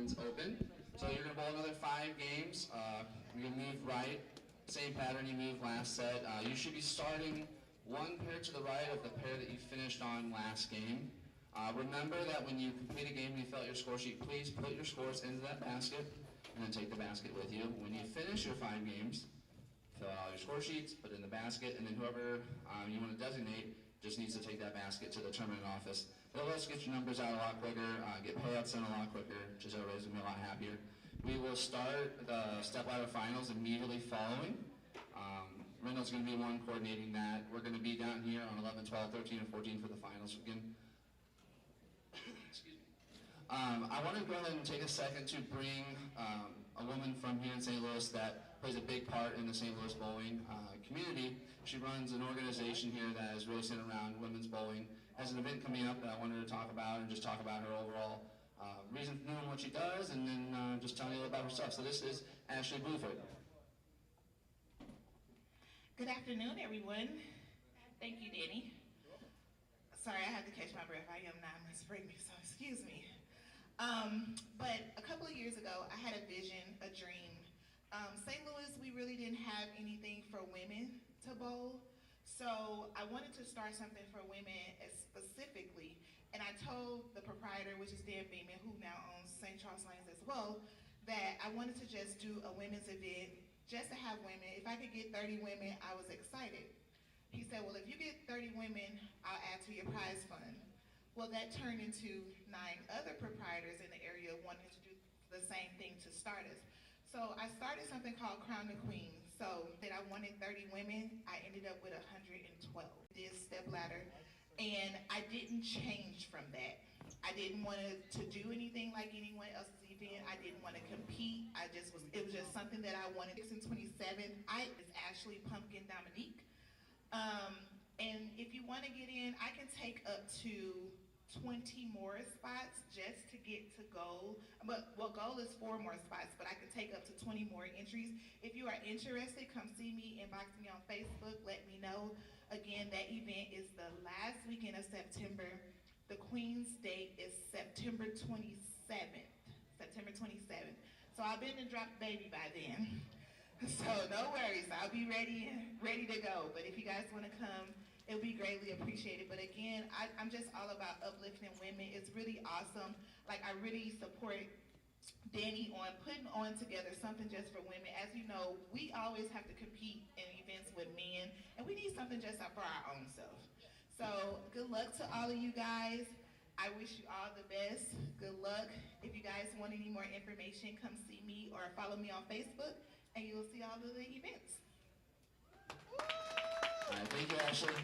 lines open. So you're going to bowl another 5 games. You're going to move right, same pattern you moved last set. You should be starting one pair to the right of the pair that you finished on last game. Remember that when you complete a game and you fill out your score sheet, please put your scores into that basket and then take the basket with you. When you finish your 5 games, fill out all your score sheets, put it in the basket, and then whoever you want to designate just needs to take that basket to the tournament office. It'll let us get your numbers out a lot quicker, get payouts in a lot quicker, just everybody's going to be a lot happier. We will start the step ladder finals immediately following. Randall's going to be one coordinating that. We're going to be down here on 11, 12, 13, and 14 for the finals again. Excuse me. I want to go ahead and take a second to bring a woman from here in St. Louis that plays a big part in the St. Louis bowling community. She runs an organization here that is really centered around women's bowling. Has an event coming up that I wanted to talk about and just talk about her overall reason for doing what she does, and then just tell you a little about herself. So this is Ashley Buford. Good afternoon, everyone. Thank you, Danny. Sorry, I had to catch my breath. I am 9 months pregnant, so excuse me. But a couple of years ago, I had a vision, a dream. St. Louis, we really didn't have anything for women to bowl. So I wanted to start something for women specifically. And I told the proprietor, which is Dan Beeman, who now owns St. Charles Lanes as well, that I wanted to just do a women's event just to have women. If I could get 30 women, I was excited. He said, well, if you get 30 women, I'll add to your prize fund. Well, that turned into 9 other proprietors in the area wanting to do the same thing to start us. So I started something called Crown the Queen. So that I wanted 30 women, I ended up with 112. This step ladder, and I didn't change from that. I didn't want to do anything like anyone else's event. I didn't want to compete. It was just something that I wanted. 6 and 27, is Ashley Pumpkin Dominique. And if you want to get in, I can take up to 20 more spots just to get to goal. But well, goal is 4 more spots, but I can take up to 20 more entries. If you are interested, come see me, inbox me on Facebook, let me know. Again, that event is the last weekend of September. The Queen's date is September 27th. September 27th. So I'll be in the drop baby by then. So no worries, I'll be ready to go. But if you guys want to come, it would be greatly appreciated. But again, I'm just all about uplifting women. It's really awesome. Like, I really support Danny on putting on together something just for women. As you know, we always have to compete in events with men, and we need something just for our own self. So good luck to all of you guys. I wish you all the best. Good luck. If you guys want any more information, come see me or follow me on Facebook, and you'll see all of the events. All right, thank you, Ashley.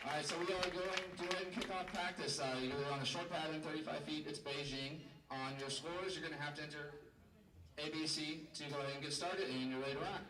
All right, so we are going to go ahead and kick off practice. You're on a short pattern, 35 feet, it's Beijing. On your scores, you're going to have to enter ABC to go ahead and get started, and you're ready to rock.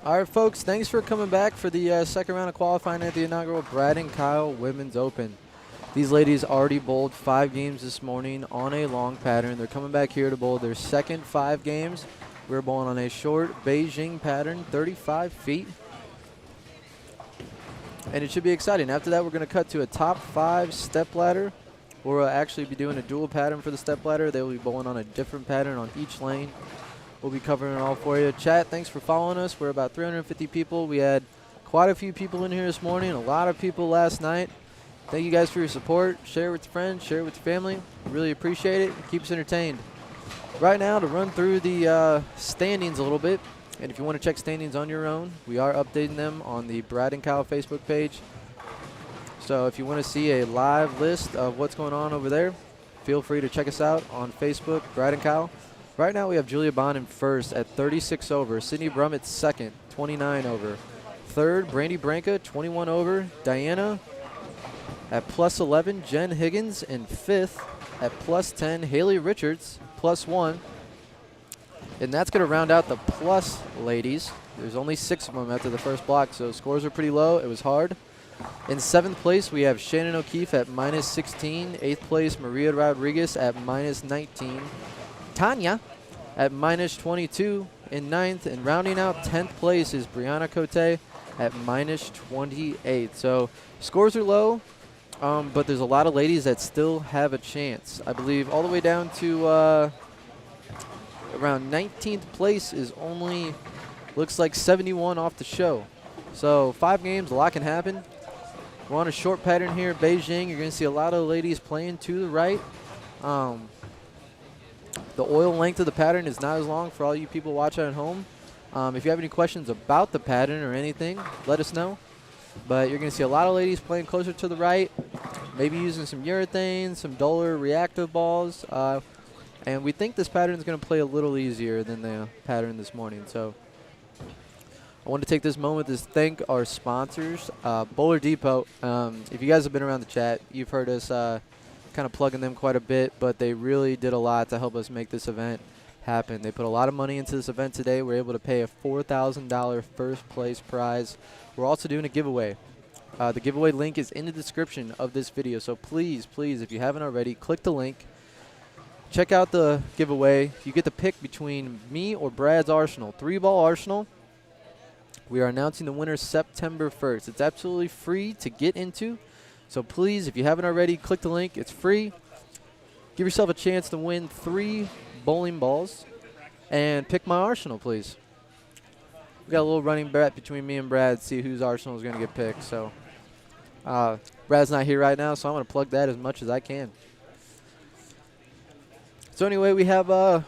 All right, folks, thanks for coming back for the second round of qualifying at the inaugural Brad and Kyle Women's Open. These ladies already bowled 5 games this morning on a long pattern. They're coming back here to bowl their second 5 games. We're bowling on a short Beijing pattern, 35 feet. And it should be exciting. After that, we're going to cut to a top 5 step ladder. We'll actually be doing a dual pattern for the step ladder. They will be bowling on a different pattern on each lane. We'll be covering it all for you. Chat, thanks for following us. We're about 350 people. We had quite a few people in here this morning, a lot of people last night. Thank you guys for your support. Share it with your friends, share it with your family. Really appreciate it. Keep us entertained. Right now, to run through the standings a little bit, and if you want to check standings on your own, we are updating them on the Brad and Kyle Facebook page. So if you want to see a live list of what's going on over there, feel free to check us out on Facebook, Brad and Kyle. Right now we have Julia Bond in first at 36 over. Sydney Brummett second, 29 over. Third, Brandy Branca, 21 over. Diana at plus 11. Jen Higgins in fifth at plus 10. Haley Richards, plus 1. And that's going to round out the plus ladies. There's only 6 of them after the first block, so scores are pretty low. It was hard. In 7th place, we have Shannon O'Keefe at minus 16. 8th place, Maria Rodriguez at minus 19. Tanya at minus 22 in 9th. And rounding out 10th place is Brianna Cote at minus 28. So scores are low, but there's a lot of ladies that still have a chance. I believe all the way down to around 19th place is only, looks like 71 off the show. So 5 games, a lot can happen. We're on a short pattern here. Beijing, you're going to see a lot of ladies playing to the right. The oil length of the pattern is not as long for all you people watching at home. If you have any questions about the pattern or anything, let us know. But you're going to see a lot of ladies playing closer to the right, maybe using some urethane, some duller reactive balls. And we think this pattern is going to play a little easier than the pattern this morning. So I want to take this moment to thank our sponsors, Bowler Depot. If you guys have been around the chat, you've heard us kind of plugging them quite a bit, but they really did a lot to help us make this event happen. They put a lot of money into this event today. We're able to pay a $4,000 first place prize. We're also doing a giveaway. The giveaway link is in the description of this video, so please, please, if you haven't already, click the link. Check out the giveaway. You get to pick between me or Brad's Arsenal. 3-ball Arsenal. We are announcing the winner September 1st. It's absolutely free to get into. So please, if you haven't already, click the link. It's free. Give yourself a chance to win 3 bowling balls. And pick my Arsenal, please. We got a little running bet between me and Brad, see whose Arsenal is going to get picked. So Brad's not here right now, so I'm going to plug that as much as I can. So anyway, we have we're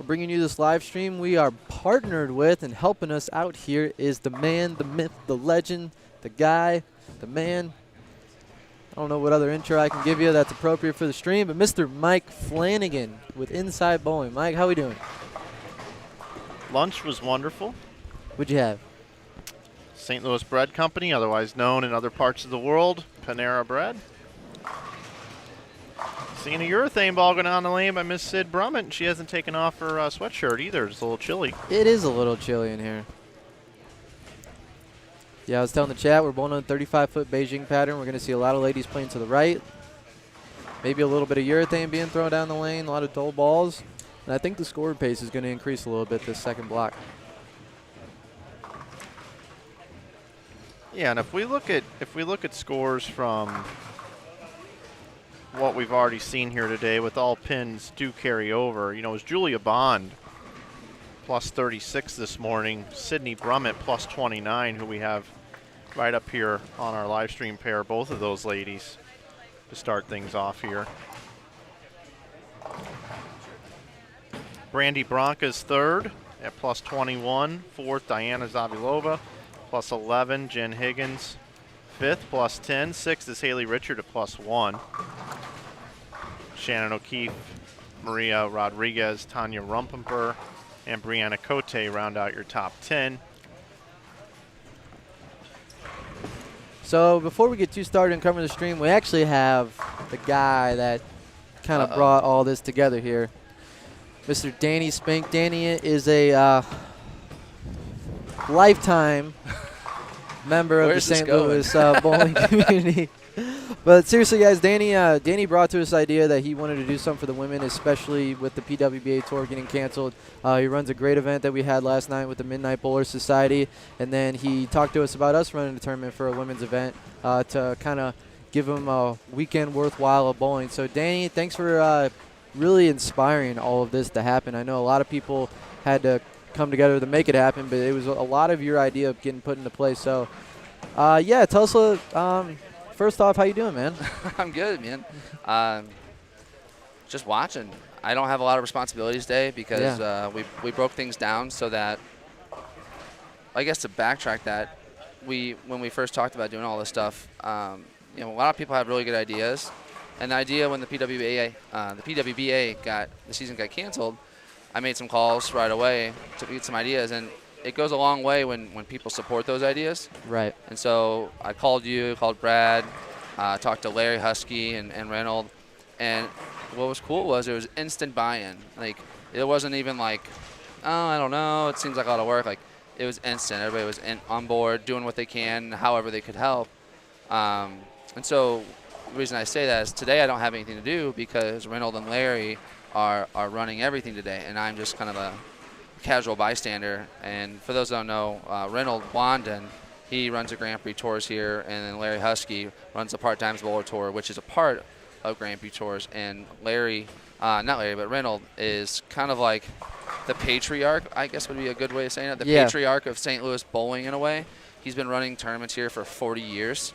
bringing you this live stream. We are partnered with, and helping us out here is the man, the myth, the legend, the guy, the man. I don't know what other intro I can give you that's appropriate for the stream, but Mr. Mike Flanagan with Inside Bowling. Mike, how we doing? Lunch was wonderful. What'd you have? St. Louis Bread Company, otherwise known in other parts of the world, Panera Bread. Seeing a urethane ball going down the lane by Miss Sid Brummett. She hasn't taken off her sweatshirt either. It's a little chilly. It is a little chilly in here. Yeah, I was telling the chat, we're bowling on a 35-foot Beijing pattern. We're going to see a lot of ladies playing to the right. Maybe a little bit of urethane being thrown down the lane, a lot of dull balls. And I think the score pace is going to increase a little bit this second block. Yeah, and if we look at scores from what we've already seen here today, with all pins do carry over. You know, it was Julia Bond plus 36 this morning, Sydney Brummett plus 29, who we have right up here on our live stream pair, both of those ladies to start things off here. Brandy Branca's third at plus 21. Fourth, Diana Zavilova, plus 11. Jen Higgins, fifth, plus 10. Sixth is Haley Richard at plus 1. Shannon O'Keefe, Maria Rodriguez, Tanya Rumpemper, and Brianna Cote round out your top 10. So before we get too started and cover the stream, we actually have the guy that kind of brought all this together here, Mr. Danny Spink. Danny is a lifetime member of the Where's this St. going? Louis bowling community. But seriously, guys, Danny brought to us the idea that he wanted to do something for the women, especially with the PWBA tour getting canceled. He runs a great event that we had last night with the Midnight Bowler Society, and then he talked to us about us running a tournament for a women's event to kind of give them a weekend worthwhile of bowling. So, Danny, thanks for really inspiring all of this to happen. I know a lot of people had to come together to make it happen, but it was a lot of your idea of getting put into place. So, yeah, tell us first off, how you doing, man? I'm good, man. Just watching. I don't have a lot of responsibilities today because we broke things down so that, I guess to backtrack that, when we first talked about doing all this stuff, you know, a lot of people have really good ideas. And the idea when the PWBA the season got canceled, I made some calls right away to get some ideas, and it goes a long way when people support those ideas. Right. And so I called you, called Brad, talked to Larry Husky and Reynold, and what was cool was it was instant buy-in. Like, it wasn't even like, oh, I don't know, it seems like a lot of work. Like, it was instant. Everybody was on board, doing what they can, however they could help. And so the reason I say that is today I don't have anything to do because Reynold and Larry are running everything today, and I'm just kind of a casual bystander. And for those that don't know, Reynold Wandon, he runs the Grand Prix Tours here, and then Larry Husky runs the Part-Time Bowler Tour, which is a part of Grand Prix Tours. And Larry, not Larry, but Reynold is kind of like the patriarch, I guess would be a good way of saying it, the patriarch of St. Louis bowling in a way. He's been running tournaments here for 40 years.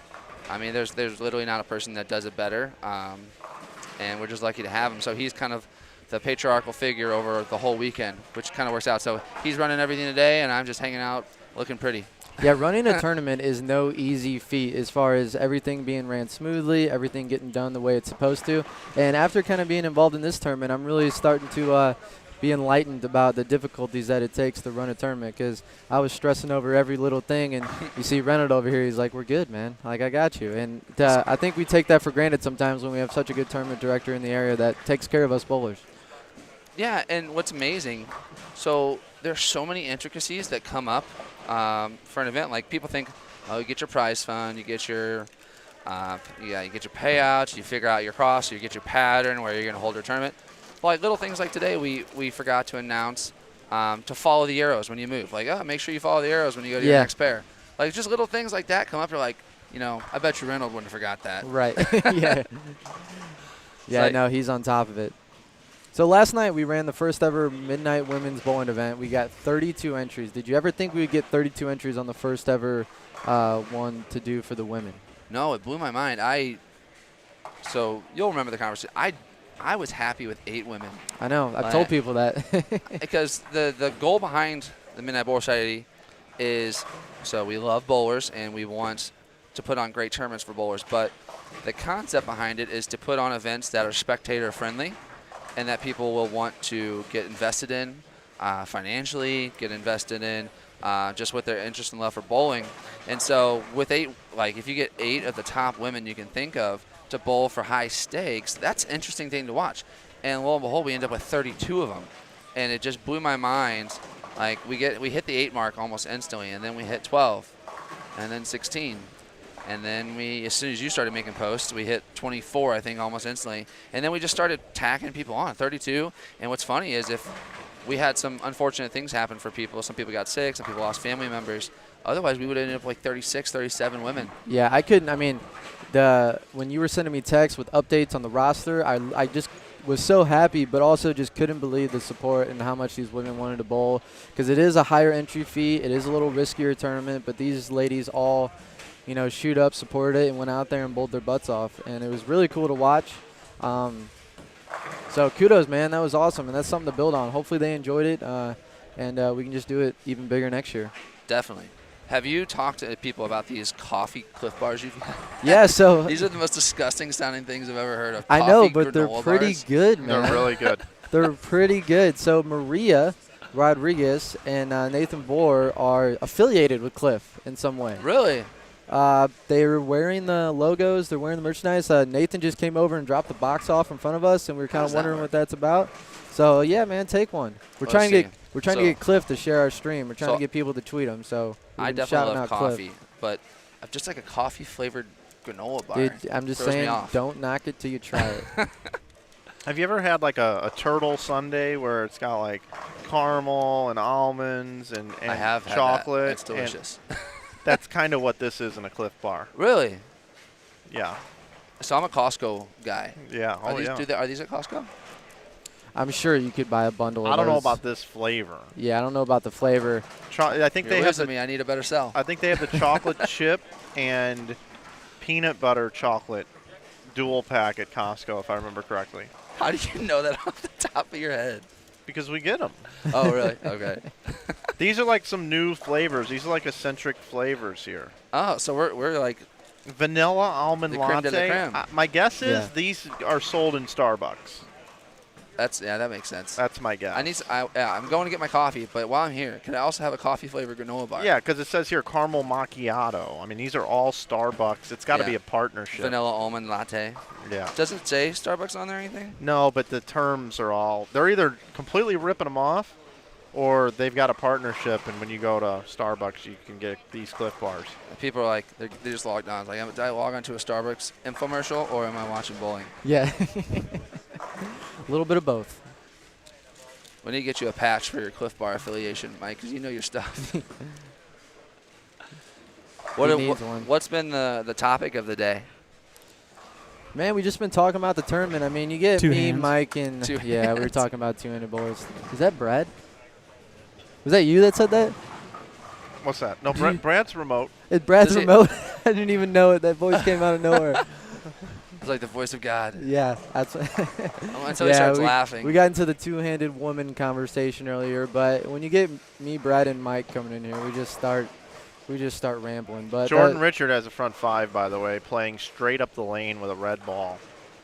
I mean, there's literally not a person that does it better, and we're just lucky to have him. So he's kind of the patriarchal figure over the whole weekend, which kind of works out. So he's running everything today, and I'm just hanging out looking pretty. Yeah, running a tournament is no easy feat as far as everything being ran smoothly, everything getting done the way it's supposed to. And after kind of being involved in this tournament, I'm really starting to be enlightened about the difficulties that it takes to run a tournament, because I was stressing over every little thing, and you see Reynold over here, he's like, we're good, man. Like, I got you. And I think we take that for granted sometimes when we have such a good tournament director in the area that takes care of us bowlers. Yeah, and what's amazing, so there's so many intricacies that come up for an event. Like, people think, oh, you get your prize fund, you get your you get your payouts, you figure out your cross, you get your pattern where you're going to hold your tournament. Like little things like today, we forgot to announce to follow the arrows when you move. Like, oh, make sure you follow the arrows when you go to your next pair. Like, just little things like that come up. You're like, you know, I bet you Reynold wouldn't have forgot that. Right. Yeah. Yeah, like, no, he's on top of it. So last night we ran the first ever Midnight Women's Bowling event. We got 32 entries. Did you ever think we would get 32 entries on the first ever one to do for the women? No, it blew my mind. So you'll remember the conversation. I was happy with 8 women. I know. I've told people that. Because the goal behind the Midnight Bowler Society is, so we love bowlers and we want to put on great tournaments for bowlers. But the concept behind it is to put on events that are spectator friendly and that people will want to get invested in financially, get invested in just with their interest and love for bowling. And so with 8, like if you get 8 of the top women you can think of to bowl for high stakes, that's an interesting thing to watch. And lo and behold, we end up with 32 of them. And it just blew my mind. Like we hit the 8 mark almost instantly, and then we hit 12, and then 16. And then as soon as you started making posts, we hit 24, I think, almost instantly. And then we just started tacking people on, 32. And what's funny is if we had some unfortunate things happen for people, some people got sick, some people lost family members, otherwise we would have ended up like 36, 37 women. Yeah, when you were sending me texts with updates on the roster, I just was so happy, but also just couldn't believe the support and how much these women wanted to bowl. Because it is a higher entry fee. It is a little riskier tournament, but these ladies all – you know, shoot up, supported it, and went out there and bowled their butts off. And it was really cool to watch. So kudos, man. That was awesome, and that's something to build on. Hopefully they enjoyed it, and we can just do it even bigger next year. Definitely. Have you talked to people about these coffee Cliff Bars you've had? Yeah, so. These are the most disgusting sounding things I've ever heard of. I know, but they're pretty good, man. They're really good. They're pretty good. So Maria Rodriguez and Nathan Bohr are affiliated with Cliff in some way. Really? They're wearing the logos. They're wearing the merchandise. Nathan just came over and dropped the box off in front of us, and we were kind of wondering what that's about. So, yeah, man, take one. We're trying to We're trying to So- get Cliff to share our stream. We're trying So- to get people to tweet him. So I we've been definitely shouting love out Cliff. coffee, but just like a coffee-flavored granola bar. Dude, I'm just throws me saying, off. don't knock it till you try it. Have you ever had like a turtle sundae where it's got like caramel and almonds and I have had chocolate? that. It's and delicious. that's kind of what this is in a Cliff Bar. Really? Yeah. So I'm a Costco guy. Yeah. Are Oh, these, yeah. are these at Costco? I'm sure you could buy a bundle of I don't know those. about this flavor. Yeah, I don't know about the flavor. I think You're they have losing me. I need a better sell. I think they have the chocolate chip and peanut butter chocolate dual pack at Costco, if I remember correctly. How do you know that off the top of your head? Because we get them. Oh, really? Okay. These are like some new flavors. These are like eccentric flavors here. Oh, so we're like, Vanilla almond The creme de la latte. creme. My guess is Yeah. these are sold in Starbucks. that makes sense. That's my guess. I'm going to get my coffee, but while I'm here, can I also have a coffee flavored granola bar? Yeah, because it says here caramel macchiato. I mean, these are all Starbucks. It's got to Yeah. be a partnership. Vanilla almond latte. Yeah. Does it say Starbucks on there or anything? No, but the terms are all, they're either completely ripping them off or they've got a partnership, and when you go to Starbucks, you can get these Cliff Bars. People are like, they just logged on. It's like, did I log onto a Starbucks infomercial or am I watching bowling? Yeah. A little bit of both. We need to get you a patch for your Cliff Bar affiliation, Mike, because you know your stuff. He needs one. What's been the topic of the day? Man, we just been talking about the tournament. I mean, you get Two me, hands. Mike, and Two yeah, we were hands. talking about two-handed bowlers. Is that Brad? Was that you that said that? What's that? No, Do you- Brad's remote. It's Brad's Does it- remote. I didn't even know it. That voice came out of nowhere. It's like the voice of God. Yeah, that's. Until he starts laughing. We got into the two-handed woman conversation earlier, but when you get me, Brad, and Mike coming in here, we just start rambling. But Jordan Richard has a front five, by the way, playing straight up the lane with a red ball.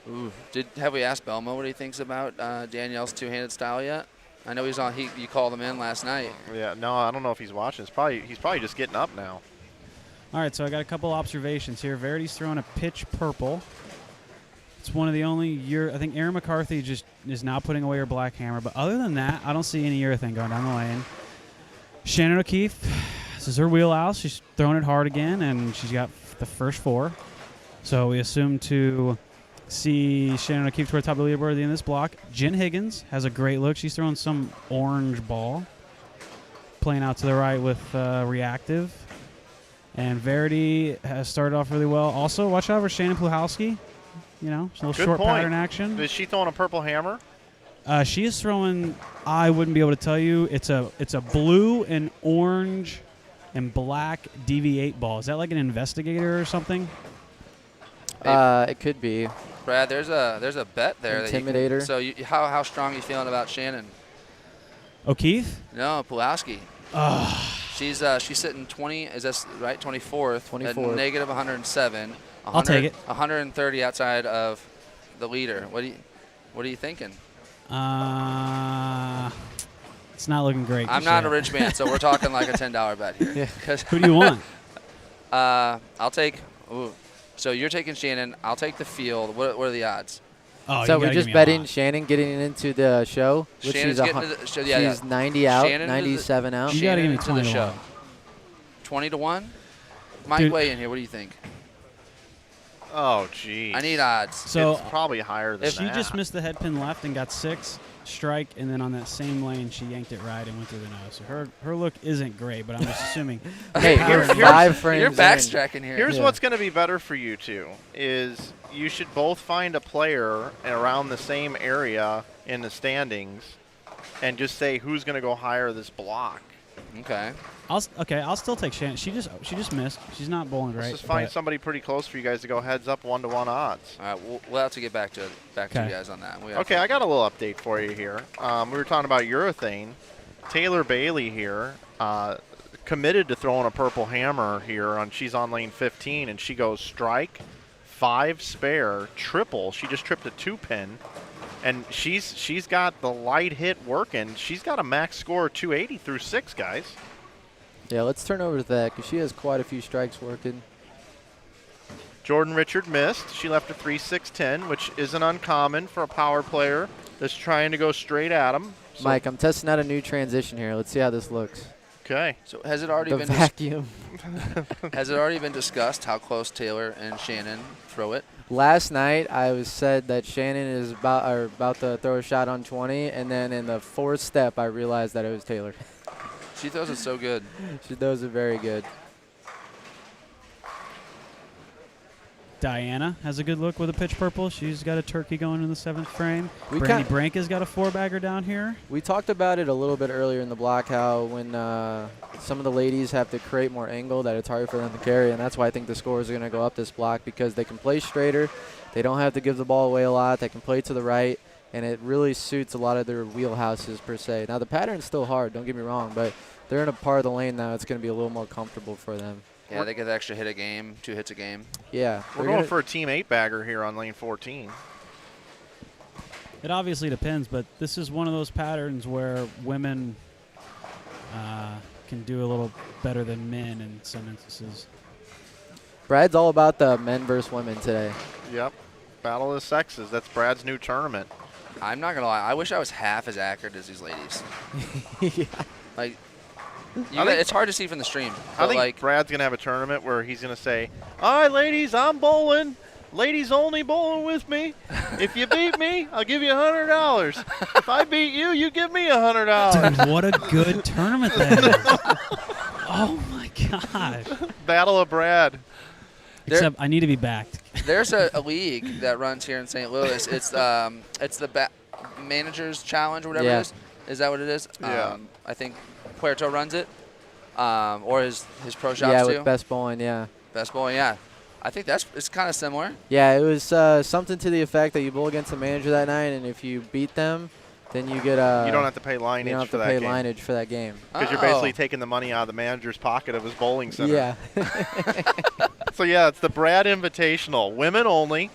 Ooh. Have we asked Belmo what he thinks about Danielle's two-handed style yet? I know he's on. You called him in last night. Yeah, no, I don't know if he's watching. He's probably just getting up now. All right, so I got a couple observations here. Verity's throwing a pitch purple. It's one of the only I think Erin McCarthy just is now putting away her black hammer. But other than that, I don't see any urethane going down the lane. Shannon O'Keefe, this is her wheelhouse. She's throwing it hard again, and she's got the first four. So we assume to see Shannon O'Keefe toward the top of the leaderboard at the end of this block. Jen Higgins has a great look. She's throwing some orange ball. Playing out to the right with reactive. And Verity has started off really well. Also, watch out for Shannon Pluhowski. You know, some little Good short point. pattern action. Is she throwing a purple hammer? She is throwing. I wouldn't be able to tell you. It's a blue and orange and black DV8 ball. Is that like an investigator or something? It could be. Brad, there's a bet there. Intimidator. So how strong are you feeling about Shannon? O'Keefe? No, Pulaski. She's sitting 20. Is that right? 24th. 24th. At negative 107. I'll take it. 130 outside of the leader. What are you thinking? It's not looking great. I'm not a rich man, so we're talking like a $10 bet here. Yeah. 'Cause, Who do you want? I'll take. Ooh. So you're taking Shannon. I'll take the field. What are the odds? Oh, So you we're gotta just give me a betting lot. Shannon getting into the show, which Shannon's she's getting to the show. Yeah, she's 90 out, Shannon to the- 97 out. You gotta give me Shannon to 20 the to show. 1. 20 to 1. Mike, Dude. weigh in here. What do you think? Oh, geez. I need odds. So it's probably higher than if she that. just missed the head pin left and got 6, strike, and then on that same lane she yanked it right and went through the nose. So her look isn't great, but I'm just assuming. Hey, Here's- we're 5 frames You're in. backtracking here. Here's Yeah. what's going to be better for you two is you should both find a player around the same area in the standings and just say who's going to go higher this block. Okay. I'll still take Shannon. She just missed. She's not bowling Let's great. just find but- somebody pretty close for you guys to go heads up 1-to-1 odds. All right. We'll have to get back to you Okay. guys on that. Okay, I got a little update for you here. We were talking about urethane. Taylor Bailey here committed to throwing a purple hammer here. She's on lane 15, and she goes strike, 5 spare, triple. She just tripped a 2-pin, and she's got the light hit working. She's got a max score of 280 through 6, guys. Yeah, let's turn over to that because she has quite a few strikes working. Jordan Richard missed. She left a 3-6-10, which isn't uncommon for a power player that's trying to go straight at him. So Mike, I'm testing out a new transition here. Let's see how this looks. Okay. So has it already The been vacuum. has it already been discussed how close Taylor and Shannon throw it? Last night, I was said that Shannon is about to throw a shot on 20, and then in the fourth step, I realized that it was Taylor. She throws it so good. She does it very good. Diana has a good look with a pitch purple. She's got a turkey going in the 7th frame. We Brandy Branca's got a 4-bagger down here. We talked about it a little bit earlier in the block, how when some of the ladies have to create more angle, that it's hard for them to carry, and that's why I think the scores are going to go up this block, because they can play straighter. They don't have to give the ball away a lot. They can play to the right, and it really suits a lot of their wheelhouses per se. Now, the pattern's still hard, don't get me wrong, but they're in a part of the lane now. It's going to be a little more comfortable for them. Yeah, they get the extra hit a game, 2 hits a game. Yeah. We're going for a team 8-bagger here on lane 14. It obviously depends, but this is one of those patterns where women can do a little better than men in some instances. Brad's all about the men versus women today. Yep. Battle of the sexes. That's Brad's new tournament. I'm not gonna lie. I wish I was half as accurate as these ladies. Yeah. Like, think- it's hard to see from the stream. I But think like, Brad's going to have a tournament where he's going to say, all right, ladies, I'm bowling. Ladies only bowling with me. If you beat me, I'll give you $100. If I beat you, you give me $100. Dude, what a good tournament that is. Oh, my gosh. Battle of Brad. Except I need to be backed. there's a league that runs here in St. Louis. It's the Managers Challenge or whatever Yeah. it is. Is that what it is? Yeah. I think Puerto runs it, or his pro shops Yeah, too. with Best Bowling, yeah. Best bowling, yeah. I think it's kind of similar. Yeah, it was something to the effect that you bowl against the manager that night, and if you beat them, then you get You don't have to pay lineage you don't have for to that pay game. lineage for that game. Because you're basically taking the money out of the manager's pocket of his bowling center. Yeah. So, yeah, it's the Brad Invitational. Women only.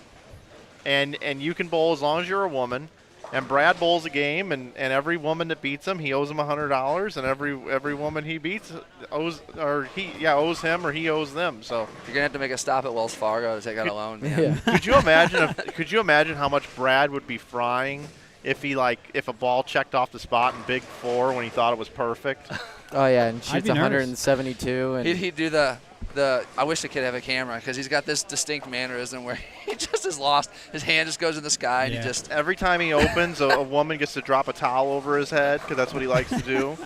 And you can bowl as long as you're a woman. And Brad bowls a game, and every woman that beats him, he owes him $100, and every woman he beats owes him or he owes them. So You're gonna have to make a stop at Wells Fargo to take out a loan, man. Yeah. could you imagine how much Brad would be frying if a ball checked off the spot in Big 4 when he thought it was perfect? Oh, yeah, and I'd shoots be nervous. 172. And He'd do the I wish the kid had a camera, because he's got this distinct mannerism where he just is lost. His hand just goes in the sky, and Yeah. he just Every time he opens, a woman gets to drop a towel over his head because that's what he likes to do.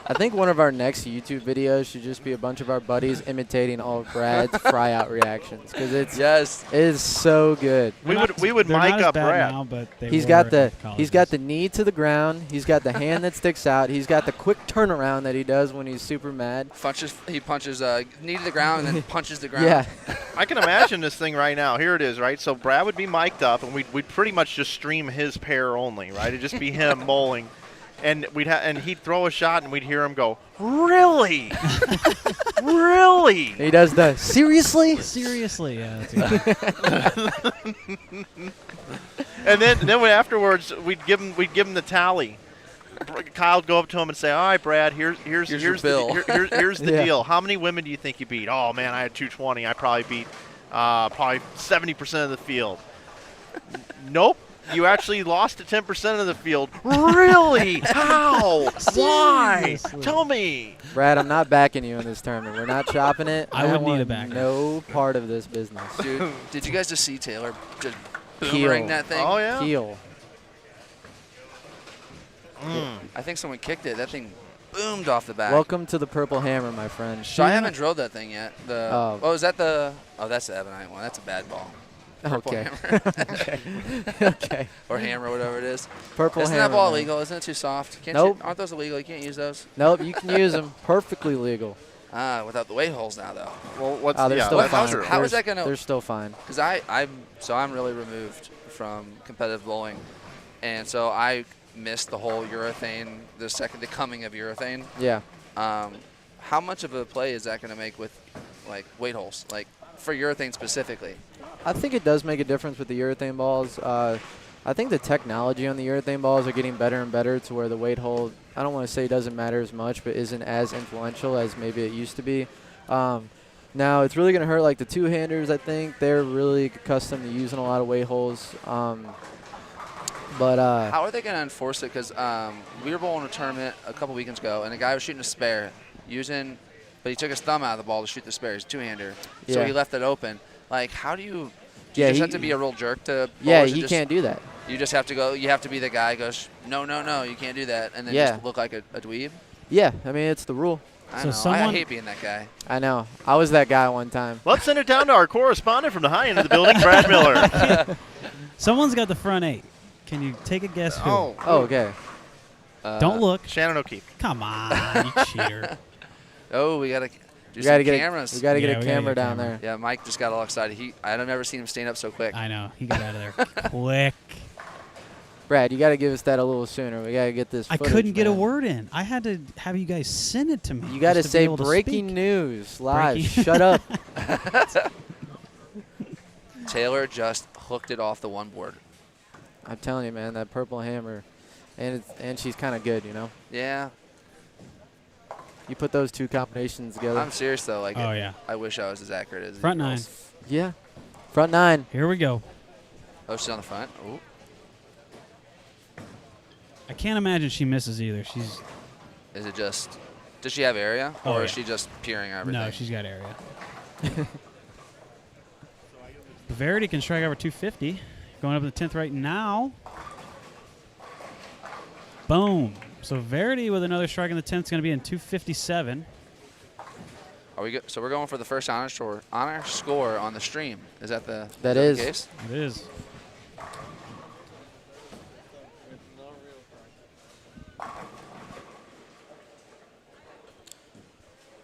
I think one of our next YouTube videos should just be a bunch of our buddies imitating all of Brad's fry-out reactions, because it is so good. We would They're mic not as up bad Brad. now, but they He's were got at colleges. he's got the knee to the ground. He's got the hand that sticks out. He's got the quick turnaround that he does when he's super mad. he punches knee to the ground and then punches the ground. Yeah. I can imagine this thing right now. Here it is, right? So Brad would be mic'd up, and we'd pretty much just stream his pair only, right? It'd just be him bowling, and he'd throw a shot, and we'd hear him go, "Really, really?" He does the seriously. Seriously, yeah. That's good. And then afterwards, we'd give him the tally. Kyle'd go up to him and say, "All right, Brad, here's your the bill." here's the Yeah. deal. How many women do you think you beat?" "Oh man, I had 220. I probably beat probably 70% of the field." "Nope, you actually lost to 10% of the field." "Really? How? Why? Seriously. Tell me." Brad, I'm not backing you in this tournament. We're not chopping it. I would need want a backer. no part of this business. Dude, did you guys just see Taylor just Keel. boomerang that thing? Oh yeah. Heel. I think someone kicked it. That thing boomed off the back. Welcome to the Purple Hammer, my friend. So I haven't drilled that thing yet. Oh. Is that the? Oh, that's the Ebonite one. That's a bad ball. Purple Okay. hammer. Okay. Okay. Or hammer, whatever it is. Purple Isn't Hammer. that ball man. illegal? Isn't it too soft? Can't Nope. Aren't those illegal? You can't use those. Nope, you can use them. Perfectly legal. Without the weight holes now, though. Well, what's Oh, they're yeah, still that's fine. true. How is that gonna- They're still fine. Because I'm really removed from competitive bowling, and so I missed the whole urethane, the coming of urethane. Yeah. How much of a play is that going to make with like weight holes, like for urethane specifically? I think it does make a difference with the urethane balls. I think the technology on the urethane balls are getting better and better to where the weight hold, I don't want to say doesn't matter as much, but isn't as influential as maybe it used to be. Now, it's really going to hurt like the two-handers, I think. They're really accustomed to using a lot of weight holes. But How are they going to enforce it? Because we were bowling a tournament a couple weekends ago, and the guy was shooting a spare, but he took his thumb out of the ball to shoot the spare. He's a two-hander, so Yeah. he left it open. Like, how do you? Do Yeah, you just he- have to be a real jerk to? yeah, bowlers, or he just- can't do that. You just have to go. You have to be the guy who goes, no, you can't do that, and then Yeah. just look like a dweeb. Yeah, I mean, it's the rule. I So know. I someone- hate being that guy. I know. I was that guy one time. Let's send it down to our correspondent from the high end of the building, Brad Miller. Someone's got the front 8. Can you take a guess who? Oh, okay. Don't look. Shannon O'Keefe. Come on, you cheater. Oh, we gotta do We some gotta get cameras. we gotta Yeah, get a we gotta camera get a down camera. there. Yeah, Mike just got all excited. I've never seen him stand up so quick. I know. He got out of there quick. Brad, you gotta give us that a little sooner. We gotta get this. I footage, couldn't get a man. word in. I had to have you guys send it to me. You gotta just to be say able to breaking speak. news live. Breaking- Shut up. Taylor just hooked it off the one board. I'm telling you, man, that purple hammer, and she's kind of good, you know. Yeah, You put those two combinations together. I'm serious though. Like, Oh, yeah. I wish I was as accurate as Front you 9. girls. Yeah. Front 9. Here we go. Oh, she's on the front. Ooh. I can't imagine she misses either. She's Is it just? Does she have area, Oh, or is yeah. she just peering everything? no, she's got area. Verity can strike over 250. Going up in the 10th right now. Boom. So Verity with another strike in the 10th is going to be in 257. Are we good? So we're going for the first honor score on the stream. Is that the? That is is. that the case? It is.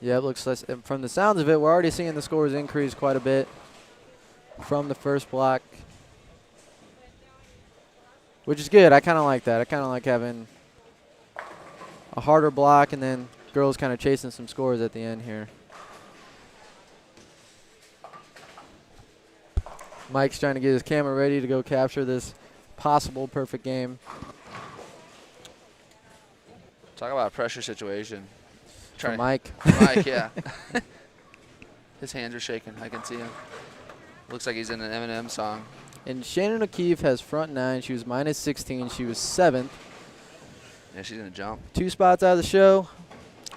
Yeah, it looks less. And from the sounds of it, we're already seeing the scores increase quite a bit from the first block, which is good. I kind of like that. I kind of like having a harder block and then girls kind of chasing some scores at the end here. Mike's trying to get his camera ready to go capture this possible perfect game. Talk about a pressure situation. For Mike. Mike, yeah. His hands are shaking. I can see him. Looks like he's in an Eminem song. And Shannon O'Keefe has front 9. She was minus 16. She was 7th. Yeah, she's gonna jump. 2 spots out of the show.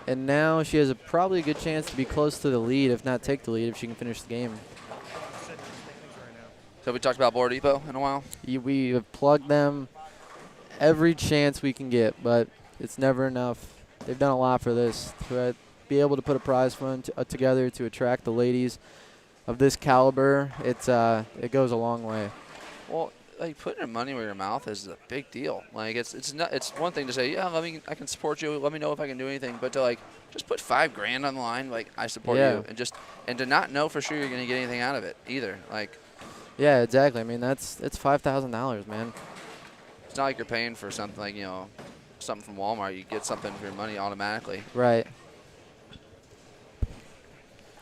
And now she has probably a good chance to be close to the lead, if not take the lead, if she can finish the game. So we talked about Board Depot in a while. We have plugged them every chance we can get, but it's never enough. They've done a lot for this. To be able to put a prize fund together to attract the ladies of this caliber, it goes a long way. Well, like putting your money where your mouth is a big deal. Like it's one thing to say, yeah, I can support you. Let me know if I can do anything. But to like just put $5 grand on the line, like I support Yeah. you, and to not know for sure you're gonna get anything out of it either. Like Yeah, exactly. I mean, it's $5,000, man. it's not like you're paying for something like something from Walmart. You get something for your money automatically. Right.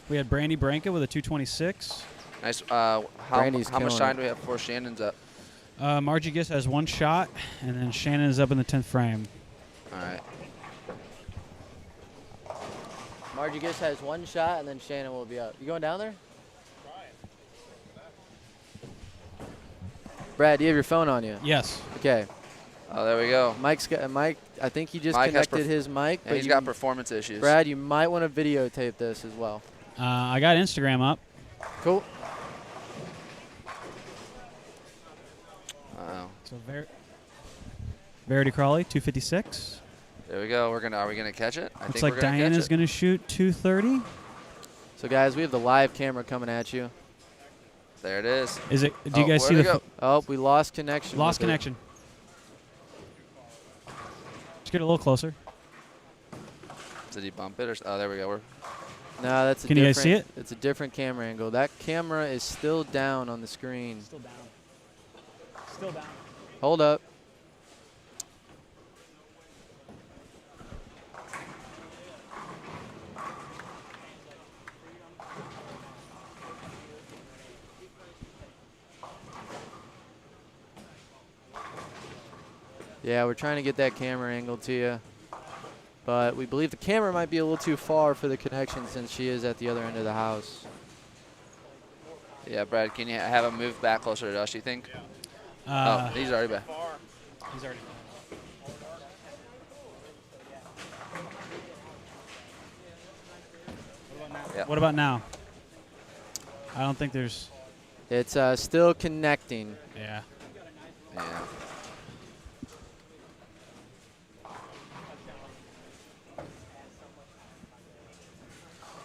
We had Brandy Branca with a 226. Nice. How Brandy's much killing time it. do we have before Shannon's up? Margie Giss has 1 shot, and then Shannon is up in the 10th frame. All right. Margie Gish has 1 shot, and then Shannon will be up. You going down there? Brad, do you have your phone on you? Yes. Okay. Oh, there we go. Mike's got Mike. I think he just Mike has connected his mic. And but he's you- got performance issues. Brad, you might want to videotape this as well. I got Instagram up. Cool. Uh-oh. So Verity Crawley, 256. There we go. Are we gonna catch it? I Looks think like we're gonna Diana's catch it. going to shoot 230. So guys, we have the live camera coming at you. There it is. Is it? Do you Oh, guys see where'd the it go? Oh, we lost connection. lost with it. connection? Just get a little closer. Did he bump it? Oh, there we go. No, that's a Can you different. guys see it? It's a different camera angle. That camera is still down on the screen. Still down. Still down. Hold up. Yeah, we're trying to get that camera angle to you. But we believe the camera might be a little too far for the connection since she is at the other end of the house. Yeah, Brad, can you have him move back closer to us, you think? Uh, oh, he's already back. He's already. Yeah. What about now? I don't think there's. It's still connecting. Yeah. Yeah.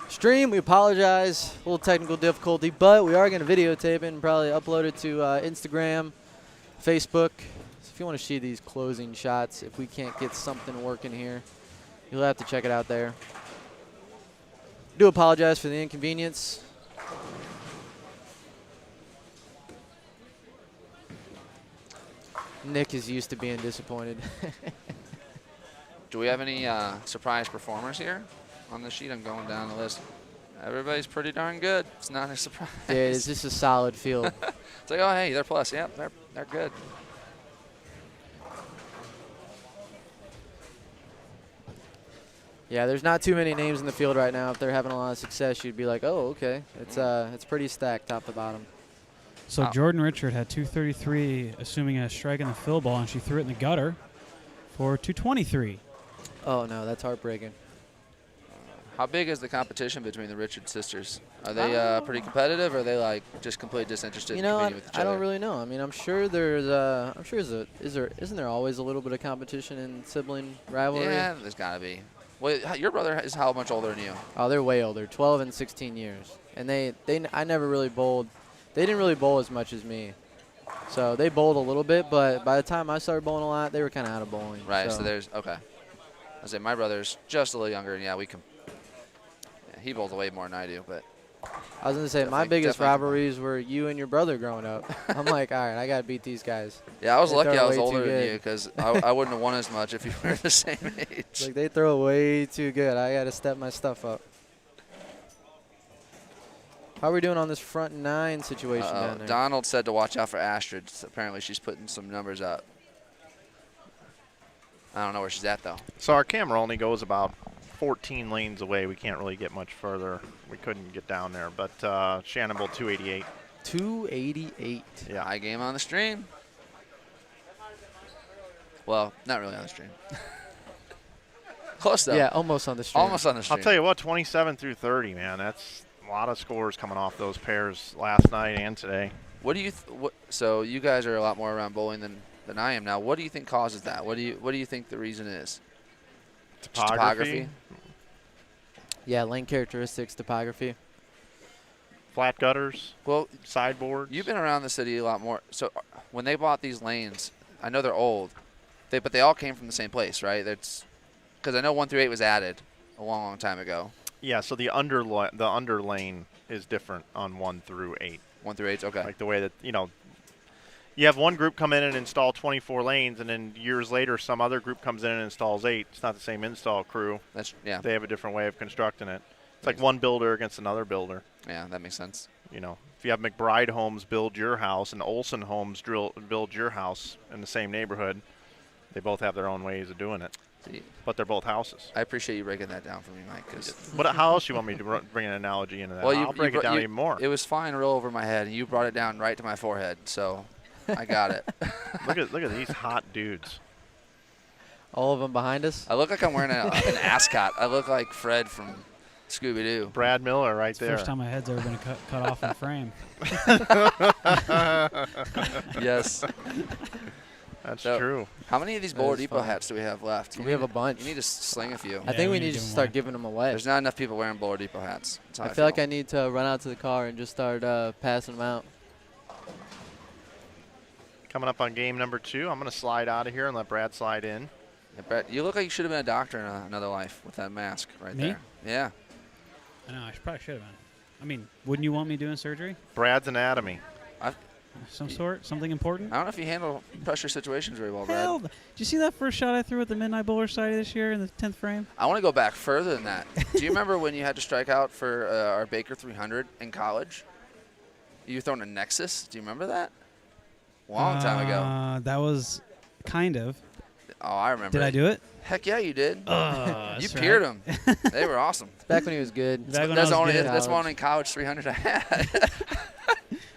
Stream, we apologize. A little technical difficulty, but we are going to videotape it and probably upload it to Instagram, Facebook. So if you want to see these closing shots, if we can't get something working here, you'll have to check it out there. Do apologize for the inconvenience. Nick is used to being disappointed. Do we have any surprise performers here on the sheet? I'm going down the list. Everybody's pretty darn good. It's not a surprise. Yeah, it's just a solid field. It's like, oh, hey, they're plus. Yep, they're good. Yeah, there's not too many names in the field right now. If they're having a lot of success, you'd be like, oh, okay. It's pretty stacked top to bottom. So Jordan Richard had 233, assuming a strike in the fill ball, and she threw it in the gutter for 223. Oh, no, that's heartbreaking. How big is the competition between the Richard sisters? Are they pretty competitive, or are they like just completely disinterested in competing with each other? I don't really know. I mean, I'm sure isn't there always a little bit of competition in sibling rivalry? Yeah, there's got to be. Well, your brother is how much older than you? Oh, they're way older, 12 and 16 years. And I never really bowled. They didn't really bowl as much as me. So they bowled a little bit, but by the time I started bowling a lot, they were kind of out of bowling. Right, so there's, okay. I say my brother's just a little younger, and yeah, he bowls way more than I do, but. I was going to say, my biggest rivalries were you and your brother growing up. I'm like, all right, I got to beat these guys. Yeah, I was lucky I was older than you, because I wouldn't have won as much if you were the same age. Like, they throw way too good. I got to step my stuff up. How are we doing on this front nine situation down there? Donald said to watch out for Astrid. Apparently, she's putting some numbers up. I don't know where she's at, though. So our camera only goes about 14 lanes away. We can't really get much further. We couldn't get down there, but Shannon bowled 288. 288. Yeah, high game on the stream. Well, not really on the stream. Close, though. Yeah, almost on the stream. Almost on the stream. I'll tell you what, 27 through 30, man. That's a lot of scores coming off those pairs last night and today. What do you? So you guys are a lot more around bowling than I am now. What do you think causes that? What do you think the reason is? Topography. Yeah, lane characteristics, topography. Flat gutters. Well, sideboards. You've been around the city a lot more. So when they bought these lanes, I know they're old, but they all came from the same place, right? That's because I know 1 through 8 was added a long, long time ago. Yeah, so the under lane is different on 1 through 8. 1 through 8, okay. Like the way that, you have one group come in and install 24 lanes, and then years later some other group comes in and installs 8. It's not the same install crew. Yeah. They have a differend way of constructing it. It's like one builder against another builder. Yeah, that makes sense. If you have McBride Homes build your house and Olson Homes build your house in the same neighborhood, they both have their own ways of doing it. But they're both houses. I appreciate you breaking that down for me, Mike. How else you want me to bring an analogy into that? Well, I'll break it down even more. It was flying real over my head, and you brought it down right to my forehead, so I got it. Look at these hot dudes. All of them behind us? I look like I'm wearing an ascot. I look like Fred from Scooby-Doo. Brad Miller right there. First time my head's ever been cut off in frame. Yes. That's true. How many of these Bowler Depot hats do we have left? We have a bunch. You need to sling a few. I think we need to start giving them away. There's not enough people wearing Bowler Depot hats. I feel like I need to run out to the car and just start passing them out. Coming up on game number 2, I'm going to slide out of here and let Brad slide in. Yeah, Brad, you look like you should have been a doctor in another life with that mask right there. Yeah. I know. I probably should have been. I mean, wouldn't you want me doing surgery? Brad's anatomy. Some sort? Something important? I don't know if you handle pressure situations very well, Brad. Did you see that first shot I threw at the Midnight Bowler Society this year in the 10th frame? I want to go back further than that. Do you remember when you had to strike out for our Baker 300 in college? You were throwing a Nexus. Do you remember that? Long time ago. That was kind of. Oh, I remember. Did I do it? Heck yeah, you did. You That's peered right. them. They were awesome. Back when he was good. Back when I was good. That's one in college 300 I had.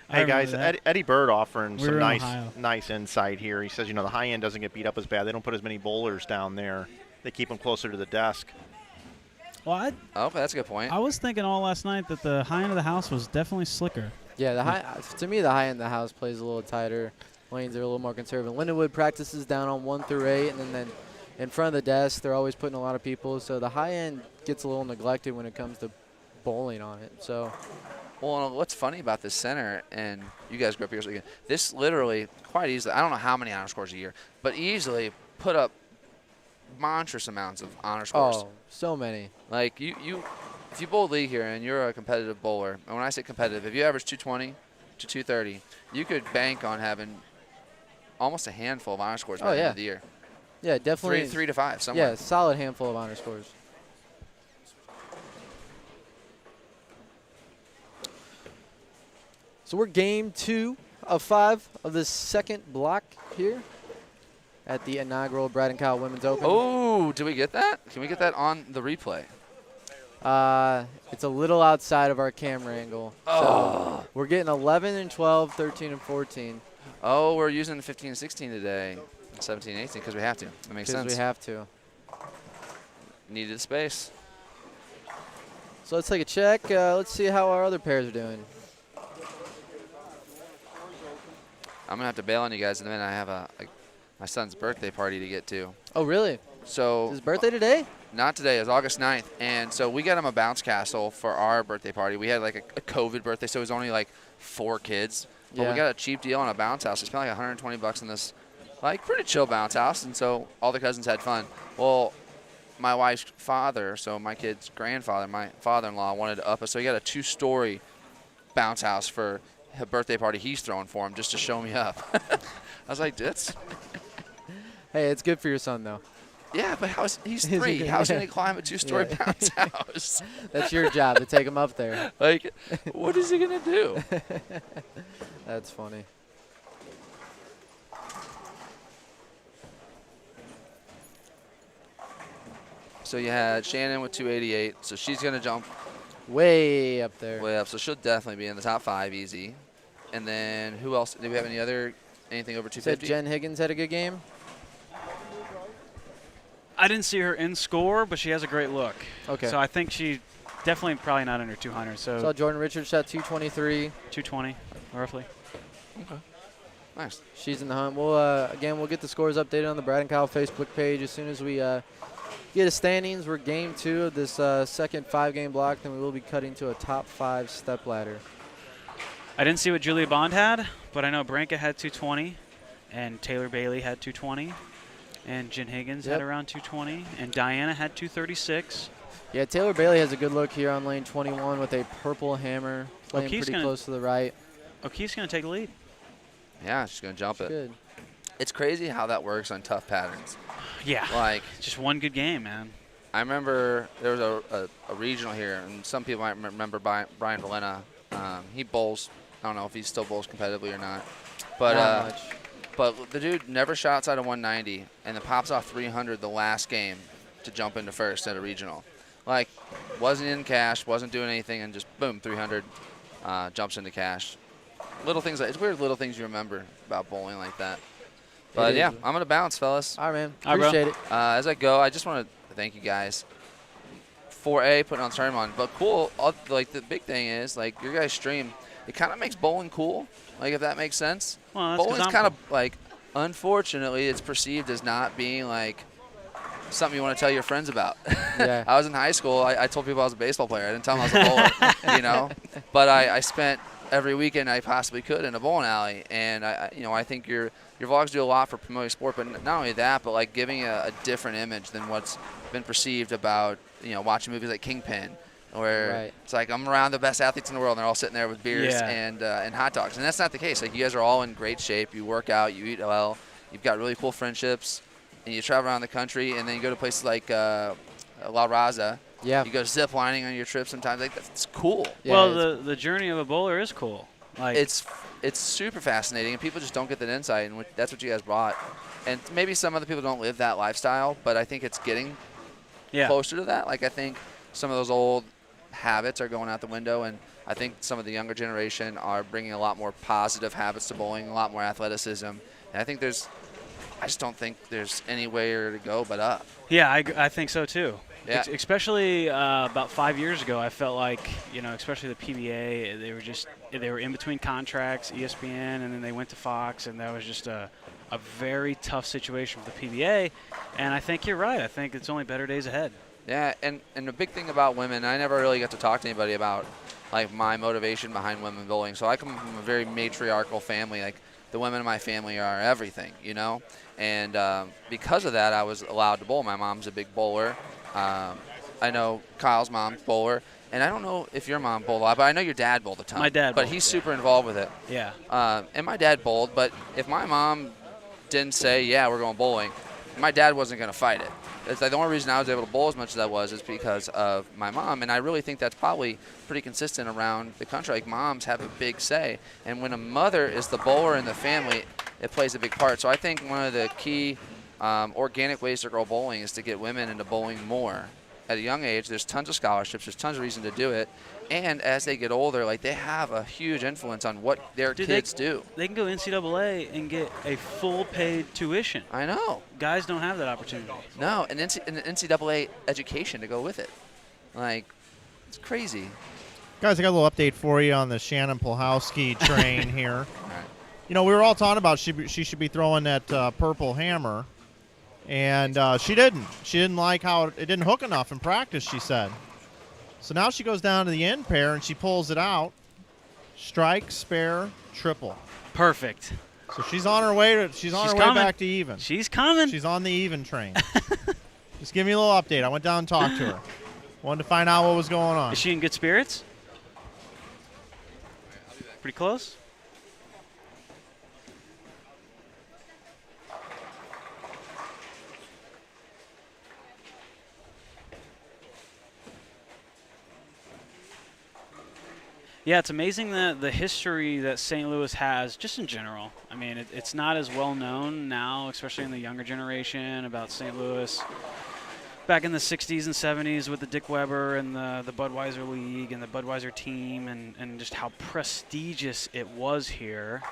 I Hey guys, remember that. Eddie Bird offering We some were in nice Ohio. nice insight here. He says, the high end doesn't get beat up as bad. They don't put as many bowlers down there. They keep them closer to the desk. Well, Okay, that's a good point. I was thinking all last night that the high end of the house was definitely slicker. Yeah, to me, the high end of the house plays a little tighter. Lanes are a little more conservative. Lindenwood practices down on 1 through 8, and then in front of the desk, they're always putting a lot of people. So the high end gets a little neglected when it comes to bowling on it. So, Well, what's funny about this center, and you guys grew up here, so this literally quite easily, I don't know how many honor scores a year, but easily put up monstrous amounts of honor scores. oh, so many. Like if you bowl league here and you're a competitive bowler, and when I say competitive, if you average 220 to 230, you could bank on having almost a handful of honor scores by the end of the year. Yeah, definitely. 3 to 5 somewhere. Yeah, solid handful of honor scores. So we're game 2 of 5 of the second block here at the inaugural Brad and Kyle Women's Open. Oh, do we get that? Can we get that on the replay? It's a little outside of our camera angle. Oh. So we're getting 11 and 12, 13 and 14. Oh, we're using 15 and 16 today, 17 and 18, because we have to. That makes sense. Because we have to. Needed space. So let's take a check. Let's see how our other pairs are doing. I'm going to have to bail on you guys in a minute. I have my son's birthday party to get to. Oh, really? So Is his birthday today? Not today. It's August 9th. And so we got him a bounce castle for our birthday party. We had like a COVID birthday, so it was only like 4 kids. But Yeah. we got a cheap deal on a bounce house. We spent like $120 on this like pretty chill bounce house. And so all the cousins had fun. Well, my wife's father, so my kid's grandfather, my father-in-law, wanted to up us. So he got a 2-story bounce house for a birthday party he's throwing for him just to show me up. I was like, that's... Hey, it's good for your son, though. Yeah, but he's Is he 3. gonna- How's he going to climb a 2-story Yeah. bounce house? That's your job to take him up there. Like, what is he going to do? That's funny. So you had Shannon with 288, so she's going to jump Way up there. way up. So she'll definitely be in the top 5 easy. And then who else? Do we have anything over Said 250? Jen Higgins had a good game. I didn't see her in score, but she has a great look. Okay. So I think she definitely probably not under 200. So Saw Jordan Richards shot 223. 220, roughly. Okay. Nice. She's in the hunt. We'll get the scores updated on the Brad and Kyle Facebook page as soon as we get a standings. We're game 2 of this second 5-game block. Then we will be cutting to a top 5 step ladder. I didn't see what Julia Bond had, but I know Branca had 220, and Taylor Bailey had 220, and Jen Higgins had around 220, and Diana had 236. Yeah, Taylor Bailey has a good look here on lane 21 with a purple hammer, playing O'Keefe's pretty close to the right. O'Keefe's going to take the lead. Yeah, she's going to jump it. Good. It's crazy how that works on tough patterns. Yeah. Like, Just one good game, man. I remember there was a regional here, and some people might remember Brian Valena. He bowls. I don't know if he still bowls competitively or not. But Not much. But the dude never shot outside of 190, and then pops off 300 the last game to jump into first at a regional. Like, wasn't in cash, wasn't doing anything, and just boom, 300, jumps into cash. Little things, it's weird little things you remember about bowling like that. But yeah, I'm going to bounce, fellas. All right, man. All right, bro. Appreciate it. As I go, I just want to thank you guys for putting on tournament. But cool, like the big thing is, like, your guys' stream, it kind of makes bowling cool, like, if that makes sense. Well, that's 'cause Bowling's I'm kind of cool. like, unfortunately, it's perceived as not being like something you want to tell your friends about. Yeah. I was in high school. I told people I was a baseball player. I didn't tell them I was a bowler, you know. But I spent every weekend I possibly could in a bowling alley, and I think your vlogs do a lot for promoting sport. But not only that, but like giving a different image than what's been perceived about watching movies like Kingpin, where Right. it's like I'm around the best athletes in the world, and they're all sitting there with beers Yeah. and hot dogs, and that's not the case. Like, you guys are all in great shape. You work out, you eat well, you've got really cool friendships, and you travel around the country, and then you go to places like La Raza. Yeah. You go zip lining on your trip sometimes. Like, that's cool. Yeah, Well, the journey of a bowler is cool. Like It's super fascinating, and people just don't get that insight, and that's what you guys brought. And maybe some other people don't live that lifestyle, but I think it's getting yeah. closer to that. Like, I think some of those old habits are going out the window, and I think some of the younger generation are bringing a lot more positive habits to bowling, a lot more athleticism, and I just don't think there's anywhere to go but up. Yeah, I think so too. Yeah. Especially about 5 years ago, I felt like, especially the PBA, they were in between contracts, ESPN, and then they went to Fox, and that was just a very tough situation for the PBA. And I think you're right. I think it's only better days ahead. Yeah, and the big thing about women, I never really got to talk to anybody about like my motivation behind women bowling. So I come from a very matriarchal family. Like the women in my family are everything, And because of that, I was allowed to bowl. My mom's a big bowler. I know Kyle's mom's bowler, and I don't know if your mom bowled a lot, but I know your dad bowled a ton. My dad but bowled, he's super involved with it. Yeah. And my dad bowled, but if my mom didn't say, yeah, we're going bowling, my dad wasn't going to fight it. It's like the only reason I was able to bowl as much as I was is because of my mom, and I really think that's probably pretty consistent around the country. Like moms have a big say, and when a mother is the bowler in the family, it plays a big part. So I think one of the key organic ways to grow bowling is to get women into bowling more. At a young age, there's tons of scholarships, there's tons of reason to do it, and as they get older, like they have a huge influence on what their kids do. They can go NCAA and get a full paid tuition. I know. Guys don't have that opportunity. No, and an NCAA education to go with it. Like, it's crazy. Guys, I got a little update for you on the Shannon Polhowski train here. All right. We were all talking about she should be throwing that purple hammer, and she didn't. She didn't like how it didn't hook enough in practice, she said. So now she goes down to the end pair, and she pulls it out. Strike, spare, triple. Perfect. So she's on her way she's on her way back to even. She's coming. She's on the even train. Just give me a little update. I went down and talked to her. Wanted to find out what was going on. Is she in good spirits? Pretty close? Yeah, it's amazing the history that St. Louis has, just in general. I mean, it's not as well known now, especially in the younger generation, about St. Louis. Back in the 60s and 70s with the Dick Weber and the Budweiser League and the Budweiser team and just how prestigious it was here,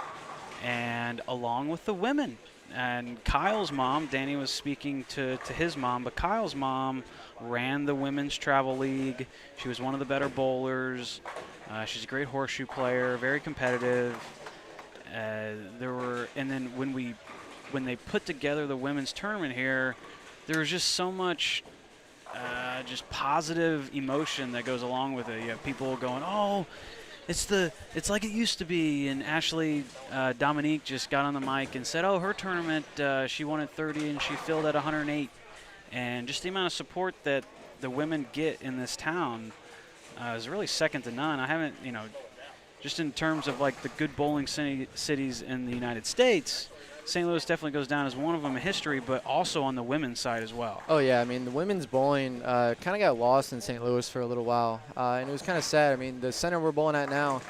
and along with the women. And Kyle's mom, Danny was speaking to his mom, but Kyle's mom ran the Women's Travel League. She was one of the better bowlers. She's a great horseshoe player, very competitive. And then when they put together the women's tournament here, there was just so much just positive emotion that goes along with it. You have people going, "Oh, it's like it used to be." And Ashley Dominique just got on the mic and said, "Oh, her tournament, she won at 30 and she filled at 108." And just the amount of support that the women get in this town is really second to none. I haven't, just in terms of like the good bowling cities in the United States, St. Louis definitely goes down as one of them in history, but also on the women's side as well. Oh, yeah. I mean, the women's bowling kind of got lost in St. Louis for a little while, and it was kind of sad. I mean, the center we're bowling at now,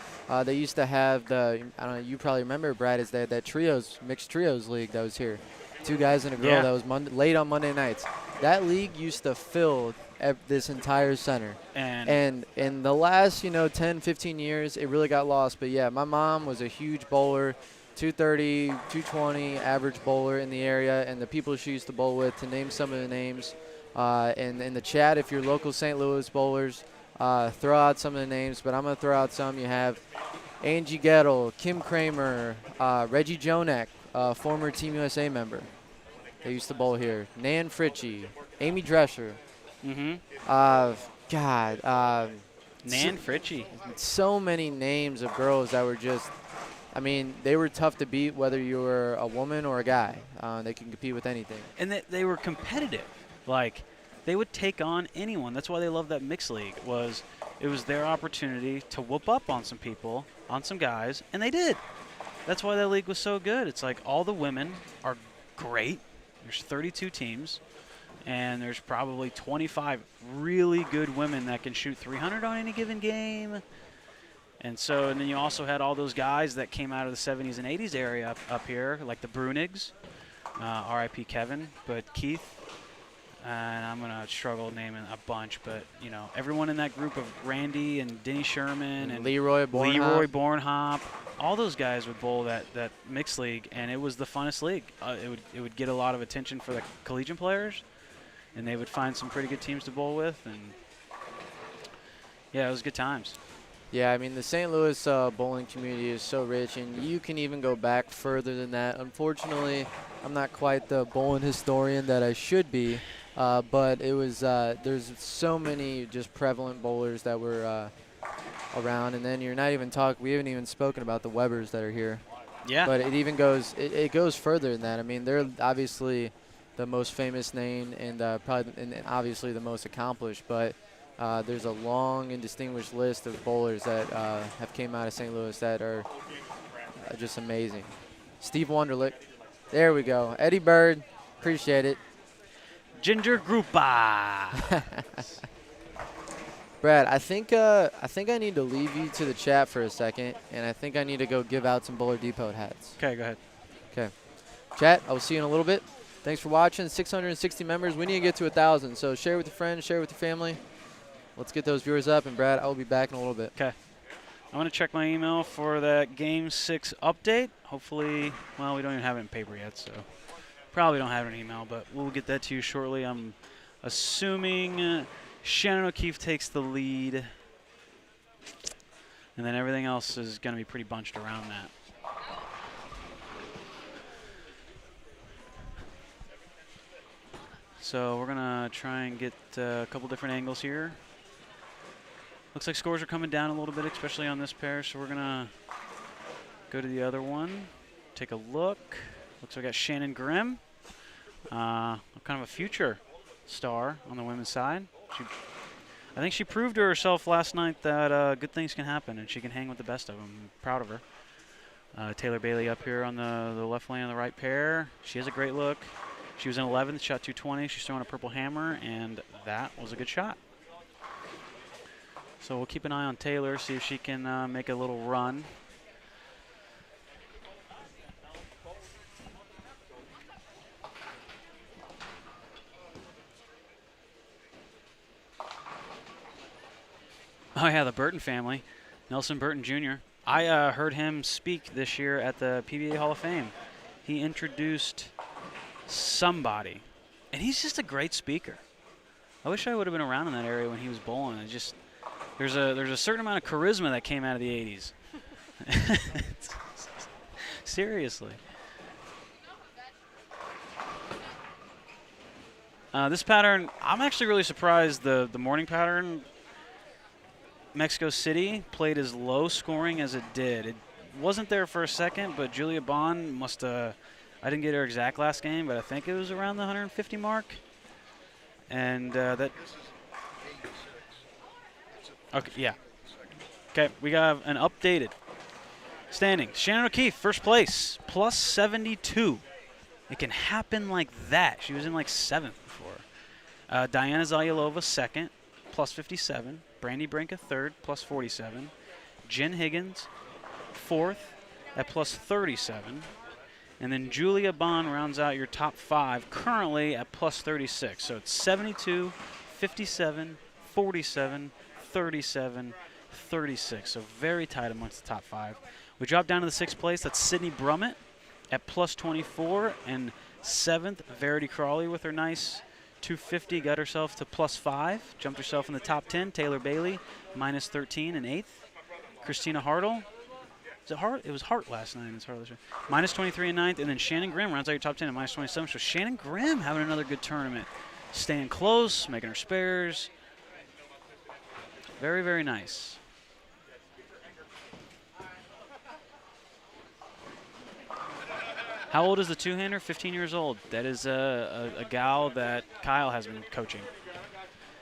they used to have I don't know, you probably remember, Brad, is that mixed trios league that was here. 2 guys and a girl. Yeah. That was late on Monday nights. That league used to fill this entire center. And in the last, 10, 15 years, it really got lost. But, yeah, my mom was a huge bowler, 230, 220 average bowler in the area, and the people she used to bowl with, to name some of the names. And in the chat, if you're local St. Louis bowlers, throw out some of the names. But I'm going to throw out some. You have Angie Gettle, Kim Kramer, Reggie Jonak, former Team USA member. They used to bowl here. Nan Fritchie, Amy Drescher. Mm-hmm. Nan Fritchie. So many names of girls that were just, they were tough to beat whether you were a woman or a guy. They can compete with anything. And they were competitive. Like, they would take on anyone. That's why they loved that mixed league. It was their opportunity to whoop up on some people, on some guys, and they did. That's why that league was so good. It's like all the women are great. There's 32 teams, and there's probably 25 really good women that can shoot 300 on any given game. And then you also had all those guys that came out of the 70s and 80s area up here, like the Brunigs, R.I.P. Kevin, but Keith, and I'm gonna struggle naming a bunch, but you know, everyone in that group of Randy and Denny Sherman and Leroy Bornhop, all those guys would bowl that mixed league, and it was the funnest league. It would get a lot of attention for the collegiate players, and they would find some pretty good teams to bowl with, and yeah, it was good times. Yeah, I mean, the St. Louis bowling community is so rich, and you can even go back further than that. Unfortunately, I'm not quite the bowling historian that I should be, but it was there's so many just prevalent bowlers that were around, and then you're not even we haven't even spoken about the Webbers that are here. Yeah. But it even goes it goes further than that. I mean, they're obviously the most famous name and and obviously the most accomplished, but there's a long and distinguished list of bowlers that have came out of St. Louis that are just amazing. Steve Wunderlich. There we go. Eddie Bird. Appreciate it. Ginger Grupa. Brad, I think I need to leave you to the chat for a second, and I think I need to go give out some Bowler Depot hats. Okay, go ahead. Okay. Chat, I will see you in a little bit. Thanks for watching. 660 members. We need to get to 1,000, so share with your friends, share with your family. Let's get those viewers up, and Brad, I will be back in a little bit. Okay. I'm going to check my email for that Game 6 update. Hopefully, well, we don't even have it in paper yet, so probably don't have it in email, but we'll get that to you shortly. I'm assuming Shannon O'Keefe takes the lead, and then everything else is going to be pretty bunched around that. So we're going to try and get a couple different angles here. Looks like scores are coming down a little bit, especially on this pair, so we're going to go to the other one, take a look. Looks like we got Shannon Grimm, kind of a future star on the women's side. I think she proved to herself last night that good things can happen, and she can hang with the best of them. I'm proud of her. Taylor Bailey up here on the left lane on the right pair. She has a great look. She was in 11th, shot 220. She's throwing a purple hammer, and that was a good shot. So we'll keep an eye on Taylor, see if she can make a little run. Oh yeah, the Burton family, Nelson Burton Jr. I heard him speak this year at the PBA Hall of Fame. He introduced somebody, and he's just a great speaker. I wish I would have been around in that area when he was bowling. It just there's a certain amount of charisma that came out of the 80s. Seriously. This pattern, I'm actually really surprised the morning pattern, Mexico City, played as low scoring as it did. It wasn't there for a second, but Julia Bond must have, I didn't get her exact last game, but I think it was around the 150 mark. And that, okay, yeah. Okay, we got an updated standing. Shannon O'Keefe, first place, plus 72. It can happen like that. She was in like 7th before. Diana Zayalova, second, plus 57. Brandy Branca, third, plus 47. Jen Higgins, fourth, at plus 37. And then Julia Bond rounds out your top 5, currently at plus 36. So it's 72, 57, 47, 37, 36. So very tight amongst the top 5. We drop down to the 6th place. That's Sydney Brummett at plus 24. And 7th, Verity Crawley with her nice 250. Got herself to plus 5. Jumped herself in the top 10. Taylor Bailey, minus 13 and 8th. Christina Hartle. Is it Hart? It was Hart last night. It's Hart this year. Minus 23 and 9th. And then Shannon Grimm rounds out your top 10 at minus 27. So Shannon Grimm having another good tournament. Staying close, making her spares. Very, very nice. How old is the two-hander? 15 years old. That is a gal that Kyle has been coaching.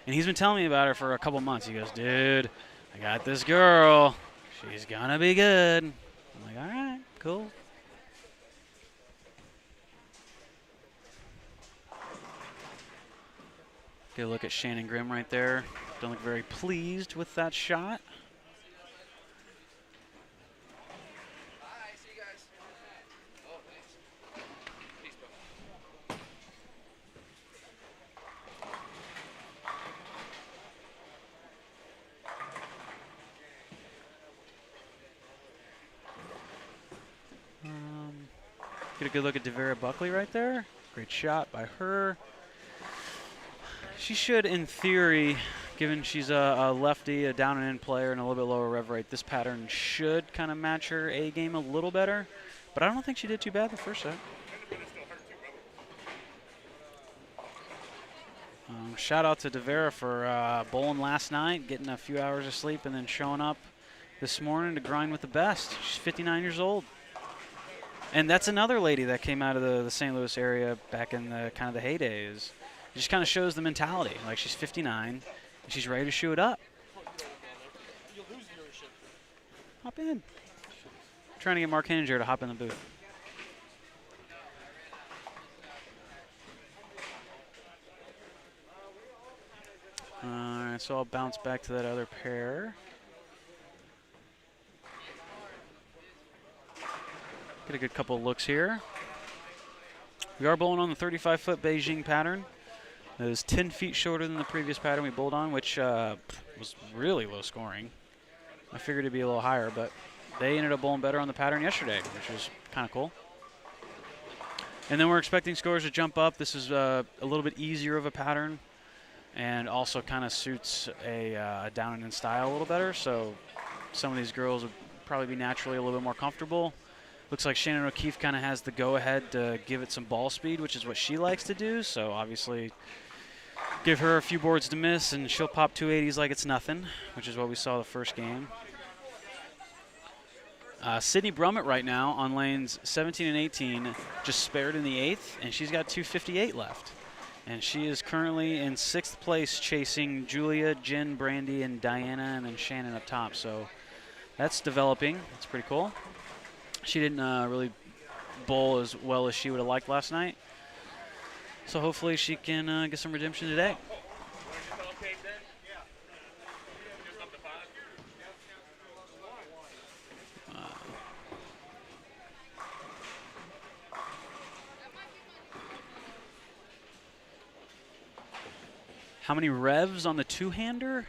And he's been telling me about her for a couple months. He goes, dude, I got this girl. She's going to be good. I'm like, all right, cool. Get a look at Shannon Grimm right there. Don't look very pleased with that shot. Get a good look at Devera Buckley right there. Great shot by her. She should, in theory, given she's a lefty, a down and in player, and a little bit lower rev rate, this pattern should kind of match her A game a little better. But I don't think she did too bad the first set. Shout out to Devera for bowling last night, getting a few hours of sleep, and then showing up this morning to grind with the best. She's 59 years old. And that's another lady that came out of the St. Louis area back in the kind of the heydays. It just kind of shows the mentality. Like, she's 59, and she's ready to shoot it up. Hop in. Trying to get Mark Henninger to hop in the booth. All right, so I'll bounce back to that other pair. Get a good couple of looks here. We are bowling on the 35-foot Beijing pattern. It is 10 feet shorter than the previous pattern we bowled on, which was really low scoring. I figured it'd be a little higher, but they ended up bowling better on the pattern yesterday, which was kind of cool. And then we're expecting scores to jump up. This is a little bit easier of a pattern, and also kind of suits a down and in style a little better. So some of these girls would probably be naturally a little bit more comfortable. Looks like Shannon O'Keefe kind of has the go-ahead to give it some ball speed, which is what she likes to do. So obviously give her a few boards to miss, and she'll pop 280s like it's nothing, which is what we saw the first game. Sydney Brummett right now on lanes 17 and 18 just spared in the 8th, and she's got 258 left. And she is currently in 6th place chasing Julia, Jen, Brandy, and Diana, and then Shannon up top. So that's developing. That's pretty cool. She didn't really bowl as well as she would have liked last night. So hopefully she can get some redemption today. How many revs on the two-hander?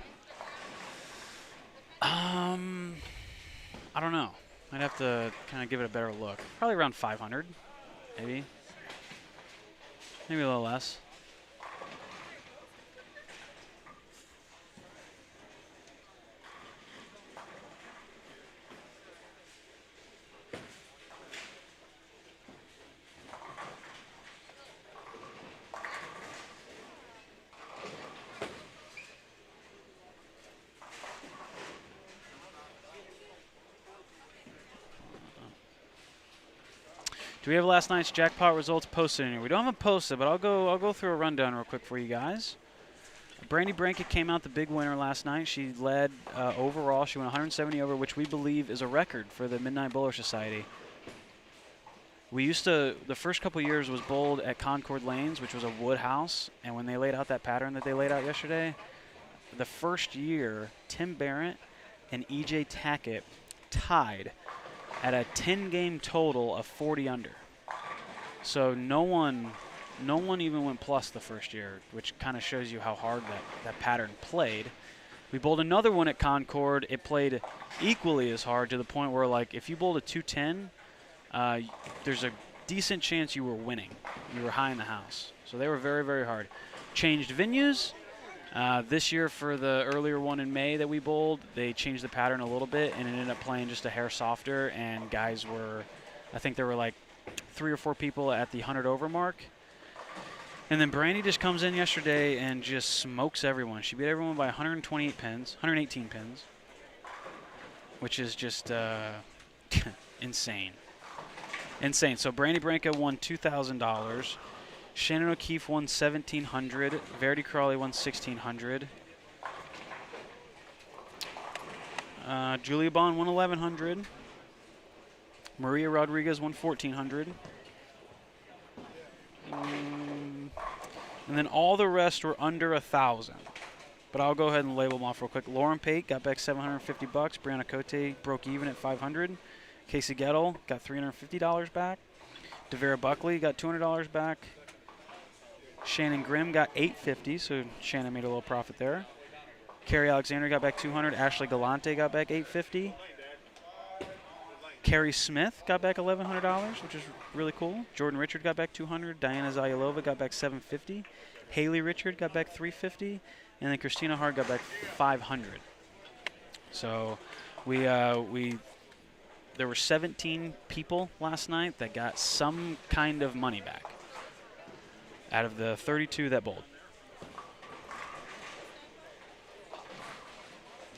I don't know. I'd have to kind of give it a better look. Probably around 500, maybe. Maybe a little less. Do we have last night's jackpot results posted in here? We don't have them posted, but I'll go through a rundown real quick for you guys. Brandy Brankett came out the big winner last night. She led overall. She went 170 over, which we believe is a record for the Midnight Bowler Society. We used to, the first couple years was bowled at Concord Lanes, which was a wood house, and when they laid out that pattern that they laid out yesterday, the first year, Tim Barrett and E.J. Tackett tied at a 10-game total of 40 under. So no one even went plus the first year, which kind of shows you how hard that pattern played. We bowled another one at Concord. It played equally as hard, to the point where, like, if you bowled a 210, there's a decent chance you were winning. You were high in the house. So they were very, very hard. Changed venues. This year, for the earlier one in May that we bowled, they changed the pattern a little bit, and it ended up playing just a hair softer, and guys were, I think there were like 3 or 4 people at the 100 over mark. And then Brandy just comes in yesterday and just smokes everyone. She beat everyone by 118 pins, which is just insane. Insane. So Brandy Branca won $2,000. Shannon O'Keefe won $1,700. Verity Crawley won $1,600. Julia Bond won $1,100. Maria Rodriguez won $1,400. And then all the rest were under 1,000. But I'll go ahead and label them off real quick. Lauren Pate got back $750. Brianna Cote broke even at $500. Casey Gettle got $350 back. Devera Buckley got $200 back. Shannon Grimm got $850, so Shannon made a little profit there. Carrie Alexander got back $200. Ashley Galante got back $850. Carrie Smith got back $1,100, which is really cool. Jordan Richard got back $200. Diana Zayalova got back $750. Haley Richard got back $350, and then Christina Hart got back $500. So there were 17 people last night that got some kind of money back out of the 32 that bowled,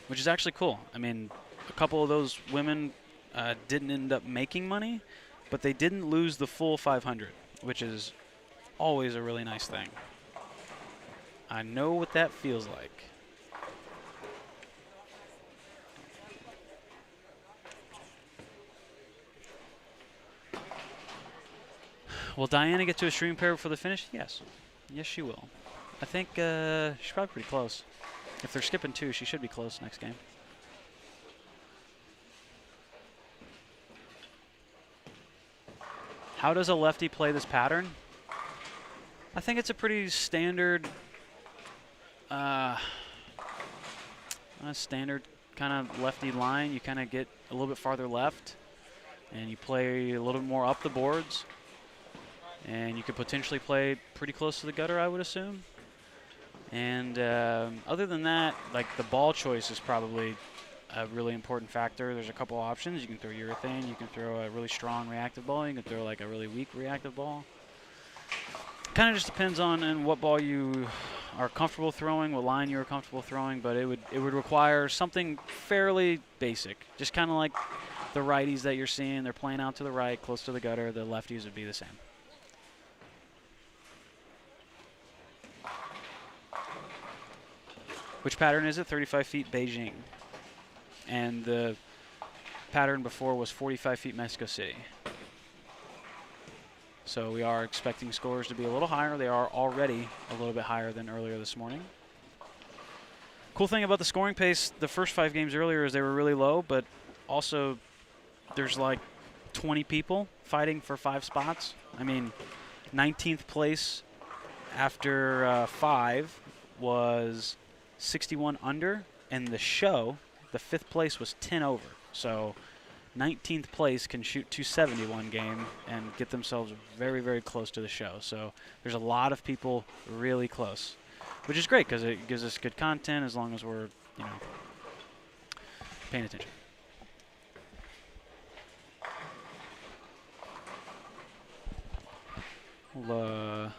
which is actually cool. I mean, a couple of those women didn't end up making money, but they didn't lose the full 500, which is always a really nice thing. I know what that feels like. Will Diana get to a stream pair before the finish? Yes. Yes, she will. I think she's probably pretty close. If they're skipping 2, she should be close next game. How does a lefty play this pattern? I think it's a pretty standard standard kind of lefty line. You kind of get a little bit farther left, and you play a little bit more up the boards. And you could potentially play pretty close to the gutter, I would assume. And other than that, like the ball choice is probably a really important factor. There's a couple options. You can throw urethane. You can throw a really strong reactive ball. You can throw like a really weak reactive ball. Kind of just depends on what ball you are comfortable throwing, what line you're comfortable throwing. But it would require something fairly basic. Just kind of like the righties that you're seeing. They're playing out to the right, close to the gutter. The lefties would be the same. Which pattern is it? 35 feet Beijing. And the pattern before was 45 feet Mexico City. So we are expecting scores to be a little higher. They are already a little bit higher than earlier this morning. Cool thing about the scoring pace, the first 5 games earlier is they were really low, but also there's like 20 people fighting for 5 spots. I mean, 19th place after 5 was 61 under, and the show, the 5th place was 10 over. So 19th place can shoot 270 one game and get themselves very, very close to the show. So there's a lot of people really close, which is great because it gives us good content as long as we're, paying attention. We'll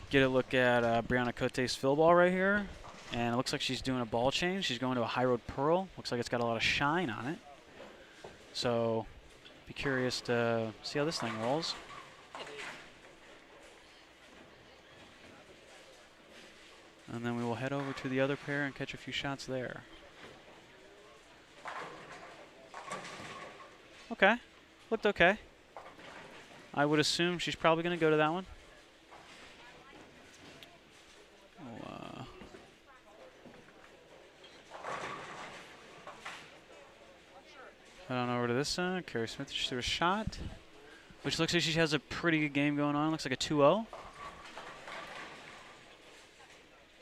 get a look at Brianna Cote's fill ball right here. And it looks like she's doing a ball change. She's going to a high road pearl. Looks like it's got a lot of shine on it. So be curious to see how this thing rolls. And then we will head over to the other pair and catch a few shots there. Okay. Looked okay. I would assume she's probably going to go to that one. Head on over to this side. Carrie Smith just threw a shot, which looks like she has a pretty good game going on. Looks like a 2-0.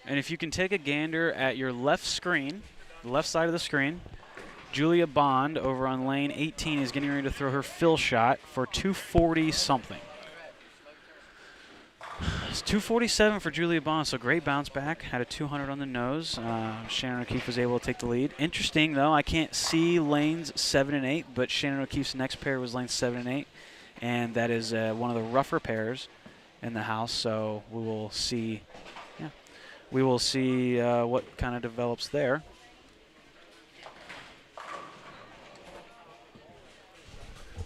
And if you can take a gander at your left screen, the left side of the screen, Julia Bond over on lane 18 is getting ready to throw her fill shot for 240 something. It's 247 for Julia Bond, so great bounce back. Had a 200 on the nose. Shannon O'Keefe was able to take the lead. Interesting, though, I can't see lanes 7 and 8, but Shannon O'Keefe's next pair was lanes 7 and 8, and that is one of the rougher pairs in the house. So we will see. Yeah, we will see what kind of develops there.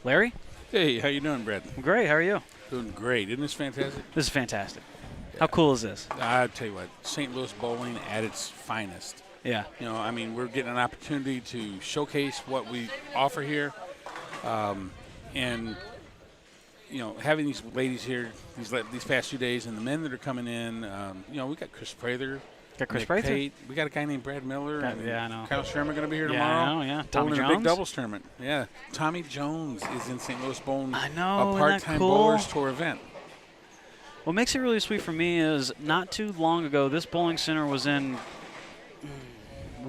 Larry? Hey, how you doing, Brad? Great. How are you? Doing great. Isn't this fantastic? This is fantastic. Yeah. How cool is this? I'll tell you what, St. Louis bowling at its finest. Yeah. I mean, we're getting an opportunity to showcase what we offer here. And, having these ladies here these past few days and the men that are coming in, we got Chris Prather. Got Chris Prather? We got a guy named Brad Miller. Yeah, I know. Kyle Sherman going to be here Yeah, tomorrow. I know, yeah. Tommy Bowling Jones? a big doubles tournament. Yeah. Tommy Jones is in St. Louis bowling I know, a isn't that part-time cool? bowlers tour event. What makes it really sweet for me is not too long ago, this bowling center was in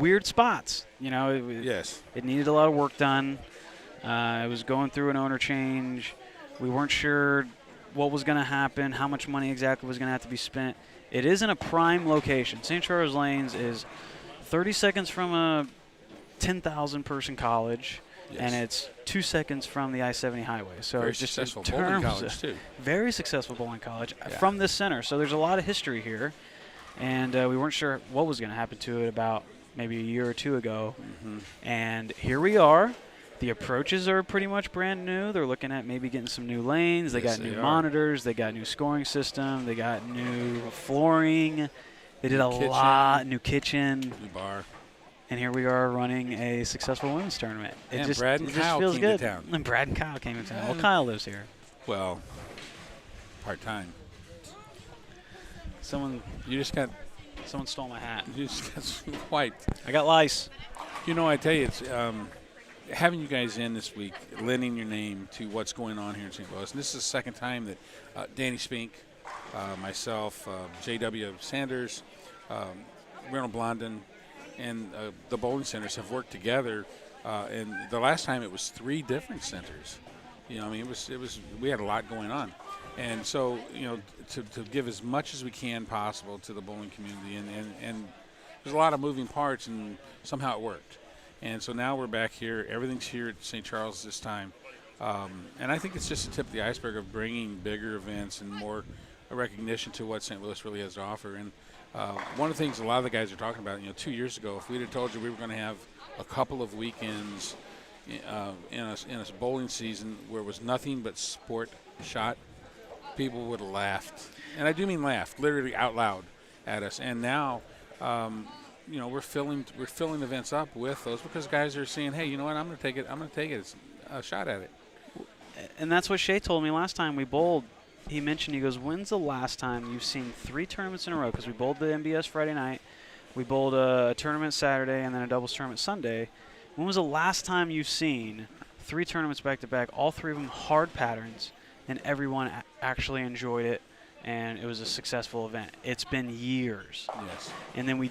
weird spots. You know, Yes. it needed a lot of work done. It was going through an owner change. We weren't sure what was going to happen, how much money exactly was going to have to be spent. It is in a prime location. St. Charles Lanes is 30 seconds from a 10,000 person college, and it's 2 seconds from the I-70 highway. So Very just successful in bowling terms college, of- too. Very successful bowling college Yeah. from this center. So there's a lot of history here, and we weren't sure what was going to happen to it about maybe a year or two ago. And here we are. The approaches are pretty much brand new. They're looking at maybe getting some new lanes. They Yes, got they new are. monitors. They got new scoring system. They got new flooring. They did a New kitchen. lot. New kitchen. New bar. And here we are running a successful women's tournament. And just, Brad and it just Kyle feels came to good. town. And Brad and Kyle came to town. Well, And- Kyle lives here. Well, part-time. Someone You just stole my hat. got white. I got lice. You know, I tell you, it's having you guys in this week, lending your name to what's going on here in St. Louis. And this is the second time that Danny Spink, myself, J.W. Sanders, Reynolds Blondin, and the bowling centers have worked together. And the last time it was 3 different centers. You know, I mean, it was we had a lot going on. And so, you know, to give as much as we can possible to the bowling community. And there's a lot of moving parts, and somehow it worked. And so now we're back here. Everything's here at St. Charles this time. And I think it's just the tip of the iceberg of bringing bigger events and more recognition to what St. Louis really has to offer. And one of the things a lot of the guys are talking about, you know, 2 years ago, if we'd have told you we were going to have a couple of weekends in a bowling season where it was nothing but sport shot, people would have laughed. And I do mean laughed, literally out loud at us. And now, you know, we're filling events up with those because guys are saying, hey, you know what, I'm going to take it. I'm going to take it. It's a shot at it. And that's what Shea told me last time we bowled. He mentioned, he goes, when's the last time you've seen 3 tournaments in a row? Because we bowled the MBS Friday night, we bowled a tournament Saturday, and then a doubles tournament Sunday. When was the last time you've seen 3 tournaments back-to-back, all 3 of them hard patterns, and everyone actually enjoyed it, and it was a successful event? It's been years. Yes. And then we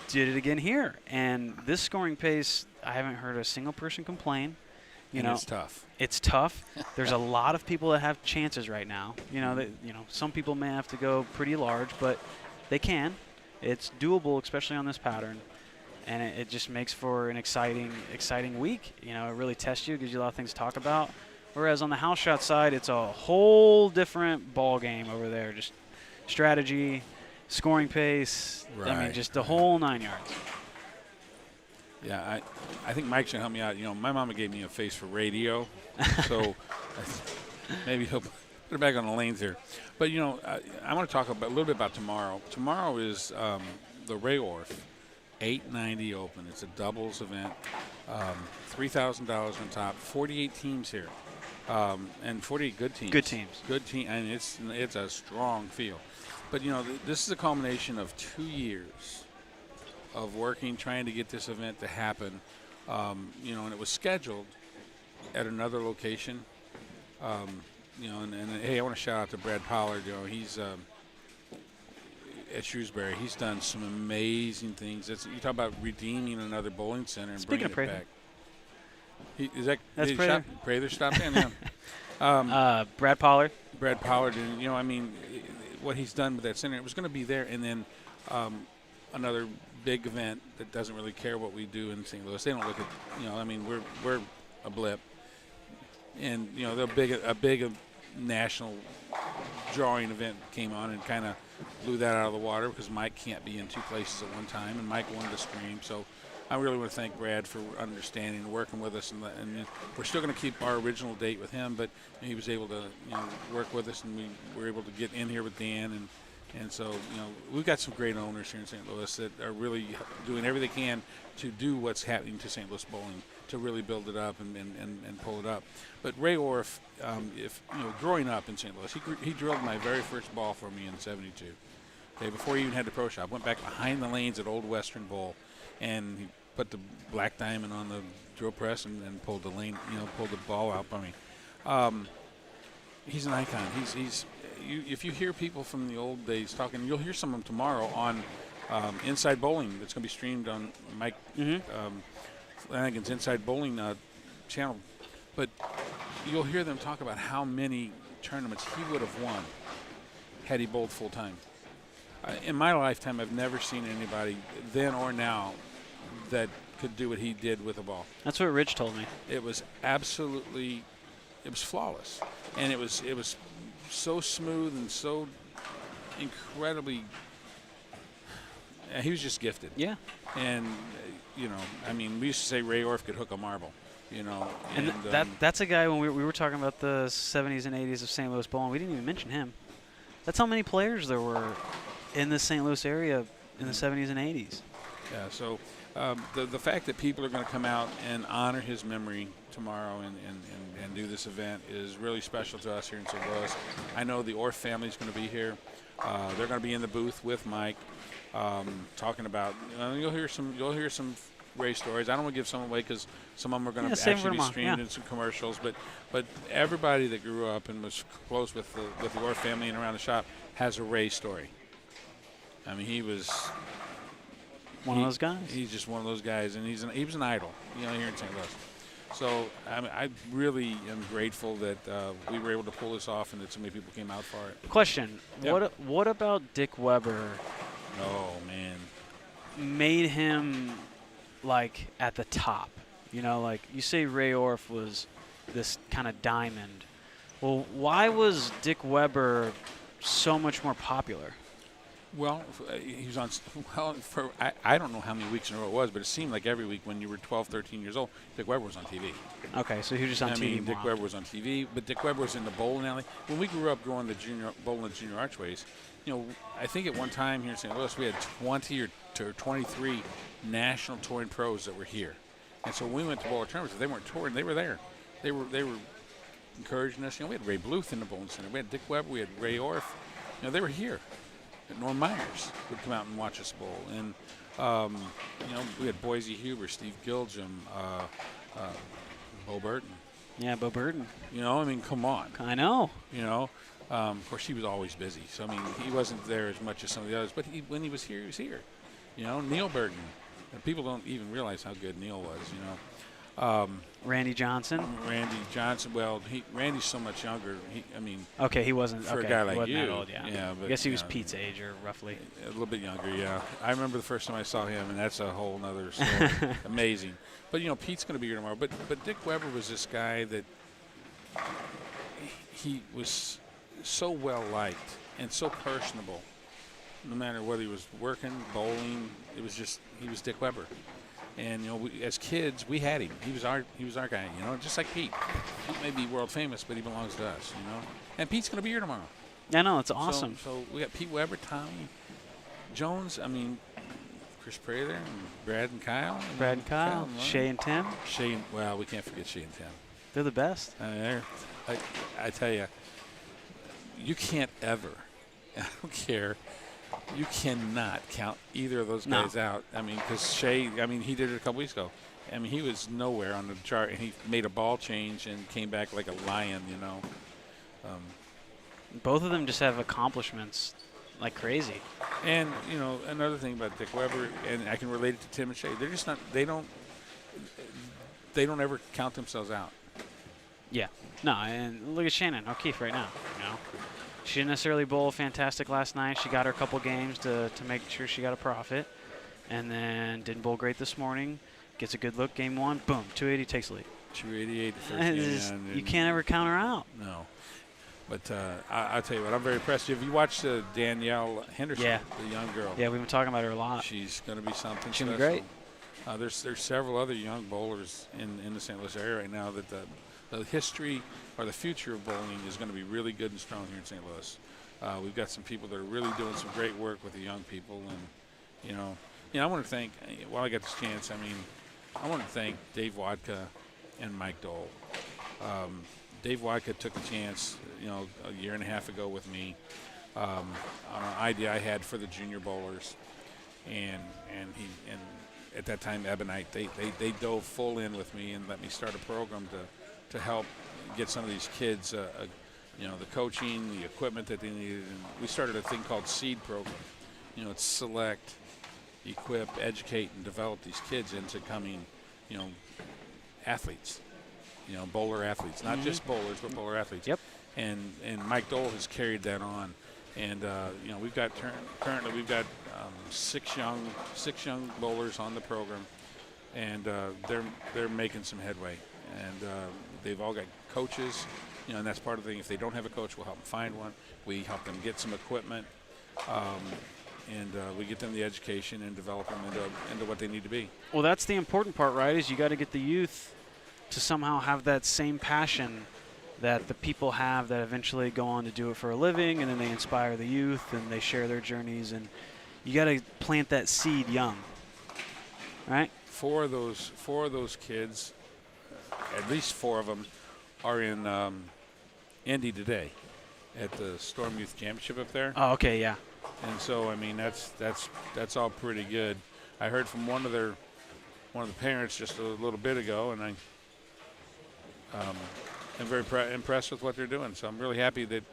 did it again here. And this scoring pace, I haven't heard a single person complain. You know, it's tough. It's tough. There's a lot of people that have chances right now. You know, some people may have to go pretty large, but they can. It's doable, especially on this pattern. And it just makes for an exciting week. You know, it really tests you, gives you a lot of things to talk about. Whereas on the house shot side, it's a whole different ball game over there. Just strategy, scoring pace. I mean, Right. just the whole 9 yards. Yeah, I think Mike's gonna help me out. You know, my mama gave me a face for radio, so maybe he'll put it back on the lanes here. But you know, I want to talk a little bit about tomorrow. Tomorrow is the Ray Orff 890 Open. It's a doubles event. $3,000 on top. 48 teams here, and 48 good teams. Good teams. Good team, and it's a strong field. But you know, this is a culmination of 2 years of working, trying to get this event to happen. You know, and it was scheduled at another location. You know, and hey, I want to shout out to Brad Pollard. You know, he's at Shrewsbury. He's done some amazing things. You talk about redeeming another bowling center and Speaking bringing of it back. Is that That's did Prather. Prather stopped in? Yeah. Brad Pollard. Brad Pollard, and you know, I mean, what he's done with that center, it was going to be there, and then another big event that doesn't really care what we do in St. Louis. They don't look at, you know, I mean, we're a blip, and you know, a big national drawing event came on and kind of blew that out of the water because Mike can't be in 2 places at one time, and Mike wanted to stream. So I really want to thank Brad for understanding and working with us, and we're still going to keep our original date with him, but he was able to, you know, work with us, and we were able to get in here with Dan, and so, you know, we've got some great owners here in St. Louis that are really doing everything they can to do what's happening to St. Louis bowling, to really build it up and pull it up. But Ray Orff, if you know, growing up in St. Louis, he drilled my very first ball for me in '72. Okay, before he even had the pro shop, went back behind the lanes at Old Western Bowl, and he put the black diamond on the drill press and pulled the lane, you know, pulled the ball out by me. He's an icon. If you hear people from the old days talking, you'll hear some of them tomorrow on Inside Bowling that's going to be streamed on Mike Flanagan's Inside Bowling channel. But you'll hear them talk about how many tournaments he would have won had he bowled full time. In my lifetime, I've never seen anybody then or now that could do what he did with a ball. That's what Rich told me. It was absolutely, it was flawless, and it was so smooth and so incredibly. He was just gifted. Yeah. And you know, I mean, we used to say Ray Orff could hook a marble. You know, and that's a guy when we were talking about the 70s and 80s of St. Louis bowling. We didn't even mention him. That's how many players there were in the St. Louis area in the 70s and 80s. Yeah. So the fact that people are going to come out and honor his memory tomorrow and do this event is really special to us here in St. Louis. I know the Orff family is going to be here. They're going to be in the booth with Mike, talking about. You'll hear some Ray stories. I don't want to give some away because some of them are going to actually be streamed in some commercials. But everybody that grew up and was close with the Orff family and around the shop has a Ray story. I mean, he was one of those guys. He's just one of those guys, and he was an idol, you know, here in St. Louis. So I really am grateful that we were able to pull this off and that so many people came out for it. Question: Yeah. What about Dick Weber? Oh man, made him like at the top. You know, like you say Ray Orff was this kind of diamond. Well, why was Dick Weber so much more popular? Well, he was on. Well, I don't know how many weeks in a row it was, but it seemed like every week when you were 12, 13 years old, Dick Weber was on TV. Okay, so he was just on TV. I mean, Dick Weber was on TV, but Dick Weber was in the bowling alley. When we grew up going to bowling the junior archways, you know, I think at one time here in St. Louis we had 20 or 23 national touring pros that were here, and so when we went to bowler tournaments, if they weren't touring, they were there. They were encouraging us. You know, we had Ray Bluth in the bowling center. We had Dick Weber. We had Ray Orff. You know, they were here. Norm Myers would come out and watch us bowl, and you know, we had Boise Huber, Steve Gilgum, Bo Burton. Yeah, Bo Burton. You know, I mean, come on. I know. You know, of course he was always busy, so I mean, he wasn't there as much as some of the others. But when he was here, he was here. You know, Neil Burton. And people don't even realize how good Neil was. You know. Randy Johnson. Randy Johnson. Well, Randy's so much younger. Okay, he wasn't. For okay, a guy like wasn't you. That old, yeah. Yeah, but, I guess he was Pete's age, or roughly. A little bit younger, yeah. I remember the first time I saw him, and that's a whole other story. Amazing. But you know, Pete's going to be here tomorrow. But Dick Weber was this guy that he was so well liked and so personable. No matter whether he was working, bowling, he was Dick Weber. And you know, as kids, we had him. He was our guy. You know, just like Pete. Pete may be world famous, but he belongs to us. You know, and Pete's going to be here tomorrow. I know, it's awesome. So we got Pete Weber, Tommy Jones. I mean, Chris Prather, and Brad and Kyle. Shay and Tim. Well, we can't forget Shay and Tim. They're the best. I tell you, you can't ever. I don't care. You cannot count either of those guys out. I mean, because Shay, he did it a couple weeks ago. I mean, he was nowhere on the chart, and he made a ball change and came back like a lion, you know. Both of them just have accomplishments like crazy. And, you know, another thing about Dick Weber, and I can relate it to Tim and Shay, they're just not, they don't ever count themselves out. Yeah. No, and look at Shannon O'Keefe right now, you know. She didn't necessarily bowl fantastic last night. She got her couple games to make sure she got a profit. And then didn't bowl great this morning. Gets a good look. Game one, boom, 280, takes the lead. 288 the first game. You can't ever count her out. No. But I'll tell you what, I'm very impressed. Have you watched Danielle Henderson, the young girl? Yeah, we've been talking about her a lot. She's going to be something She'll special. be great. There's several other young bowlers in the St. Louis area right now that the history or the future of bowling is going to be really good and strong here in St. Louis. We've got some people that are really doing some great work with the young people, and you know, I want to thank, while I got this chance, I want to thank Dave Wadka and Mike Dole. Dave Wadka took a chance, you know, a year and a half ago with me on an idea I had for the junior bowlers, and at that time Ebonite, they dove full in with me and let me start a program to help get some of these kids, you know, the coaching, the equipment that they needed. And we started a thing called SEED program. You know, it's select, equip, educate, and develop these kids into becoming, athletes, bowler athletes, not just bowlers, but bowler athletes. Yep. And Mike Dole has carried that on, and we've got currently we've got 6 young bowlers on the program, and they're making some headway, and they've all got coaches, and that's part of the thing. If they don't have a coach, we'll help them find one. We help them get some equipment, and we get them the education and develop them into what they need to be. Well, that's the important part, right? Is you got to get the youth to somehow have that same passion that the people have that eventually go on to do it for a living, and then they inspire the youth and they share their journeys, and you got to plant that seed young, right? 4 of those kids, at least 4 of them, are in Indy today at the Storm Youth Championship up there. Oh, okay, yeah. And so, I mean, that's all pretty good. I heard from one of the parents just a little bit ago, and I'm very impressed with what they're doing. So I'm really happy that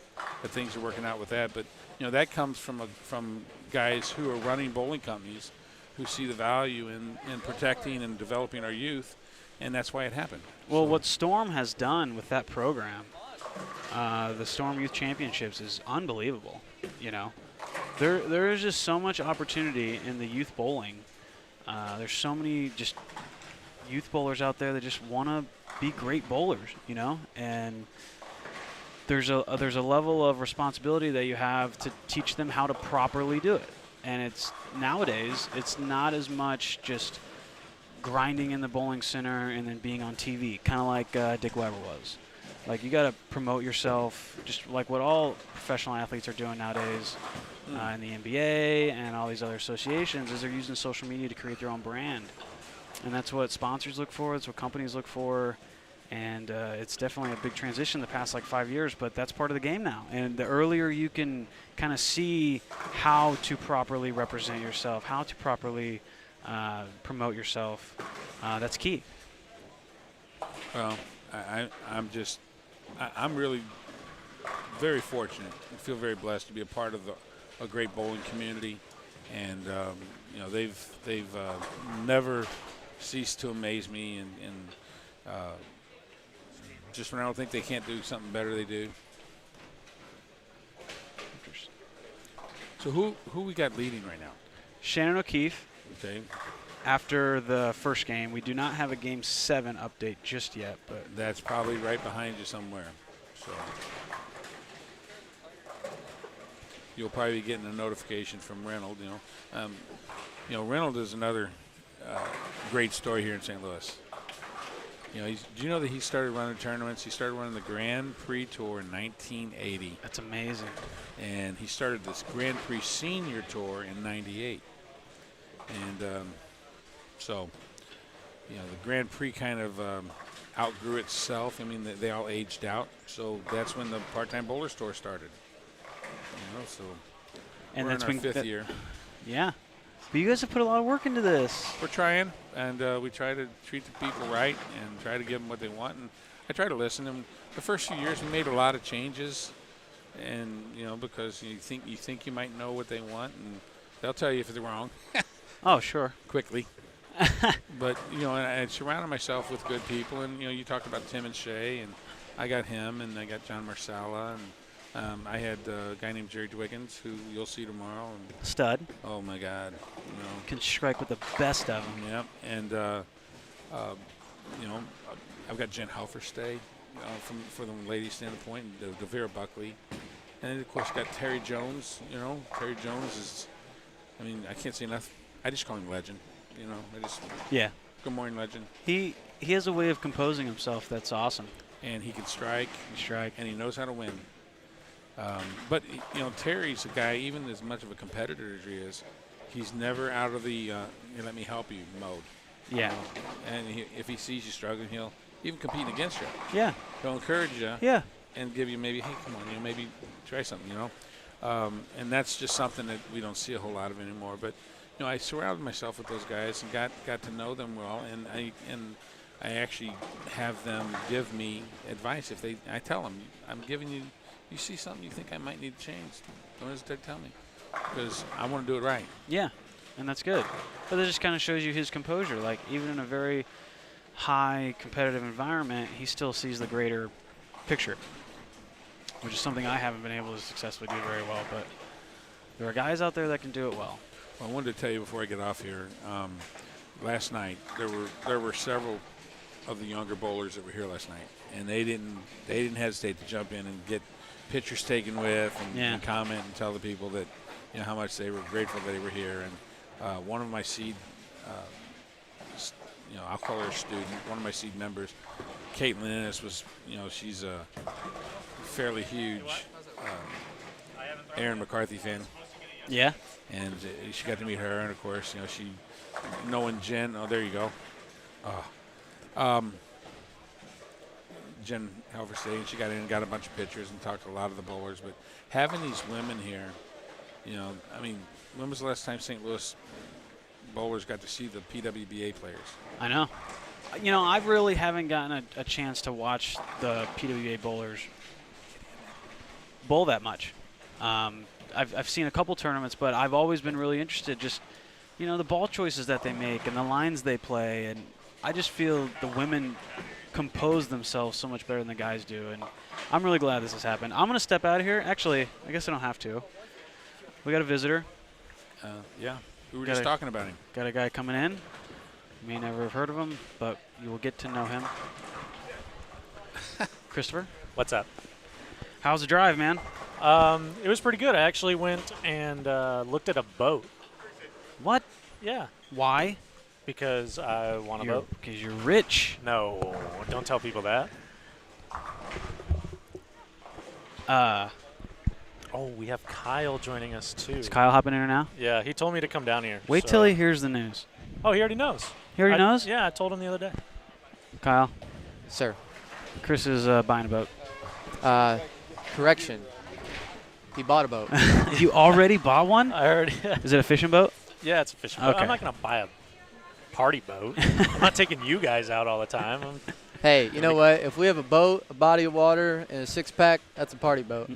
things are working out with that. But that comes from guys who are running bowling companies, who see the value in protecting and developing our youth, and that's why it happened. Well, what Storm has done with that program, the Storm Youth Championships, is unbelievable. There is just so much opportunity in the youth bowling. There's so many just youth bowlers out there that just want to be great bowlers, and there's a level of responsibility that you have to teach them how to properly do it. And it's nowadays it's not as much just grinding in the bowling center and then being on TV, kind of like Dick Weber was. Like, you got to promote yourself, just like what all professional athletes are doing nowadays in the NBA and all these other associations, is they're using social media to create their own brand. And that's what sponsors look for. That's what companies look for. And it's definitely a big transition the past 5 years, but that's part of the game now. And the earlier you can kind of see how to properly represent yourself, how to properly promote yourself, that's key. Well, I'm really very fortunate. I feel very blessed to be a part of a great bowling community, and they've never ceased to amaze me, and just when I don't think they can't do something better, they do. So who we got leading right now? Shannon O'Keefe. Okay. After the first game, we do not have a Game 7 update just yet, but That's probably right behind you somewhere. So you'll probably be getting a notification from Reynolds. Reynolds is another great story here in St. Louis. Do you know that he started running tournaments? He started running the Grand Prix Tour in 1980. that's amazing. And he started this Grand Prix Senior Tour in 98. And so, the Grand Prix kind of outgrew itself. I mean, they all aged out. So that's when the part-time bowler store started. So And we're that's in our when fifth year. Yeah. But you guys have put a lot of work into this. We're trying, and we try to treat the people right and try to give them what they want. And I try to listen to them. The first few years, we made a lot of changes, and because you think you might know what they want, and they'll tell you if they're wrong. Oh, sure. Quickly. But I surrounded myself with good people, and you talked about Tim and Shay, and I got him, and I got John Marsala, and I had a guy named Jerry Dwiggins, who you'll see tomorrow. And Stud. oh my God, Can strike with the best of them. Yep, and I've got Jen Halferstay for the ladies standpoint, and Devera Buckley, and then of course got Terry Jones. Terry Jones is, I can't say enough. I just call him Legend. Yeah. Good morning, Legend. He has a way of composing himself that's awesome. And he can strike. And he knows how to win. But Terry's a guy, even as much of a competitor as he is, he's never out of the let me help you mode. Yeah. And if he sees you struggling, he'll even compete against you. Yeah. He'll encourage you. Yeah. And give you maybe, hey, come on, maybe try something, and that's just something that we don't see a whole lot of anymore. But I surrounded myself with those guys and got to know them well, and I actually have them give me advice. If I tell them, I'm giving you. You see something you think I might need to change, don't hesitate to tell me, because I want to do it right. Yeah. and that's good. But that just kind of shows you his composure. Like, even in a very high competitive environment, he still sees the greater picture, which is something I haven't been able to successfully do very well. But there are guys out there that can do it well. Well, I wanted to tell you before I get off here, last night there were several of the younger bowlers that were here last night, and they didn't hesitate to jump in and get pictures taken with and comment and tell the people that, you know, how much they were grateful that they were here. And one of my seed, I'll call her a student, one of my seed members, Caitlin Ennis, was, she's a fairly huge Aaron McCarthy fan. Yeah. And she got to meet her, and of course, she, knowing Jen. Oh, there you go. Jen Halverstade, she got in and got a bunch of pictures and talked to a lot of the bowlers. But having these women here, when was the last time St. Louis bowlers got to see the PWBA players? I know. I really haven't gotten a chance to watch the PWBA bowlers bowl that much. I've seen a couple tournaments, but I've always been really interested. Just, the ball choices that they make and the lines they play, and I just feel the women compose themselves so much better than the guys do, and I'm really glad this has happened. I'm going to step out of here. Actually, I guess I don't have to. We got a visitor. Yeah, we were just talking about him. Got a guy coming in. You may never have heard of him, but you will get to know him. Christopher? What's up? How's the drive, man? It was pretty good. I actually went and looked at a boat. What? Yeah. Why? Because I want a boat. Because you're rich. No, don't tell people that. Oh, we have Kyle joining us, too. Is Kyle hopping in here now? Yeah, he told me to come down here. Wait till he hears the news. Oh, he already knows. He already knows? Yeah, I told him the other day. Kyle? Sir. Chris is buying a boat. Correction. He bought a boat. You already bought one? I already. Is it a fishing boat? Yeah, it's a fishing boat. Okay. I'm not going to buy a party boat. I'm not taking you guys out all the time. Hey, you know what? If we have a boat, a body of water, and a six-pack, that's a party boat.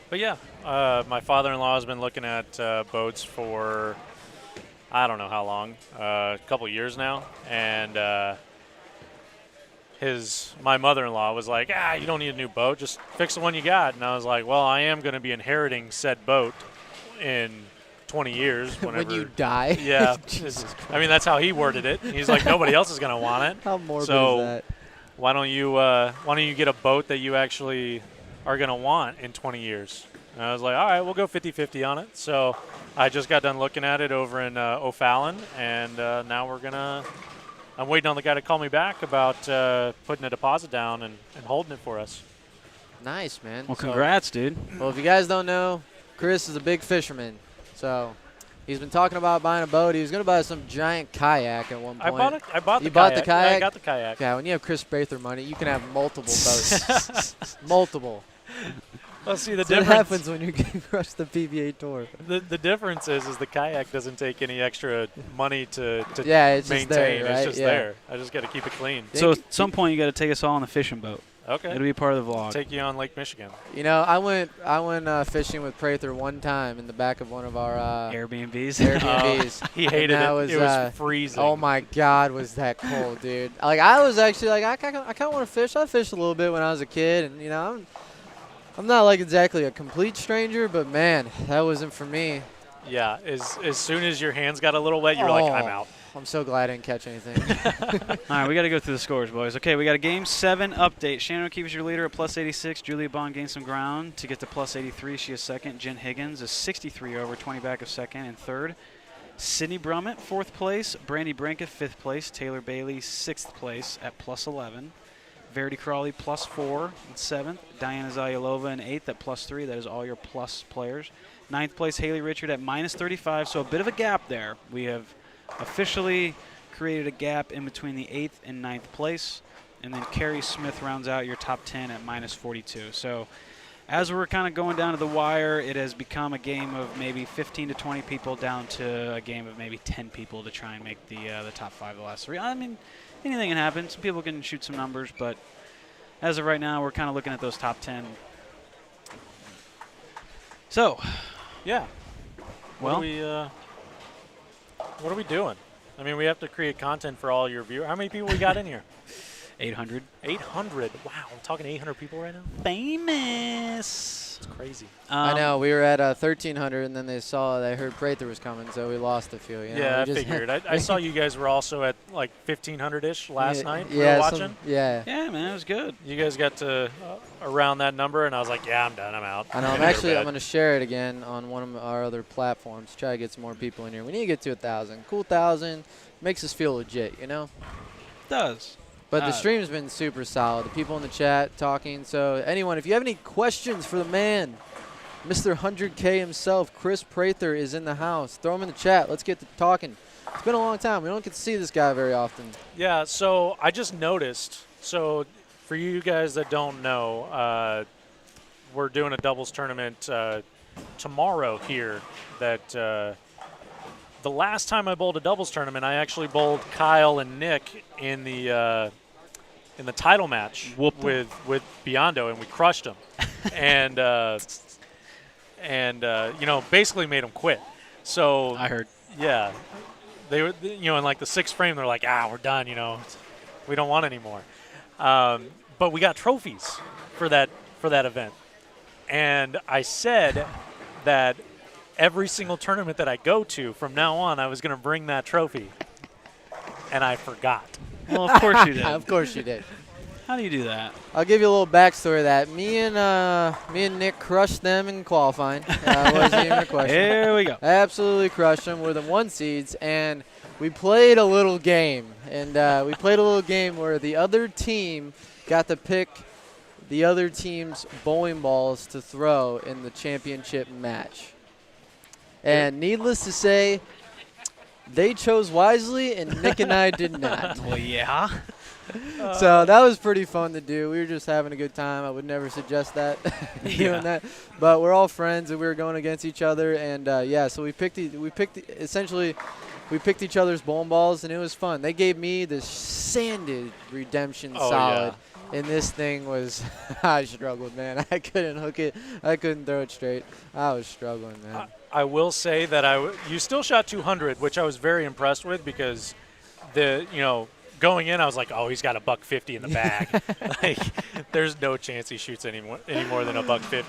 But yeah, my father-in-law has been looking at boats for I don't know how long, a couple years now, and my mother-in-law was like, you don't need a new boat, just fix the one you got. And I was like, well, I am going to be inheriting said boat in 20 years. Whenever, when you die? Yeah. I mean, that's how he worded it. He's like, nobody else is going to want it. How morbid so is that? Why don't you get a boat that you actually are going to want in 20 years? And I was like, all right, we'll go 50-50 on it. So I just got done looking at it over in O'Fallon, and now I'm waiting on the guy to call me back about putting a deposit down and holding it for us. Nice, man. Well, congrats, dude. Well, if you guys don't know, Chris is a big fisherman. So he's been talking about buying a boat. He was going to buy some giant kayak at one point. I bought the you kayak. bought the kayak? Yeah, I got the kayak. Yeah, when you have Chris Prather money, you can have multiple boats. Multiple. Well, see, the so difference. What happens when you crush the PBA Tour? The difference is the kayak doesn't take any extra money to it's maintain. Just there, right? It's just there. I just got to keep it clean. So at some point, you got to take us all on the fishing boat. Okay. It'll be part of the vlog. Take you on Lake Michigan. You know, I went fishing with Prather one time in the back of one of our Airbnbs. He hated it. It was freezing. Oh my God, was that cold, dude! Like I was actually like I kind of want to fish. I fished a little bit when I was a kid, and you know, I'm not like exactly a complete stranger, but man, that wasn't for me. Yeah, as soon as your hands got a little wet, you were like, I'm out. I'm so glad I didn't catch anything. All right, we got to go through the scores, boys. Okay, we got a Game 7 update. Shannon O'Keefe is your leader at plus 86. Julia Bond gained some ground to get to plus 83. She is second. Jen Higgins is 63 over, 20 back of second and third. Sydney Brummett, fourth place. Brandy Brinkett, fifth place. Taylor Bailey, sixth place at plus 11. Verity Crawley, plus 4 in seventh. Diana Zayalova in eighth at plus 3. That is all your plus players. Ninth place, Haley Richard at minus 35, so a bit of a gap there. We have officially created a gap in between the 8th and 9th place. And then Carrie Smith rounds out your top 10 at minus 42. So as we're kind of going down to the wire, it has become a game of maybe 15 to 20 people down to a game of maybe 10 people to try and make the top 5 of the last 3. I mean, anything can happen. Some people can shoot some numbers, but as of right now, we're kind of looking at those top 10. So, yeah, What are we doing? I mean, we have to create content for all your viewers. How many people we got in here? 800. 800. Wow, I'm talking to 800 people right now. Famous. It's crazy. I know. We were at 1,300, and then they heard Prather was coming, so we lost a few. You know? Yeah, I We just- figured. I saw you guys were also at like 1,500-ish last night. We Yeah, were watching. yeah. Yeah, man, it was good. You guys got to around that number, and I was like, yeah, I'm done. I'm out. I know. I'm Go to actually bed. I'm going to share it again on one of our other platforms. Try to get some more people in here. We need to get to 1,000. Cool 1,000 makes us feel legit, you know. Does. But the stream's been super solid. The people in the chat talking. So anyone, if you have any questions for the man, Mr. 100K himself, Chris Prather, is in the house. Throw him in the chat. Let's get to talking. It's been a long time. We don't get to see this guy very often. Yeah, so I just noticed. So for you guys that don't know, we're doing a doubles tournament tomorrow here. That the last time I bowled a doubles tournament, I actually bowled Kyle and Nick in the title match with Biondo, and we crushed them. and basically made them quit. So I heard. Yeah, they were, in like the sixth frame, they're like, we're done. We don't want any more. But we got trophies for that event, and I said that every single tournament that I go to from now on, I was going to bring that trophy, and I forgot. Well, of course you did. Of course you did. How do you do that? I'll give you a little backstory of that. Me and Nick crushed them in qualifying. Wasn't even a question. There we go. Absolutely crushed them. We're the 1 seeds, and we played a little game. And we played a little game where the other team got to pick the other team's bowling balls to throw in the championship match. And needless to say, they chose wisely, and Nick and I did not. Well, yeah. So that was pretty fun to do. We were just having a good time. I would never suggest that, doing that. But we're all friends, and we were going against each other. And so we picked each other's bowling balls, and it was fun. They gave me the sanded Redemption solid, and this thing was I struggled, man. I couldn't hook it. I couldn't throw it straight. I was struggling, man. I will say that you still shot 200, which I was very impressed with because going in, I was like, oh, he's got a $150 in the bag. Like, there's no chance he shoots any more than a $150.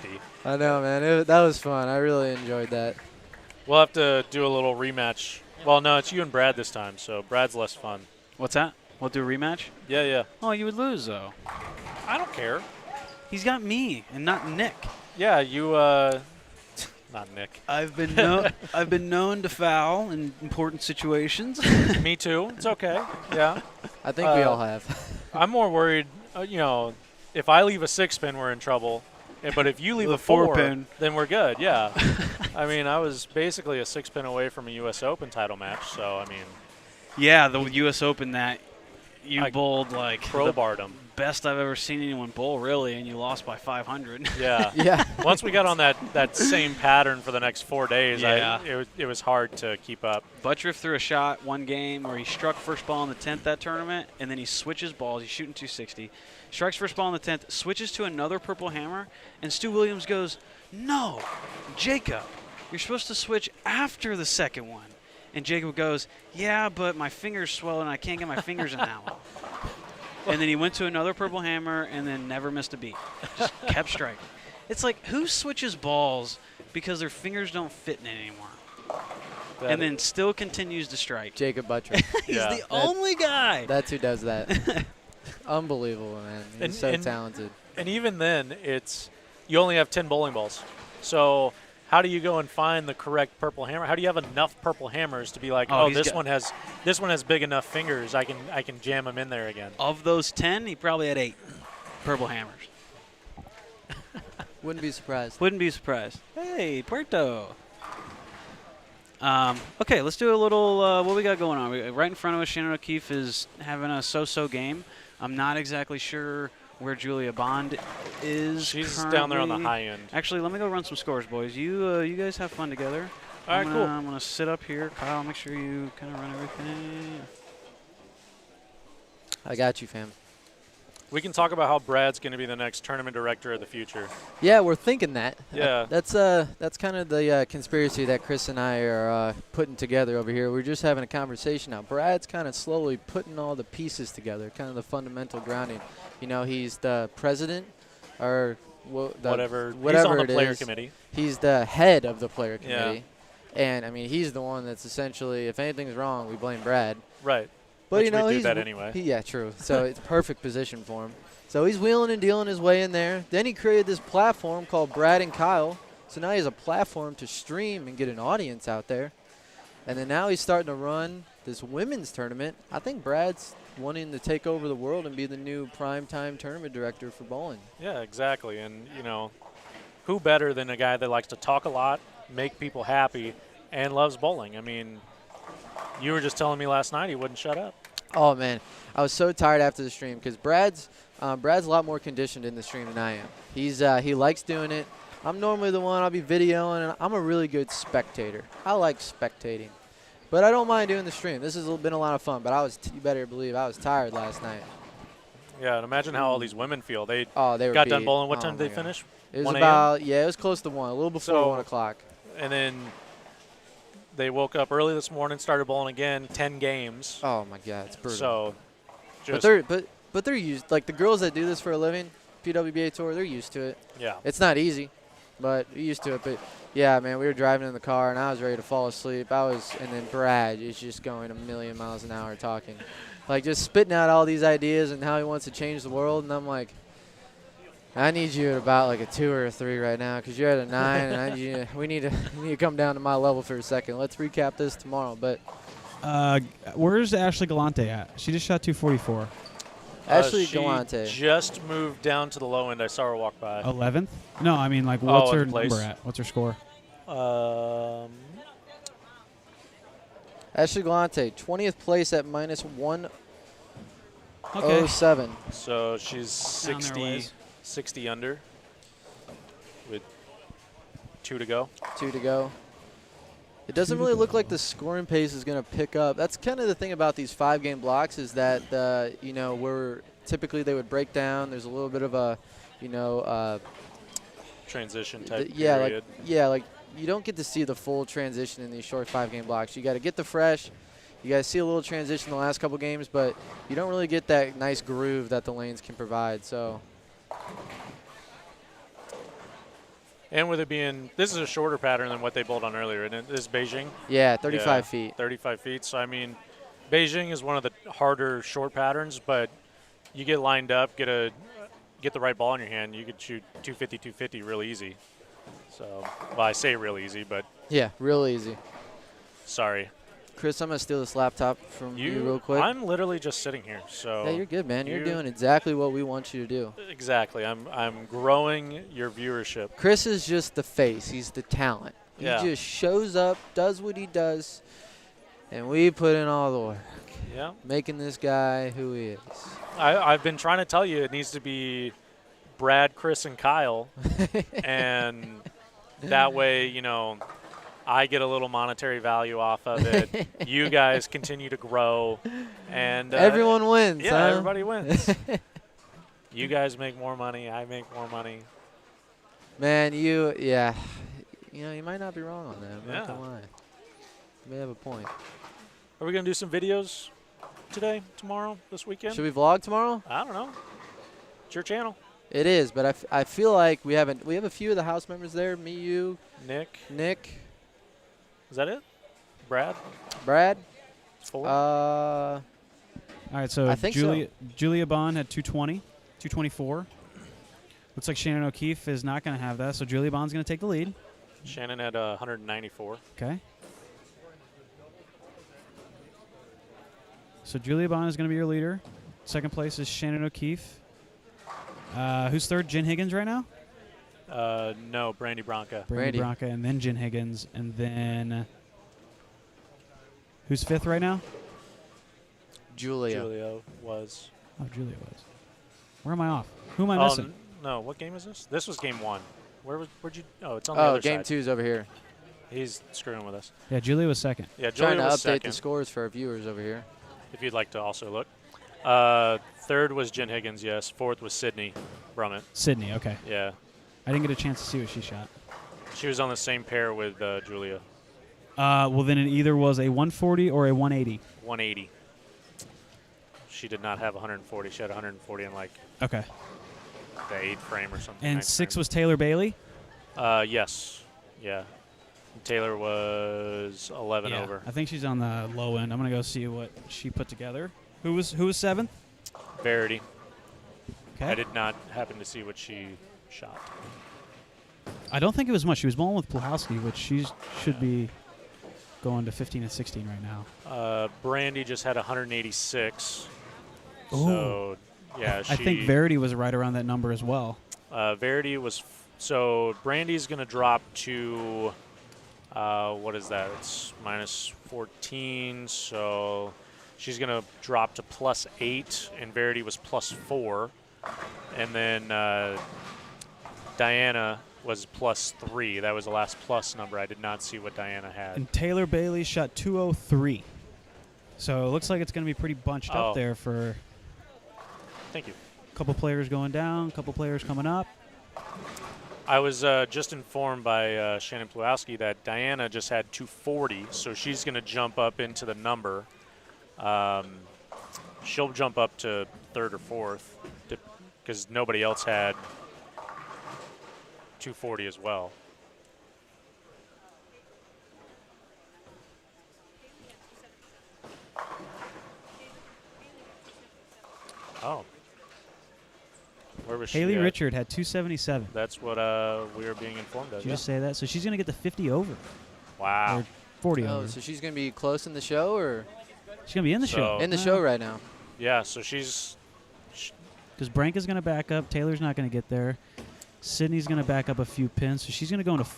I know, man. That was fun. I really enjoyed that. We'll have to do a little rematch. Well, no, it's you and Brad this time, so Brad's less fun. What's that? We'll do a rematch? Yeah. Oh, you would lose, though. I don't care. He's got me and not Nick. Yeah, you, not Nick. I've been known to foul in important situations. Me too. It's okay. Yeah. I think we all have. I'm more worried, if I leave a 6-pin, we're in trouble. But if you leave a 4-pin, then we're good. Yeah. I mean, I was basically a 6-pin away from a U.S. Open title match, so, I mean. Yeah, the U.S. Open that you bowled like crowbarred him. Best I've ever seen anyone bowl, really, and you lost by 500. Yeah. Yeah. Once we got on that same pattern for the next 4 days, it was hard to keep up. Buttriff threw a shot one game where he struck first ball in the 10th that tournament, and then he switches balls. He's shooting 260. Strikes first ball in the 10th, switches to another purple hammer, and Stu Williams goes, "No, Jacob, you're supposed to switch after the second one." And Jacob goes, "Yeah, but my finger's swollen and I can't get my fingers in that one." And then he went to another purple hammer and then never missed a beat. Just kept striking. It's like, who switches balls because their fingers don't fit in it anymore? And then still continues to strike. Jacob Buttrick. He's the only guy. That's who does that. Unbelievable, man. He's so talented. And even then, you only have 10 bowling balls. So how do you go and find the correct purple hammer? How do you have enough purple hammers to be like, this one has big enough fingers, I can jam them in there again? Of those 10, he probably had 8 purple hammers. Wouldn't be surprised. Wouldn't be surprised. Hey, Puerto. Okay, let's do a little, what we got going on. Right in front of us, Shannon O'Keefe is having a so-so game. I'm not exactly sure where Julia Bond is. She's currently down there on the high end. Actually, let me go run some scores, boys. You guys have fun together. All right, cool. I'm going to sit up here. Kyle, make sure you kind of run everything. I got you, fam. We can talk about how Brad's going to be the next tournament director of the future. Yeah, we're thinking that. Yeah. That's kind of the conspiracy that Chris and I are putting together over here. We're just having a conversation now. Brad's kind of slowly putting all the pieces together, kind of the fundamental grounding. You know, he's the president or whatever it he's on the player is. committee. He's the head of the player committee. Yeah. And, I mean, he's the one that's essentially, if anything's wrong, we blame Brad. Right. But, you know, we do he's that anyway. Yeah, true. So it's a perfect position for him. So he's wheeling and dealing his way in there. Then he created this platform called Brad and Kyle. So now he has a platform to stream and get an audience out there. And then now he's starting to run this women's tournament. I think Brad's wanting to take over the world and be the new primetime tournament director for bowling. Yeah, exactly. And, you know, who better than a guy that likes to talk a lot, make people happy, and loves bowling? I mean, you were just telling me last night he wouldn't shut up. Oh, man. I was so tired after the stream because Brad's a lot more conditioned in the stream than I am. He likes doing it. I'm normally the one, I'll be videoing, and I'm a really good spectator. I like spectating. But I don't mind doing the stream. This has been a lot of fun, but you better believe I was tired last night. Yeah, and imagine how all these women feel. They were got done beat. bowling. What time Oh did they my God. finish? It was 1 about, it was close to 1, a little before 1 o'clock. And then they woke up early this morning, started bowling again, 10 games. Oh, my God, it's brutal. So, but they're used, like the girls that do this for a living, PWBA Tour, they're used to it. Yeah. It's not easy, but you're used to it. But, yeah, man, we were driving in the car, and I was ready to fall asleep. And then Brad is just going a million miles an hour talking. Like, just spitting out all these ideas and how he wants to change the world. And I'm like, I need you at about like a 2 or a 3 right now because you're at a 9, and we need to come down to my level for a second. Let's recap this tomorrow. But where's Ashley Galante at? She just shot 244. Ashley she Galante just moved down to the low end. I saw her walk by. 11th? No, I mean, like, what's her place. number at? What's her score? Ashley Galante, 20th place at minus -107. Okay. So she's Down there a 60 under with 2 to go. 2 to go. It doesn't really look like the scoring pace is going to pick up. That's kind of the thing about these 5-game blocks is that, you know, where typically they would break down. There's a little bit of a, you know, transition type period. period. Like you don't get to see the full transition in these short 5-game blocks. You got to get the fresh. You got to see a little transition the last couple games, but you don't really get that nice groove that the lanes can provide. So. And with it being, this is a shorter pattern than what they bowled on earlier, and this is Beijing. Yeah, 35 feet. 35 feet. So, I mean, Beijing is one of the harder short patterns, but you get lined up, get the right ball in your hand, you could shoot 250, 250 real easy. So, well, I say real easy, but. Yeah, real easy. Sorry. Chris, I'm going to steal this laptop from you real quick. I'm literally just sitting here, so. Yeah, you're good, man. You're doing exactly what we want you to do. Exactly. I'm growing your viewership. Chris is just the face. He's the talent. He just shows up, does what he does, and we put in all the work. Yeah. Making this guy who he is. I've been trying to tell you it needs to be Brad, Chris, and Kyle, and that way, you know, I get a little monetary value off of it. You guys continue to grow, and everyone wins. Yeah, huh? everybody wins. You guys make more money. I make more money. Man, you know, you might not be wrong on that. I'm not gonna lie. You may have a point. Are we gonna do some videos today, tomorrow, this weekend? Should we vlog tomorrow? I don't know. It's your channel. It is, but I feel like we have a few of the house members there. Me, you, Nick. Is that it? Brad? 4? All right, so I think Julia Bond had 220, 224. Looks like Shannon O'Keefe is not going to have that, so Julia Bond's going to take the lead. Shannon had 194. Okay. So Julia Bond is going to be your leader. Second place is Shannon O'Keefe. Who's third? Jen Higgins right now? No, Brandy Bronca. Brandy Bronca, and then Jen Higgins, and then who's fifth right now? Julia was. Oh, Julia was. Where am I off? Who am I missing? No, what game is this? This was game 1. Where'd you? Oh, it's on the other side. Game 2's over here. He's screwing with us. Yeah, Julia was second. Yeah, Julia trying to was update second. the scores for our viewers over here. If you'd like to also look. Third was Jen Higgins, yes. Fourth was Sydney Brummett. Sydney, okay. Yeah. I didn't get a chance to see what she shot. She was on the same pair with Julia. Well, then it either was a 140 or a 180. 180. She did not have 140. She had 140 in like Okay. the 8th frame or something. And 9th 6 frame. was Taylor Bailey? Yes. Yeah. Taylor was 11 over. I think she's on the low end. I'm going to go see what she put together. Who was 7th? Verity. Okay. I did not happen to see what she shot. I don't think it was much. She was bowling with Puhalski, which she should be going to 15 and 16 right now. Brandy just had 186. Ooh. So, yeah, I think Verity was right around that number as well. Verity was so Brandy's going to drop to what is that? It's minus 14. So she's going to drop to plus 8, and Verity was plus 4, and then Diana was plus 3. That was the last plus number. I did not see what Diana had. And Taylor Bailey shot 203. So it looks like it's going to be pretty bunched up there for Thank you. a couple players going down, a couple players coming up. I was just informed by Shannon Plowski that Diana just had 240, so she's going to jump up into the number. She'll jump up to 3rd or 4th because nobody else had 240 as well. Oh. Where was Haley she at? Richard had 277. That's what we were being informed of. Did you just say that? So she's going to get the 50 over. Wow. Or 40 Oh, over. so she's going to be close in the show, or? She's going to be in the show. In the show right now. Yeah, so she's... Because Branka's going to back up. Taylor's not going to get there. Sydney's going to back up a few pins. So she's going to go into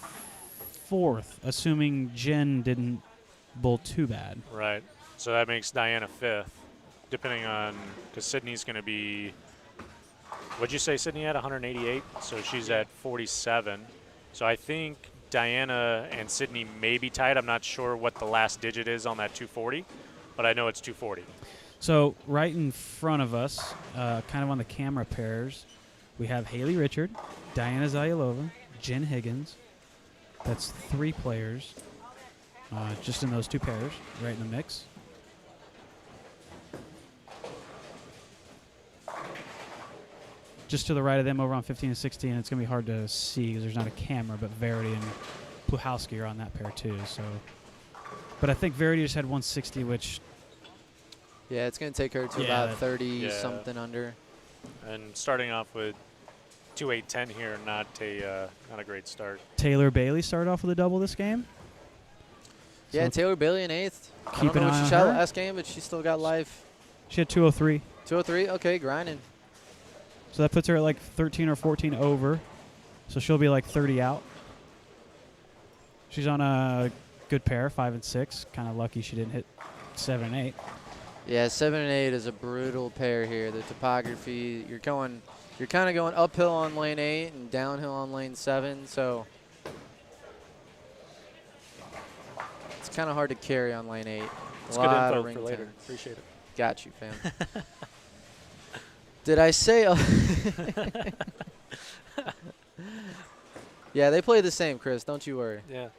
4th, assuming Jen didn't bowl too bad. Right. So that makes Diana 5th, depending on... Because Sydney's going to be... What'd you say Sydney had? 188? So she's at 47. So I think Diana and Sydney may be tied. I'm not sure what the last digit is on that 240, but I know it's 240. So right in front of us, kind of on the camera pairs, we have Haley Richard, Diana Zayalova, Jen Higgins. That's 3 players just in those 2 pairs, right in the mix. Just to the right of them over on 15 and 16, it's going to be hard to see because there's not a camera, but Verity and Puhalski are on that pair too. So, but I think Verity just had 160, which... Yeah, it's going to take her to about 30-something under. And starting off with 2-8-10 here, not a great start. Taylor Bailey started off with a double this game. Yeah, So Taylor Bailey in 8th. I keep don't know an what eye she on shot her. last game, but she still got life. She had 203. 203, okay, grinding. So that puts her at like 13 or 14 over. So she'll be like 30 out. She's on a good pair, 5 and 6. Kind of lucky she didn't hit 7 and 8. Yeah, 7 and 8 is a brutal pair here. The topography, you're kind of going uphill on lane 8 and downhill on lane 7. So it's kind of hard to carry on lane 8. It's a good lot info of ring for later. turns. Appreciate it. Got you, fam. Did I say? Yeah, they play the same, Chris. Don't you worry. Yeah.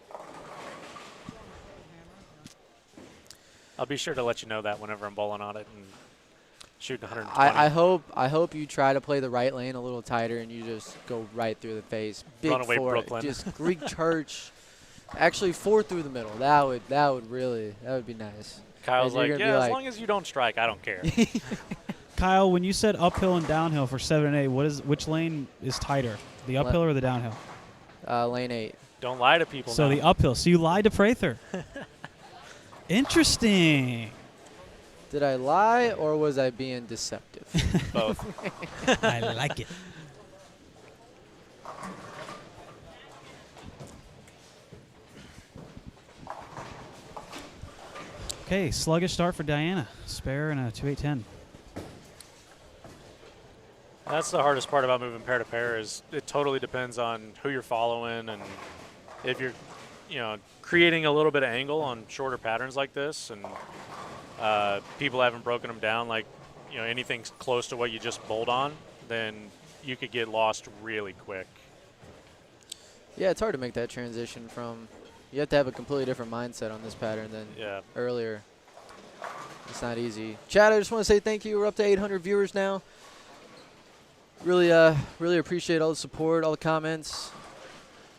I'll be sure to let you know that whenever I'm bowling on it and shooting 120. I hope you try to play the right lane a little tighter and you just go right through the face. Big Runaway four, Brooklyn. just Greek church. Actually, 4 through the middle. That would be nice. Kyle's And like, you're yeah, gonna be as long as you don't strike, I don't care. Kyle, when you said uphill and downhill for 7 and 8, which lane is tighter, the uphill or the downhill? Lane 8. Don't lie to people So now. the uphill. So you lied to Prather. Interesting. Did I lie or was I being deceptive? Both. I like it. Okay, sluggish start for Diana. Spare and a 2-8-10. That's the hardest part about moving pair to pair is it totally depends on who you're following and if you're, creating a little bit of angle on shorter patterns like this and people haven't broken them down like anything close to what you just bowled on, then you could get lost really quick. Yeah, it's hard to make that transition from. You have to have a completely different mindset on this pattern than earlier. It's not easy. Chad, I just want to say thank you. We're up to 800 viewers now. Really appreciate all the support, all the comments.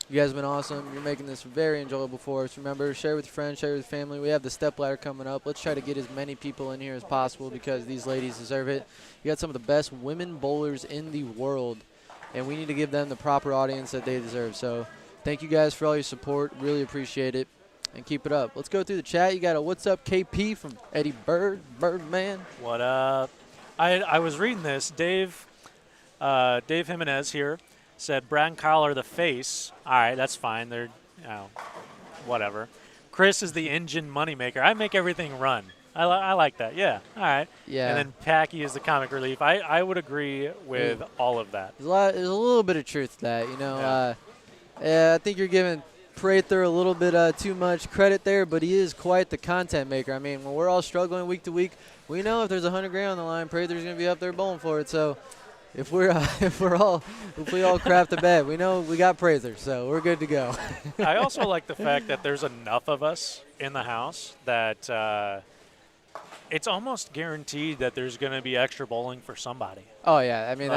You guys have been awesome. You're making this very enjoyable for us. Remember, share with your friends, share with your family. We have the step ladder coming up. Let's try to get as many people in here as possible because these ladies deserve it. You got some of the best women bowlers in the world, and we need to give them the proper audience that they deserve. So thank you guys for all your support. Really appreciate it, and keep it up. Let's go through the chat. You got a what's up KP from Eddie Birdman. What up? I was reading this. Dave Jimenez here said Brad and Kyle are the face. All right, that's fine. They're, whatever. Chris is the engine moneymaker. I make everything run. I like that. Yeah. All right. Yeah. And then Packy is the comic relief. I would agree with all of that. There's a little bit of truth to that, I think you're giving Prather a little bit too much credit there, but he is quite the content maker. I mean, when we're all struggling week to week, we know if there's 100 grand on the line, Prather's going to be up there bowling for it. So if we all crap the bed, we know we got Prather, so we're good to go. I also like the fact that there's enough of us in the house that it's almost guaranteed that there's going to be extra bowling for somebody. Oh yeah, I mean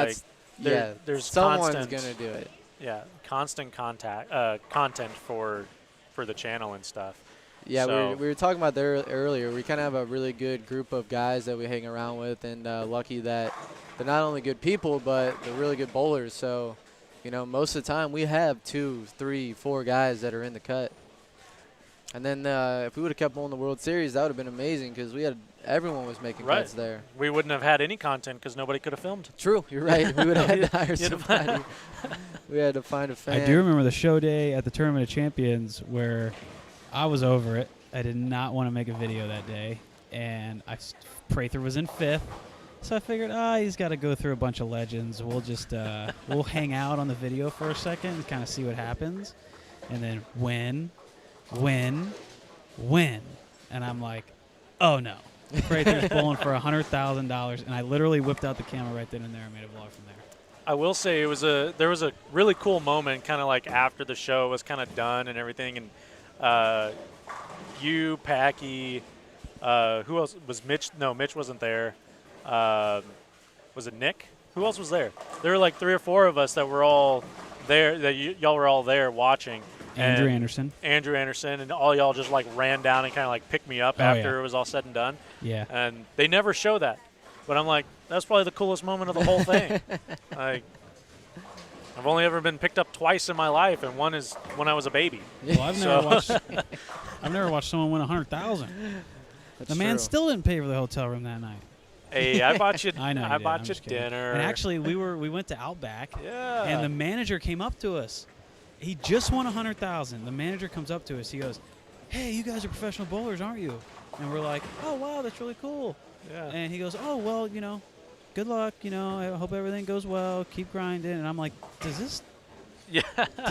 there's someone's constant, going to do it. Yeah, constant content for the channel and stuff. Yeah, so we were talking about there earlier. We kind of have a really good group of guys that we hang around with, and lucky that they're not only good people, but they're really good bowlers. So, most of the time we have 2, 3, 4 guys that are in the cut. And then if we would have kept bowling the World Series, that would have been amazing because everyone was making cuts there. We wouldn't have had any content because nobody could have filmed. True, you're right. We would have had to hire somebody. We had to find a fan. I do remember the show day at the Tournament of Champions where I was over it. I did not want to make a video that day, and Prather was in 5th. So I figured, he's got to go through a bunch of legends. We'll just we'll hang out on the video for a second and kind of see what happens. And then win. And I'm like, oh, no. Prather's bowling for $100,000. And I literally whipped out the camera right then and there and made a vlog from there. I will say there was a really cool moment kind of like after the show was kind of done and everything. And you, Packy, who else? Was Mitch? No, Mitch wasn't there. Was it Nick? Who else was there? There were like 3 or 4 of us that were all there, that y'all were all there watching. Andrew Anderson, and all y'all just like ran down and kind of like picked me up after it was all said and done. Yeah. And they never show that. But I'm like, that's probably the coolest moment of the whole thing. Like, I've only ever been picked up twice in my life, and one is when I was a baby. Well, I've never watched someone win $100,000. The man still didn't pay for the hotel room that night. Hey, I bought you. I know. I bought you dinner. And actually, we went to Outback. Yeah. And the manager came up to us. He just won $100,000. The manager comes up to us. He goes, "Hey, you guys are professional bowlers, aren't you?" And we're like, "Oh wow, that's really cool." Yeah. And he goes, "Oh well, good luck. I hope everything goes well. Keep grinding." And I'm like, Does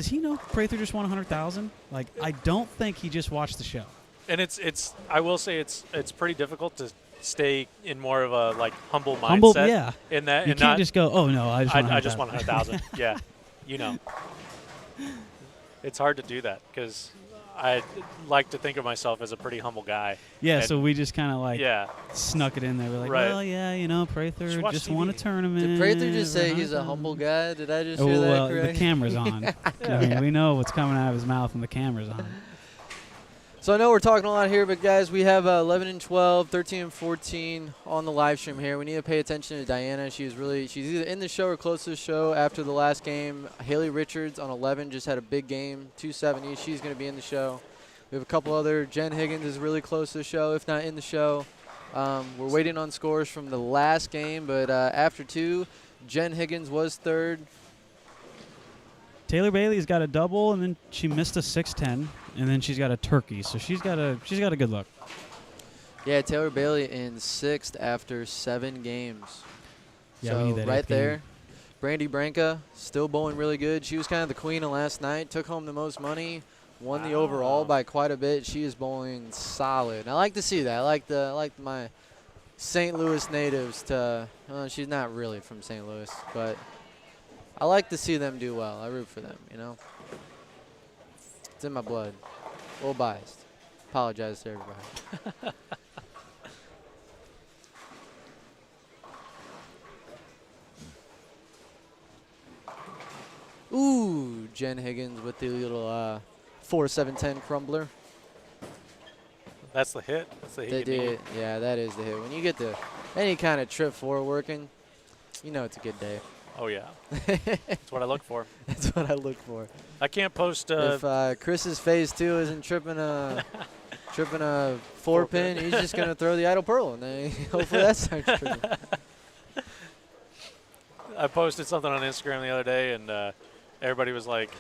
he know Prather just won $100,000? Like, I don't think he just watched the show. And it's I will say it's pretty difficult to stay in more of a like humble mindset. Yeah. In that, you can't just go, "Oh no, I just won 100,000." Yeah. It's hard to do that because I like to think of myself as a pretty humble guy. Yeah, so we just kind of like snuck it in there. We're like, right. "Well, yeah, Prather just won a tournament." Did Prather just say he's a humble guy? Did I just hear that well, correct? The camera's on. I mean, we know what's coming out of his mouth when the camera's on. So I know we're talking a lot here, but guys, we have 11 and 12, 13 and 14 on the live stream here. We need to pay attention to Diana. She's either in the show or close to the show after the last game. Haley Richards on 11 just had a big game, 270. She's going to be in the show. We have a couple other. Jen Higgins is really close to the show, if not in the show. We're waiting on scores from the last game, but after 2, Jen Higgins was 3rd. Taylor Bailey's got a double, and then she missed a 6-10, and then she's got a turkey. So she's got a good look. Yeah, Taylor Bailey in 6th after 7 games. Yeah, so we need that right 8th game. there. Brandy Branca still bowling really good. She was kind of the queen of last night. Took home the most money. Won the overall by quite a bit. She is bowling solid. I like to see that. I like my St. Louis natives to, she's not really from St. Louis, but I like to see them do well. I root for them, you know. It's in my blood. A little biased. Apologize to everybody. Ooh, Jen Higgins with the little 4-7-10 crumbler. That's the hit. That's the hit. They did. Yeah, that is the hit. When you get the any kind of trip four working, you know it's a good day. Oh, yeah. That's what I look for. That's what I look for. I can't post. If Chris's phase 2 isn't tripping a four pin, he's just gonna throw the idle pearl, and then hopefully that starts tripping. I posted something on Instagram the other day, and everybody was like,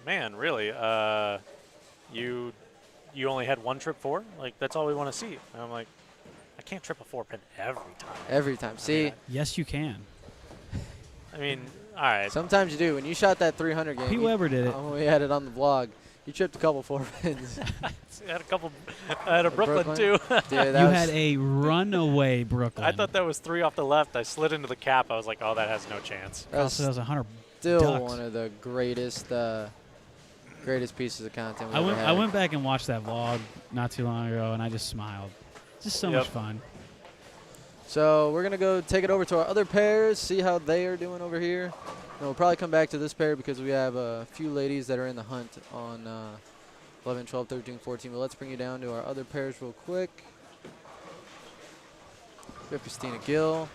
"Man, really? You only had one trip four? Like that's all we want to see." And I'm like, "I can't trip a four pin every time." Every time. See? Yes, you can. I mean, all right. Sometimes you do. When you shot that 300 game, Pete Weber did it. We had it on the vlog. You tripped a couple four pins. I had a couple. I had a Brooklyn too. Dude, You had a runaway Brooklyn. I thought that was 3 off the left. I slid into the cap. I was like, "Oh, that has no chance." That was 100 still ducks. one of the greatest pieces of content we've I ever went had. I went back and watched that vlog not too long ago, and I just smiled. Just so much fun. So we're going to go take it over to our other pairs, see how they are doing over here. And we'll probably come back to this pair because we have a few ladies that are in the hunt on 11, 12, 13, 14. But let's bring you down to our other pairs real quick. We have Christina Gill.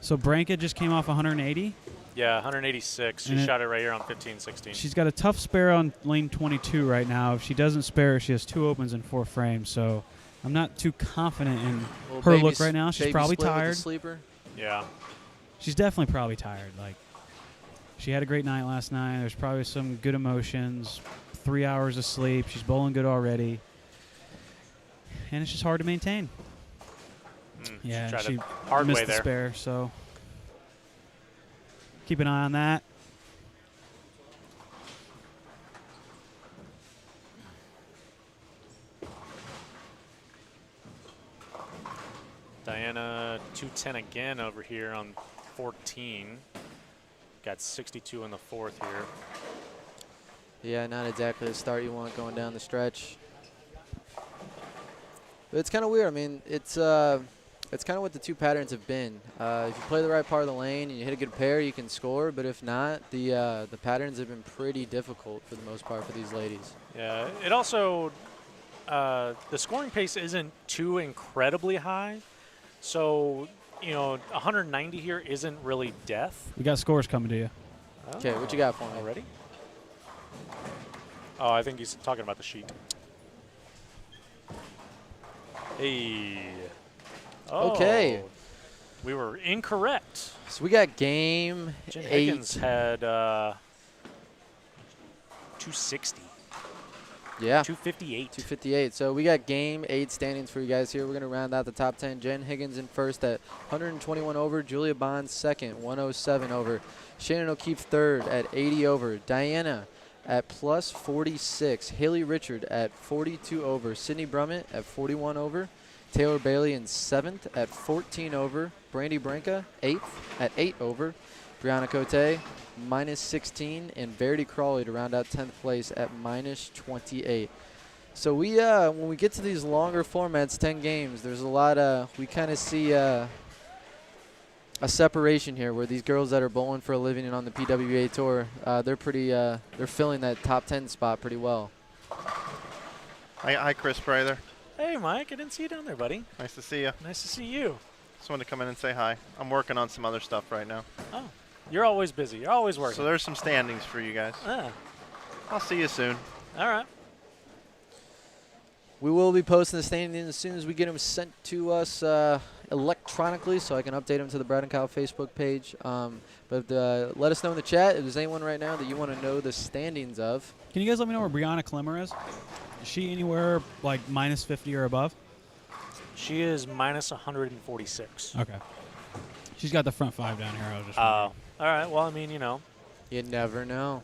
So Branca just came off 180. Yeah, 186. She shot it right here on 15, 16. She's got a tough spare on lane 22 right now. If she doesn't spare, she has 2 opens and 4 frames. So I'm not too confident in her look right now. She's probably tired. Sleeper. Yeah. She's definitely probably tired. Like, she had a great night last night. There's probably some good emotions. 3 hours of sleep. She's bowling good already. And it's just hard to maintain. Yeah, she hard missed way the there. spare, so keep an eye on that. Diana 210 again over here on 14. Got 62 in the fourth here. Yeah, not exactly the start you want going down the stretch. But it's kind of weird. I mean, it's kind of what the two patterns have been. If you play the right part of the lane and you hit a good pair, you can score. But if not, the patterns have been pretty difficult for the most part for these ladies. Yeah, it also, the scoring pace isn't too incredibly high. So, 190 here isn't really death. We got scores coming to you. Okay, what you got for me? Already? Oh, I think he's talking about the sheet. Hey. Oh, Okay. We were incorrect. So we got game Jen 8. Higgins had 260. Yeah. 258. 258. So we got game 8 standings for you guys here. We're going to round out the top 10. Jen Higgins in first at 121 over. Julia Bond second, 107 over. Shannon O'Keefe third at 80 over. Diana at plus 46. Haley Richard at 42 over. Sydney Brummett at 41 over. Taylor Bailey in 7th at 14 over. Brandy Branca 8th at 8 over. Brianna Cote minus 16. And Verity Crawley to round out 10th place at minus 28. So we when we get to these longer formats, 10 games, there's a lot of, we kind of see a separation here where these girls that are bowling for a living and on the PWA tour, they're pretty, they're filling that top 10 spot pretty well. Hi, Chris Prather. Hey, Mike. I didn't see you down there, buddy. Nice to see you. Nice to see you. Just wanted to come in and say hi. I'm working on some other stuff right now. Oh, you're always busy. You're always working. So there's some standings for you guys. Ah, I'll see you soon. all right. We will be posting the standings as soon as we get them sent to us electronically, so I can update them to the Brad and Kyle Facebook page. But let us know in the chat if there's anyone right now that you want to know the standings of. Can you guys let me know where Brianna Klemmer is? Is she anywhere like minus 50 or above? She is minus 146. Okay. She's got the front 5 down here. I was just All right. Well, I mean, You never know.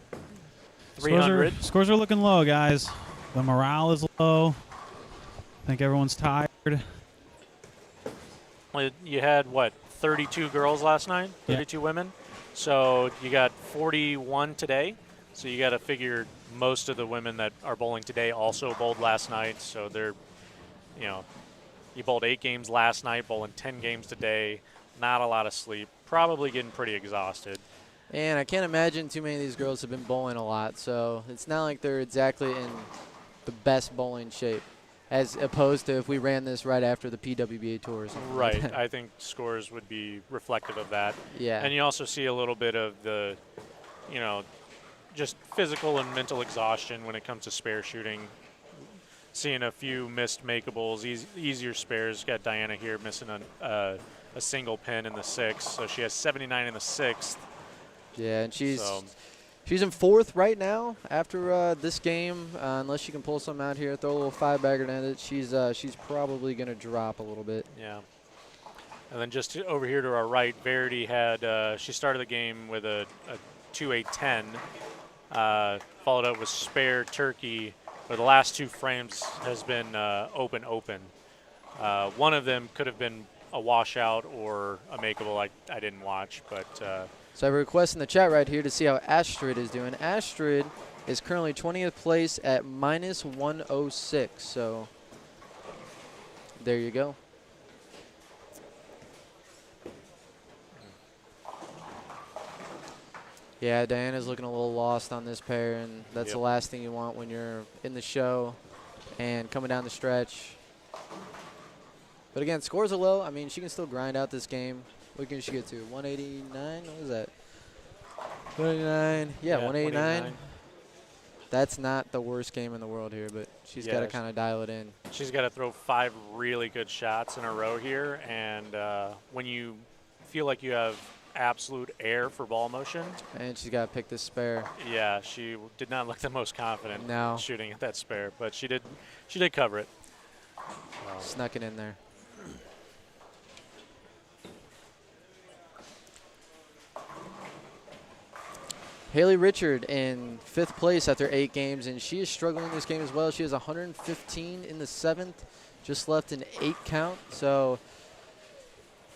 300. Scores are looking low, guys. The morale is low. I think everyone's tired. You had, what, 32 girls last night? 32 women? So you got 41 today. So you got to figure most of the women that are bowling today also bowled last night. So they're, you bowled 8 games last night, bowling 10 games today. Not a lot of sleep. Probably getting pretty exhausted. And I can't imagine too many of these girls have been bowling a lot. So it's not like they're exactly in the best bowling shape, as opposed to if we ran this right after the PWBA tour or something. Right. Like that. I think scores would be reflective of that. Yeah. And you also see a little bit of the, just physical and mental exhaustion when it comes to spare shooting. Seeing a few missed makeables, easier spares. Got Diana here missing a single pin in the 6th, so she has 79 in the 6th. Yeah, and she's in 4th right now after this game. Unless she can pull something out here, throw a little 5-bagger at it, she's probably going to drop a little bit. Yeah. And then just over here to our right, Verity had she started the game with a 2-8-10, followed up with spare turkey, but the last 2 frames has been open. One of them could have been a washout or a makeable. I didn't watch, but. So I have a request in the chat right here to see how Astrid is doing. Astrid is currently 20th place at -106. So there you go. Yeah, Diana's looking a little lost on this pair, and that's the last thing you want when you're in the show and coming down the stretch. But again, scores are low. I mean, she can still grind out this game. What can she get to? 189? What was that? 189. Yeah, 189. That's not the worst game in the world here, but she's got to kind of dial it in. She's got to throw 5 really good shots in a row here, and when you feel like you have absolute air for ball motion. And she's got to pick this spare. Yeah, she did not look the most confident shooting at that spare, but she did cover it. Snuck it in there. Haley Richard in 5th place after 8 games, and she is struggling in this game as well. She has 115 in the 7th, just left an 8 count. So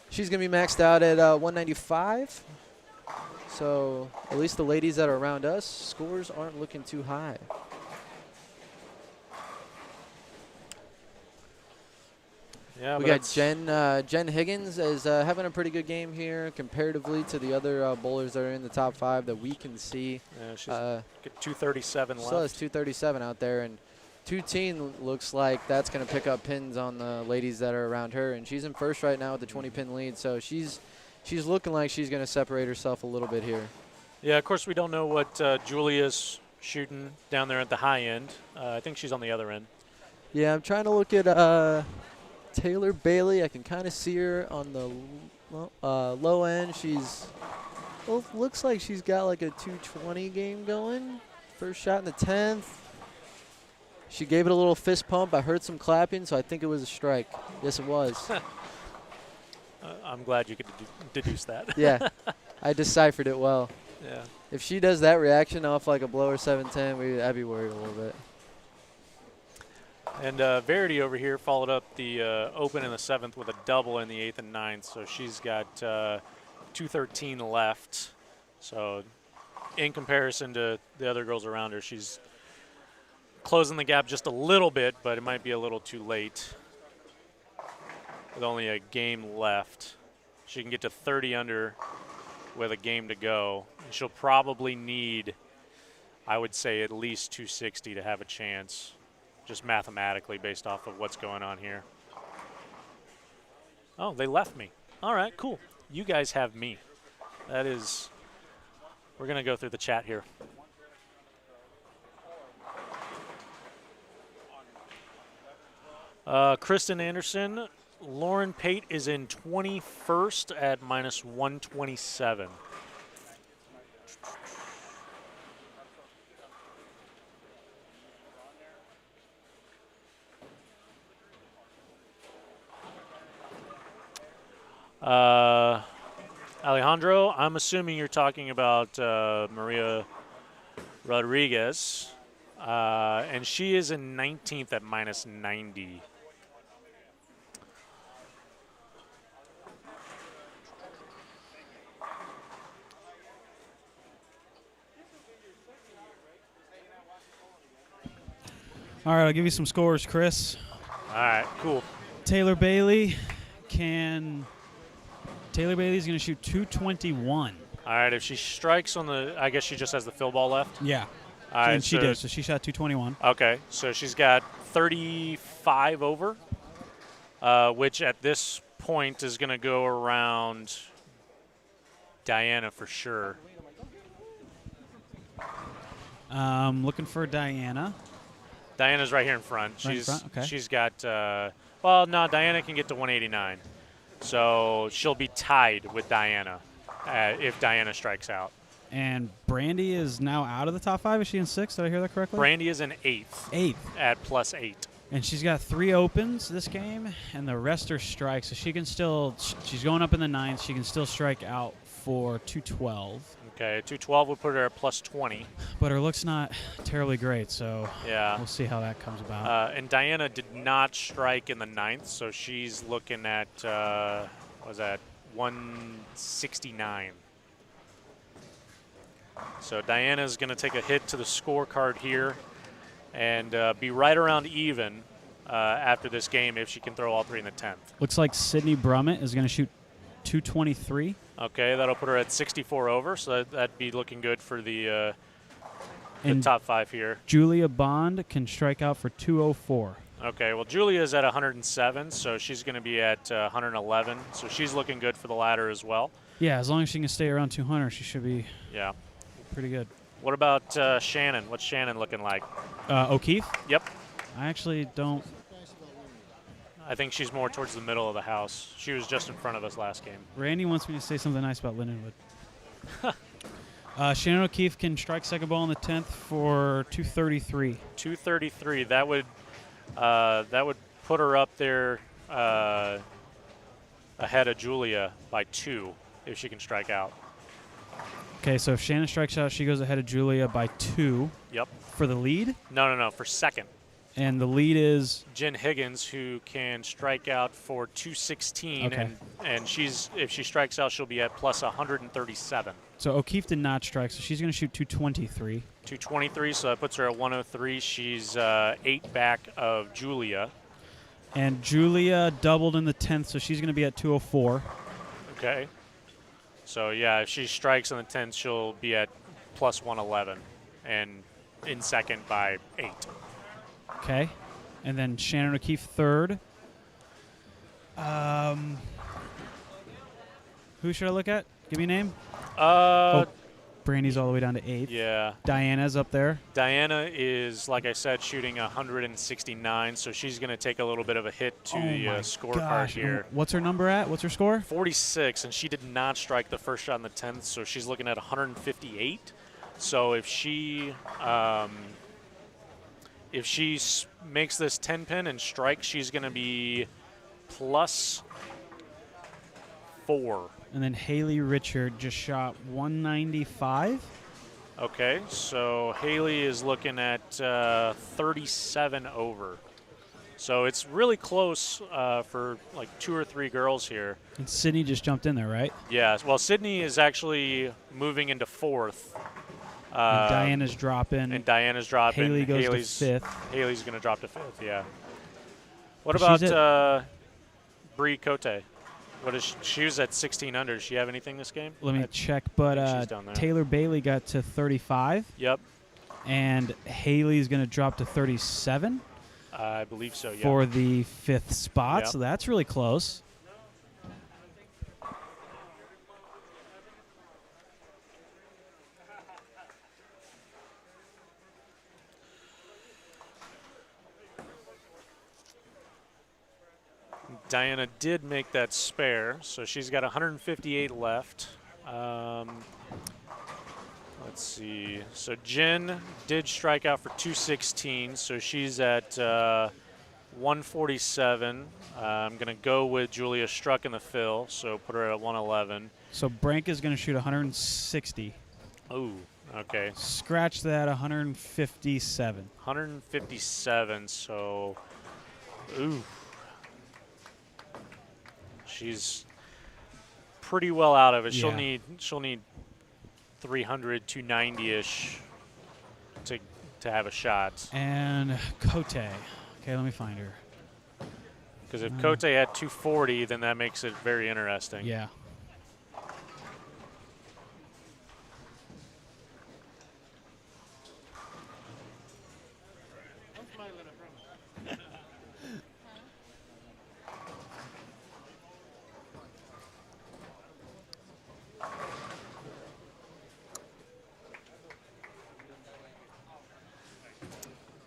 she's going to be maxed out at 195. So at least the ladies that are around us, scores aren't looking too high. Yeah, we got Jen Higgins is having a pretty good game here comparatively to the other bowlers that are in the top 5 that we can see. Yeah, she's got 237 left. Still has 237 out there, and 2-10 looks like that's going to pick up pins on the ladies that are around her, and she's in first right now with the 20-pin lead, so she's looking like she's going to separate herself a little bit here. Yeah, of course we don't know what Julia's shooting down there at the high end. I think she's on the other end. Yeah, I'm trying to look at Taylor Bailey. I can kind of see her on the low end. Looks like she's got like a 220 game going. First shot in the 10th. She gave it a little fist pump. I heard some clapping, so I think it was a strike. Yes, it was. I'm glad you could deduce that. Yeah, I deciphered it well. Yeah. If she does that reaction off like a blower 710, I'd be worried a little bit. And Verity over here followed up the open in the 7th with a double in the 8th and 9th, so she's got 213 left. So in comparison to the other girls around her, she's closing the gap just a little bit, but it might be a little too late. With only a game left, she can get to 30 under with a game to go. And she'll probably need, I would say, at least 260 to have a chance, just mathematically based off of what's going on here. Oh, they left me. All right, cool. You guys have me. That is, we're going to go through the chat here. Kristen Anderson, Lauren Pate is in 21st at -127. Alejandro, I'm assuming you're talking about Maria Rodriguez, and she is in 19th at -90. All right, I'll give you some scores, Chris. All right, cool. Taylor Bailey's going to shoot 221. All right, if she strikes on the, I guess she just has the fill ball left. Yeah. All right, And she did, so she shot 221. Okay, so she's got 35 over, which at this point is going to go around Diana for sure. Looking for Diana. Diana's right here in front. Right in front, okay. She's got, well, no, Diana can get to 189. So she'll be tied with Diana if Diana strikes out. And Brandy is now out of the top 5. Is she in 6th? Did I hear that correctly? Brandy is in 8th. 8th. At +8. And she's got 3 opens this game, and the rest are strikes. So she can still, she's going up in the 9th. She can still strike out for 212. Okay, 212 would put her at +20. But her look's not terribly great, so yeah, we'll see how that comes about. And Diana did not strike in the 9th, so she's looking at, what was that, 169. So Diana's going to take a hit to the scorecard here and be right around even after this game if she can throw all 3 in the 10th. Looks like Sydney Brummett is going to shoot 223. Okay, that'll put her at 64 over, so that'd be looking good for the And top 5 here. Julia Bond can strike out for 204. Okay, well, Julia's at 107, so she's going to be at 111, so she's looking good for the ladder as well. Yeah, as long as she can stay around 200, she should be pretty good. What about Shannon? What's Shannon looking like? O'Keefe? Yep. I actually don't. I think she's more towards the middle of the house. She was just in front of us last game. Randy wants me to say something nice about Lindenwood. Shannon O'Keefe can strike second ball in the 10th for 233. 233. That would put her up there ahead of Julia by 2 if she can strike out. Okay, so if Shannon strikes out, she goes ahead of Julia by 2. Yep. For the lead? No, for second. And the lead is? Jen Higgins, who can strike out for 216, okay. and if she strikes out, she'll be at +137. So O'Keefe did not strike, so she's going to shoot 223. 223, so that puts her at 103. She's 8 back of Julia. And Julia doubled in the 10th, so she's going to be at 204. Okay. So, yeah, if she strikes in the 10th, she'll be at +111 and in second by 8. Okay. And then Shannon O'Keefe third. Who should I look at? Give me a name. Brandy's all the way down to 8th. Yeah. Diana's up there. Diana is, like I said, shooting 169, so she's going to take a little bit of a hit to the scorecard here. What's her number at? What's her score? 46, and she did not strike the first shot in the 10th, so she's looking at 158. So if she makes this 10 pin and strikes, she's going to be +4. And then Haley Richard just shot 195. Okay, so Haley is looking at 37 over. So it's really close for like 2 or 3 girls here. And Sydney just jumped in there, right? Yeah, well, Sydney is actually moving into 4th. And Diana's dropping. And Diana's dropping. Haley goes Haley's to 5th. Haley's going to drop to 5th, yeah. What about Bree Cote? What is she was at 16 under. Does she have anything this game? Let me check, but Taylor Bailey got to 35. Yep. And Haley's going to drop to 37. I believe so, yeah. For the 5th spot, Yep. so that's really close. Diana did make that spare, so she's got 158 left. Let's see. So Jen did strike out for 216, so she's at 147. I'm going to go with Julia Struck in the fill, so put her at 111. So Brank is going to shoot 160. Ooh, okay. Scratch that, 157. 157, so, ooh. She's pretty well out of it. She'll need 300, 290-ish to to have a shot. And Cote. Okay, let me find her. Because if Cote had 240, then that makes it very interesting. Yeah.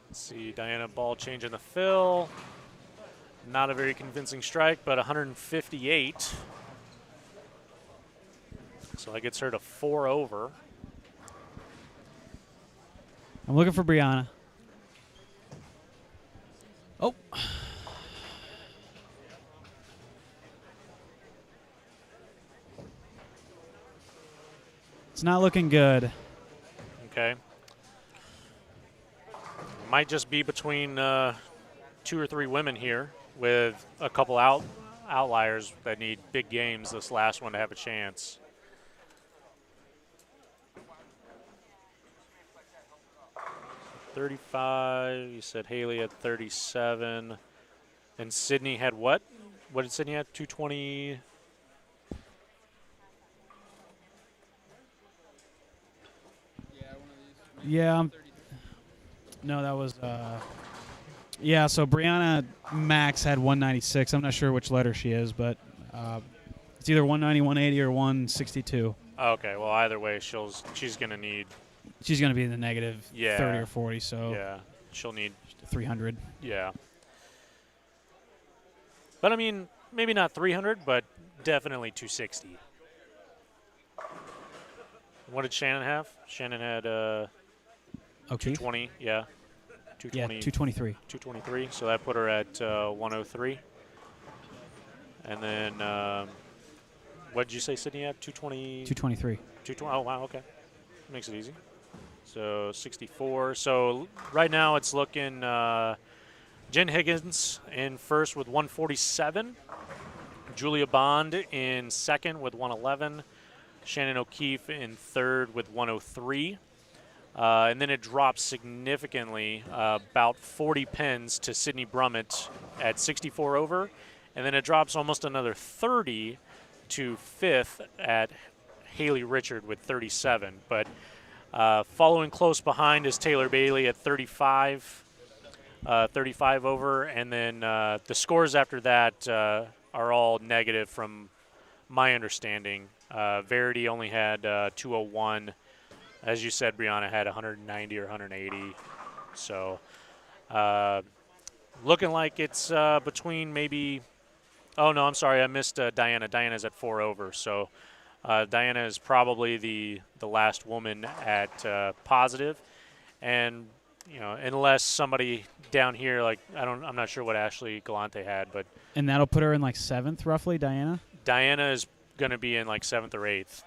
Let's see, Diana ball change in the fill. Not a very convincing strike, but 158. So that gets her to 4 over. I'm looking for Brianna. Oh. It's not looking good. Okay. Might just be between 2 or 3 women here, with a couple outliers that need big games this last one to have a chance. $35. You said Haley had 37. And Sydney had what? What did Sydney have? 220. Yeah. No, that was. Yeah, so Brianna Max had 196. I'm not sure which letter she is, but it's either 190, 180, or 162. Okay, well, either way, she's going to need. She's going to be in the negative Yeah. 30 or 40, so Yeah, she'll need. 300. Yeah. But, I mean, maybe not 300, but definitely 260. What did Shannon have? Shannon had O'Keefe? 220, yeah. 220, Yeah, 223. 223, so that put her at 103. And then, what did you say Sydney had? 220? 223. 220, oh, wow, okay. Makes it easy. So 64. So right now it's looking Jen Higgins in first with 147. Julia Bond in second with 111. Shannon O'Keefe in third with 103. And then it drops significantly, about 40 pins to Sydney Brummett at 64 over. And then it drops almost another 30 to fifth at Haley Richard with 37. But following close behind is Taylor Bailey at 35 over. And then the scores after that are all negative from my understanding. Verity only had 201. As you said, Brianna had 190 or 180. So looking like it's between maybe – oh, no, I'm sorry. I missed Diana. Diana's at 4 over. So Diana is probably the last woman at positive. And, you know, unless somebody down here, like I'm not sure what Ashley Galante had, but – And that'll put her in like 7th, roughly, Diana? Diana is going to be in like 7th or 8th.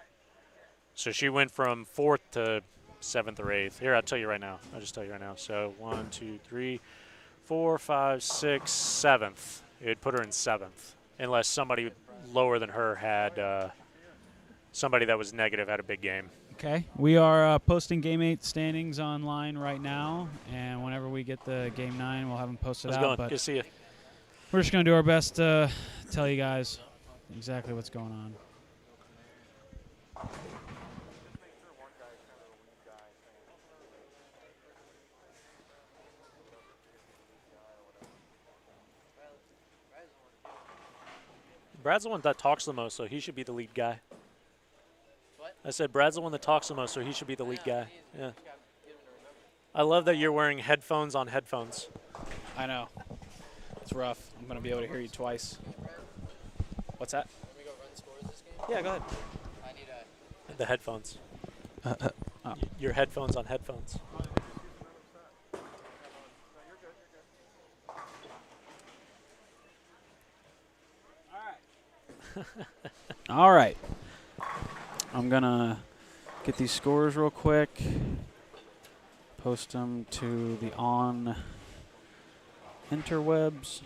So she went from 4th to 7th or 8th. Here, I'll tell you right now. I'll just tell you right now. So 1, 2, 3, 4, 5, 6, 7th. It would put her in 7th, unless somebody lower than her had somebody that was negative had a big game. Okay. We are posting Game 8 standings online right now, and whenever we get the Game 9, we'll have them posted How's it out. going? But Good to see you. we're just going to do our best to tell you guys exactly what's going on. Brad's the one that talks the most, so he should be the lead guy. What? I said Brad's the one that talks the most, so he should be the lead guy. Yeah. I love that you're wearing headphones on headphones. I know. It's rough. I'm going to be able to hear you twice. What's that? Can we go run scores this game? Yeah, go ahead. I need The headphones. Oh. Your headphones on headphones. All right. I'm going to get these scores real quick, post them to the on interwebs.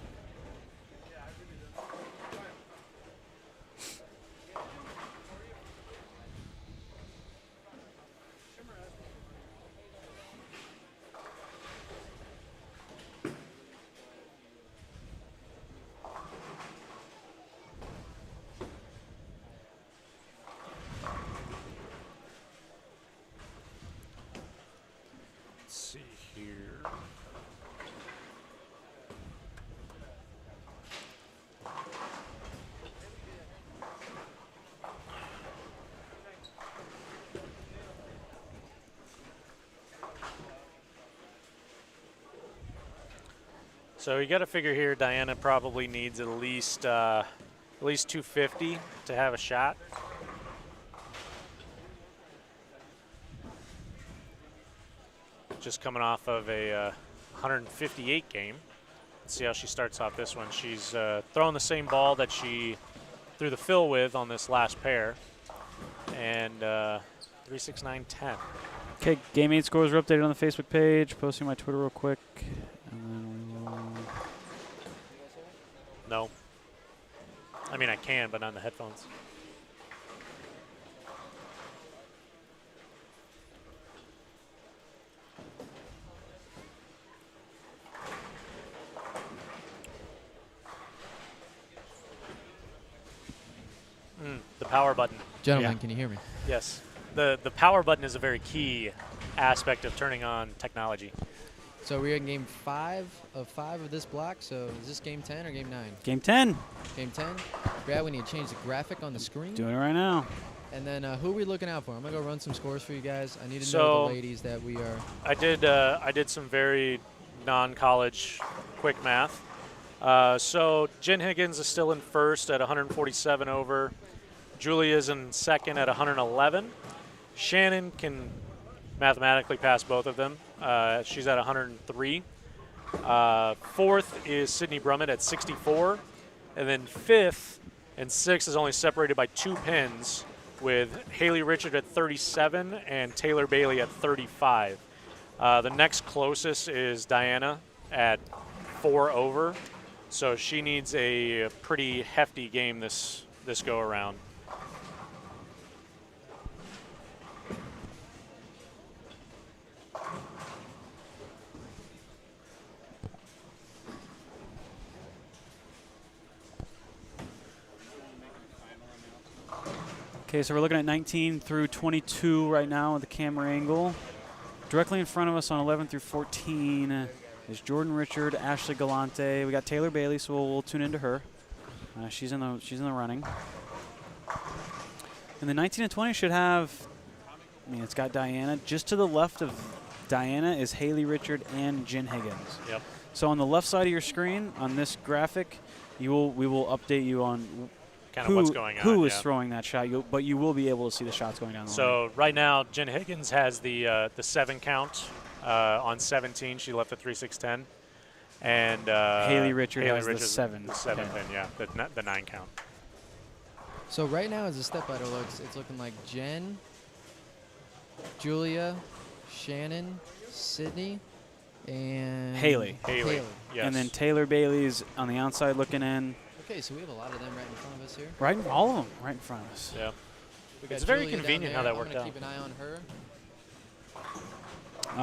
So you got to figure here, Diana probably needs at least 250 to have a shot. Just coming off of a 158 game. Let's see how she starts off this one. She's throwing the same ball that she threw the fill with on this last pair. And 3, 6, 9, 10. Okay, Game 8 scores are updated on the Facebook page. Posting my Twitter real quick. And then we will. No. I mean, I can, but not in the headphones. The power button. Gentlemen, can you hear me? Yes. The power button is a very key aspect of turning on technology. So we're in game 5 of this block. So is this game 10 or game 9? Game 10. Game 10. Brad, we need to change the graphic on the screen. Doing it right now. And then who are we looking out for? I'm going to go run some scores for you guys. I need to know So, the ladies that we are. I did some very non-college quick math. So Jen Higgins is still in first at 147 over. Julia's in second at 111. Shannon can mathematically pass both of them. She's at 103. Fourth is Sydney Brummett at 64. And then fifth and sixth is only separated by 2 pins, with Haley Richard at 37 and Taylor Bailey at 35. The next closest is Diana at 4 over. So she needs a pretty hefty game this go around. Okay, so we're looking at 19 through 22 right now with the camera angle. Directly in front of us on 11 through 14 is Jordan Richard, Ashley Galante. We got Taylor Bailey, so we'll tune into her. She's in the running. And the 19 and 20 should have. I mean, it's got Diana. Just to the left of Diana is Haley Richard and Jen Higgins. Yep. So on the left side of your screen on this graphic, we will update you on kind of what's going on. Who is throwing that shot? But you will be able to see the shots going down the line. So right now, Jen Higgins has the 7 count on 17. She left the 3-6-10, and Haley Richard has the Richard's 7. The 7 pin, yeah, the 9 count. So right now, as the step ladder looks, it's looking like Jen, Julia, Shannon, Sydney, and Haley. Yes. And then Taylor Bailey's on the outside looking in. Okay, so we have a lot of them right in front of us here. Right, all of them right in front of us. Yeah. We got It's very Julia down convenient how there. that worked I'm out. gonna keep an eye on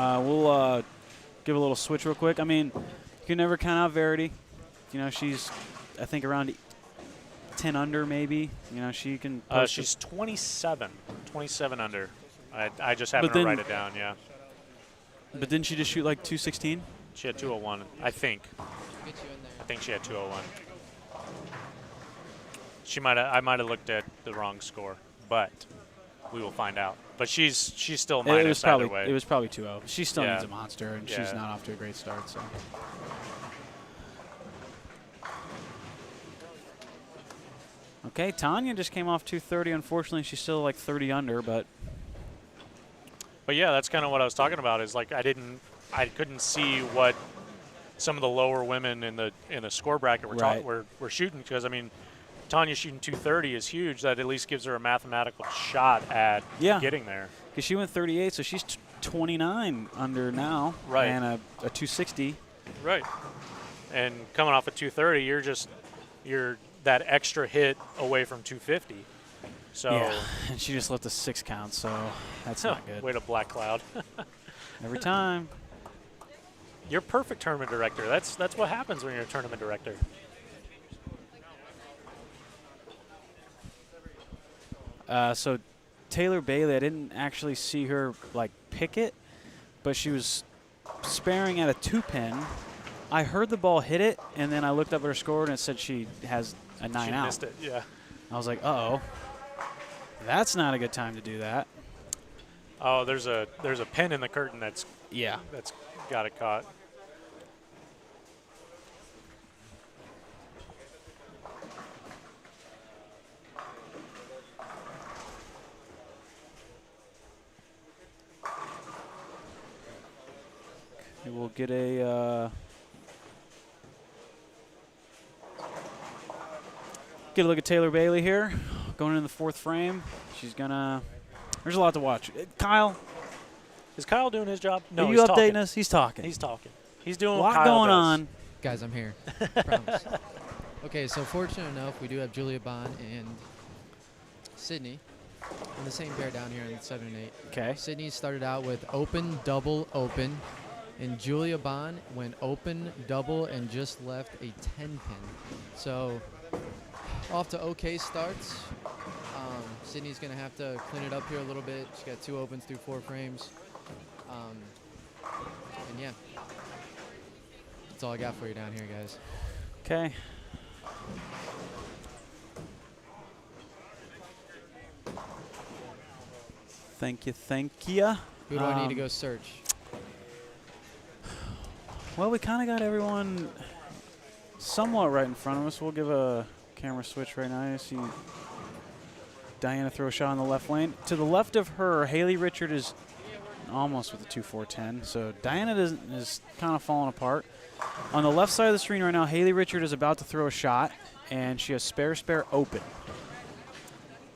her. We'll give a little switch real quick. I mean, you can never count out Verity. You know, she's, I think, around 10 under maybe. You know, she can. She's 27 under. I just happened to write it down, yeah. But didn't she just shoot like 216? She had 201, I think. Get you in there. I think she had 201. I might have looked at the wrong score, but we will find out. But she's still minus either way. It was probably 2-0. She still Yeah. needs a monster, and she's not off to a great start. So. Okay, Tanya just came off 230. Unfortunately, she's still like 30 under, but yeah, that's kind of what I was talking about. Is like I couldn't see what some of the lower women in the score bracket were shooting, because I mean, Tanya shooting 230 is huge. That at least gives her a mathematical shot at getting there. Because she went 38, so she's 29 under now, right? And a 260, right? And coming off a 230, you're that extra hit away from 250. So yeah, and she just left a 6 count, so that's not good. Way to black cloud. Every time. You're perfect tournament director. That's what happens when you're a tournament director. So Taylor Bailey, I didn't actually see her like pick it, but she was sparing at a 2-pin. I heard the ball hit it, and then I looked up at her score, and it said she has a 9 out. She missed it, yeah. I was like, uh-oh. That's not a good time to do that. Oh, there's a pin in the curtain that's got it caught. we'll get a look at Taylor Bailey here, going in the 4th frame. She's gonna. There's a lot to watch. Kyle, Is Kyle doing his job? No, are he's you talking. updating us? He's talking. He's talking. He's doing a what lot Kyle going does. on. Guys, I'm here. Promise. Okay, so fortunate enough, we do have Julia Bond and Sydney in the same pair down here in 7 and 8. Okay. Sydney started out with open, double, open, and Julia Bond went open, double, and just left a 10 pin. So off to okay starts. Sydney's gonna have to clean it up here a little bit. She's got 2 opens through 4 frames. And yeah, that's all I got for you down here, guys. Okay. Thank you, thank you. Who do I need to go search? Well, we kind of got everyone somewhat right in front of us. We'll give a camera switch right now. I see Diana throw a shot on the left lane. To the left of her, Haley Richard is almost with a 2-4-10. So Diana is kind of falling apart. On the left side of the screen right now, Haley Richard is about to throw a shot, and she has spare open.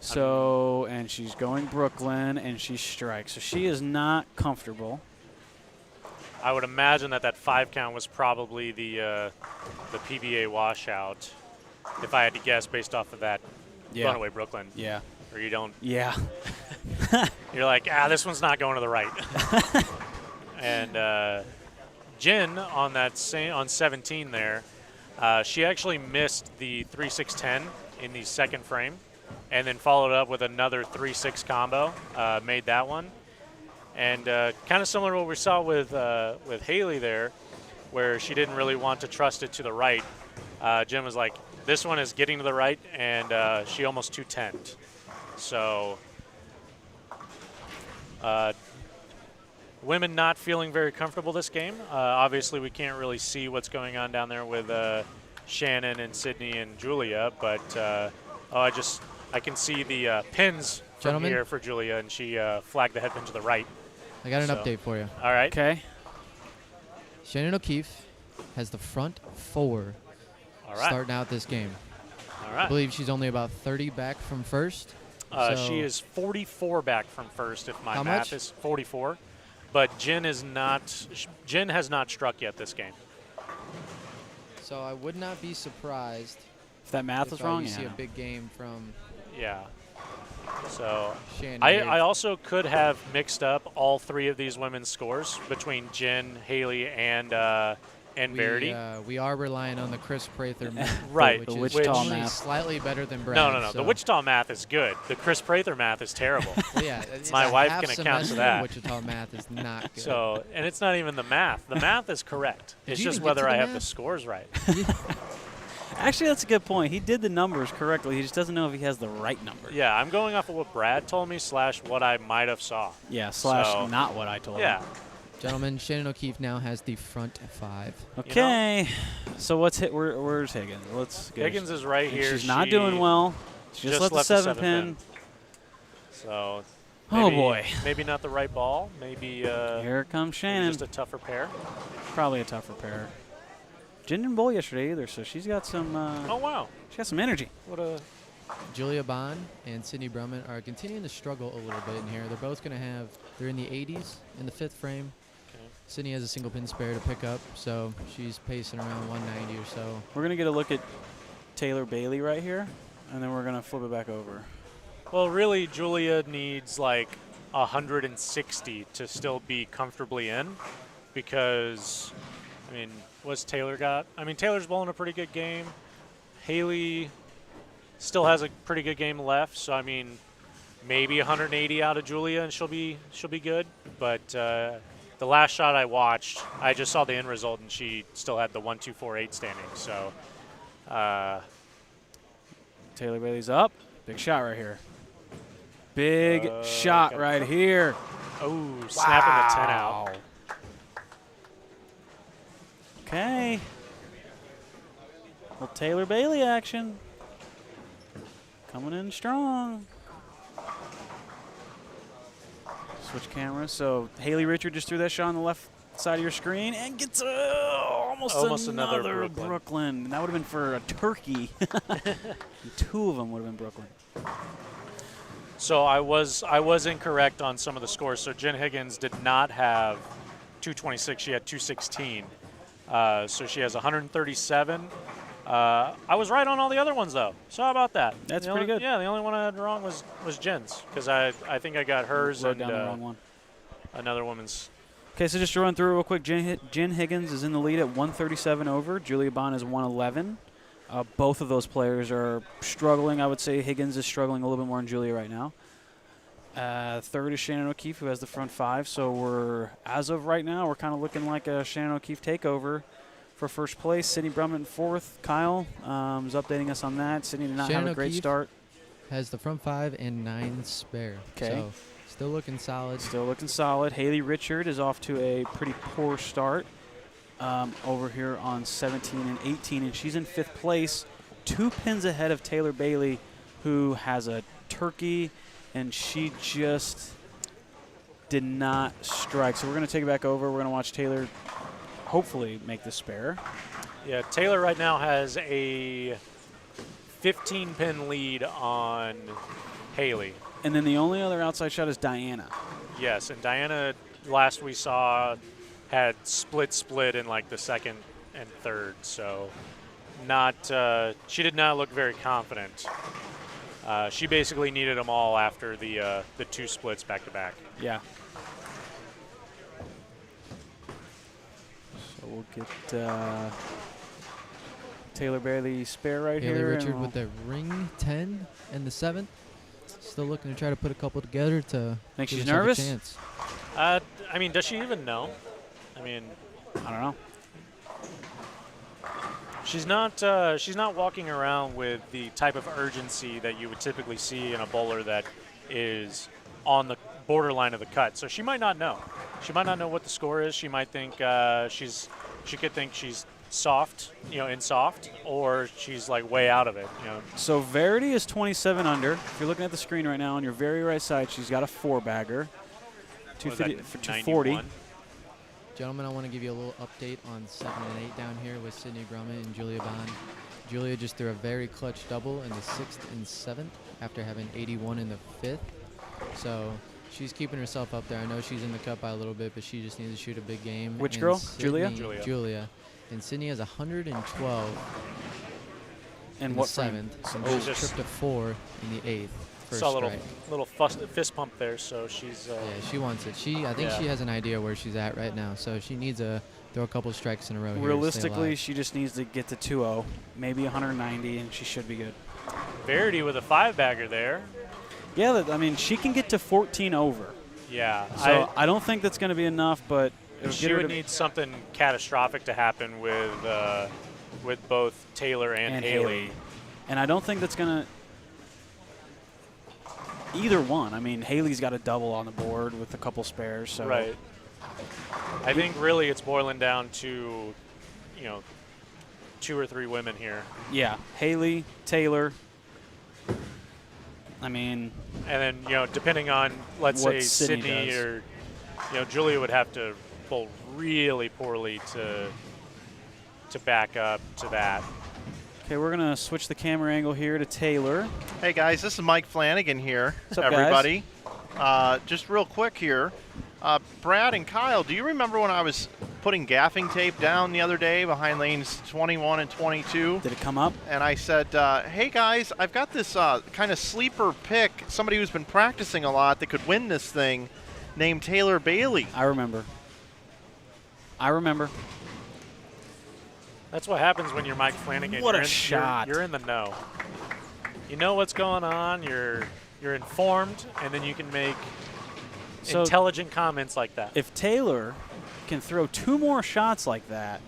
So, and she's going Brooklyn, and she strikes. So she is not comfortable. I would imagine that 5 count was probably the PBA washout, if I had to guess based off of that runaway Brooklyn. Yeah. Or you don't. Yeah. You're like, this one's not going to the right. And Jen on on 17 there, she actually missed the 3-6-10 in the 2nd frame, and then followed up with another 3-6 combo, made that one. And kind of similar to what we saw with Haley there, where she didn't really want to trust it to the right. Jen was like, this one is getting to the right, and she almost 210'd. So women not feeling very comfortable this game. Obviously, we can't really see what's going on down there with Shannon and Sydney and Julia, but I can see the pins from Gentlemen? here for Julia, and she flagged the head pin to the right. I got an update for you. All right. Okay. Shannon O'Keefe has the front 4 All right. starting out this game. All right. I believe she's only about 30 back from first. She is 44 back from first, if my How math much? is 44. But Jen has not struck yet this game. So I would not be surprised If that math if is wrong, you see yeah. a big game from Yeah. So Shannon. I also could have mixed up all 3 of these women's scores between Jen, Haley, and Verity. We are relying on the Chris Prather math, Right, which the is Wichita only math. slightly better than Brad. No. So The Wichita math is good. The Chris Prather math is terrible. well, yeah, it's My a wife half can account for semester that. Wichita math is not good. So, and it's not even the math. The math is correct. Did It's you just even get to whether the I have math? the scores right. Actually, that's a good point. He did the numbers correctly. He just doesn't know if he has the right number. Yeah, I'm going off of what Brad told me / what I might have saw. Yeah, / So- not what I told Yeah. him. Gentlemen, Shannon O'Keefe now has the front 5. Okay. So what's where's Higgins? Let's get Higgins is right and here. She's not She doing well. She just left the 7 7 pin. So. Oh, maybe- boy. Maybe not the right ball. Maybe Here comes maybe Shannon. just a tougher pair. Probably a tougher pair. Jen didn't bowl yesterday either, so she's got some. Oh wow. She got some energy. What a. Julia Bond and Sydney Brumman are continuing to struggle a little bit in here. They're both going to have, they're in the 80s in the 5th frame. Okay. Sydney has a single pin spare to pick up, so she's pacing around 190 or so. We're gonna get a look at Taylor Bailey right here, and then we're gonna flip it back over. Well, really, Julia needs like 160 to still be comfortably in, because, I mean, what's Taylor got? I mean, Taylor's bowling a pretty good game. Haley still has a pretty good game left, so I mean, maybe 180 out of Julia and she'll be good. But the last shot I watched, I just saw the end result and she still had the 1-2-4-8 standing. So Taylor Bailey's up. Big shot right here. Big shot right here. Oh, snapping the 10 out. Okay. Well, Taylor Bailey action. Coming in strong. Switch cameras. So Haley Richard just threw that shot on the left side of your screen and gets almost another Brooklyn. And that would have been for a turkey. Two of them would have been Brooklyn. So I was incorrect on some of the scores. So Jen Higgins did not have 226. She had 216. So she has 137. I was right on all the other ones, though. So how about that? That's pretty good. Yeah, the only one I had wrong was Jen's, because I think I got hers Wrote and down the wrong one. Another woman's. Okay, so just to run through real quick, Jen Higgins is in the lead at 137 over. Julia Bond is 111. Both of those players are struggling. I would say Higgins is struggling a little bit more than Julia right now. Third is Shannon O'Keefe, who has the front five. So as of right now, we're kind of looking like a Shannon O'Keefe takeover for first place. Sydney Brummett in fourth. Kyle is updating us on that. Sydney did not Shannon have a great O'Keefe start. Has the front five and 9 spare. Okay. So still looking solid. Still looking solid. Haley Richard is off to a pretty poor start over here on 17 and 18, and she's in fifth place, 2 pins ahead of Taylor Bailey, who has a turkey, and she just did not strike. So we're going to take it back over. We're going to watch Taylor hopefully make the spare. Yeah, Taylor right now has a 15-pin lead on Haley. And then the only other outside shot is Diana. Yes, and Diana, last we saw, had split in like the second and third, so she did not look very confident. She basically needed them all after the 2 splits back to back. Yeah. So we'll get Taylor Bailey spare right Haley here. Richard with the ring 10 and the 7th. Still looking to try to put a couple together to think give she's herself nervous? a chance. I mean, does she even know? I mean, I don't know. She's not walking around with the type of urgency that you would typically see in a bowler that is on the borderline of the cut. So she might not know. She might not know what the score is. She might think she could think she's soft, in soft, or she's like way out of it, So Verity is 27 under. If you're looking at the screen right now on your very right side, she's got a 4-bagger. 250 for 240. 91? Gentlemen, I want to give you a little update on 7 and 8 down here with Sydney Brummett and Julia Bond. Julia just threw a very clutch double in the 6th and 7th after having 81 in the 5th. So she's keeping herself up there. I know she's in the cut by a little bit, but she just needs to shoot a big game. Which And girl? Sydney- Julia? Julia. And Sydney has 112 And in what the frame? 7th. So Oh, she's just- tripped to 4 in the 8th. First Saw a strike. little fist pump there, so she's. Yeah, she wants it. I think she has an idea where she's at right now, so she needs to throw a couple strikes in a row. Here to stay Realistically, alive. she just needs to get to 2-0, maybe 190, and she should be good. Verity with a 5-bagger there. Yeah, I mean, she can get to 14 over. Yeah. So I don't think that's going to be enough, but it'll She get her would to need something catastrophic to happen with both Taylor and Haley. And I don't think that's going to either one. I mean, Haley's got a double on the board with a couple spares. So Right. I think really it's boiling down to, 2 or 3 women here. Yeah, Haley, Taylor. I mean, And then, depending on, let's What say, Sydney Sydney does. or, Julia would have to bowl really poorly to back up to that. okay, we're going to switch the camera angle here to Taylor. Hey guys, this is Mike Flanagan here. What's up, guys? everybody? Just real quick here, Brad and Kyle, do you remember when I was putting gaffing tape down the other day behind lanes 21 and 22? Did it come up? And I said, hey guys, I've got this kind of sleeper pick, somebody who's been practicing a lot that could win this thing, named Taylor Bailey. I remember. That's what happens when you're Mike Flanagan. What a You're shot. You're in the know. You know what's going on. You're informed, and then you can make So intelligent comments like that. if Taylor can throw 2 more shots like that,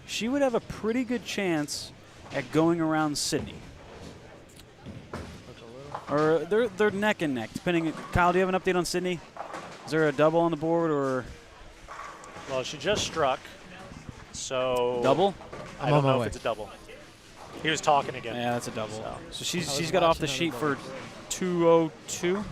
she would have a pretty good chance at going around Sydney. Or they're neck and neck, depending. Kyle, do you have an update on Sydney? Is there a double on the board or Well, she just struck, so double? I I'm don't on my know way. if it's a double. He was talking again. Yeah, that's a double. So I she's was got off the watching sheet other for 202.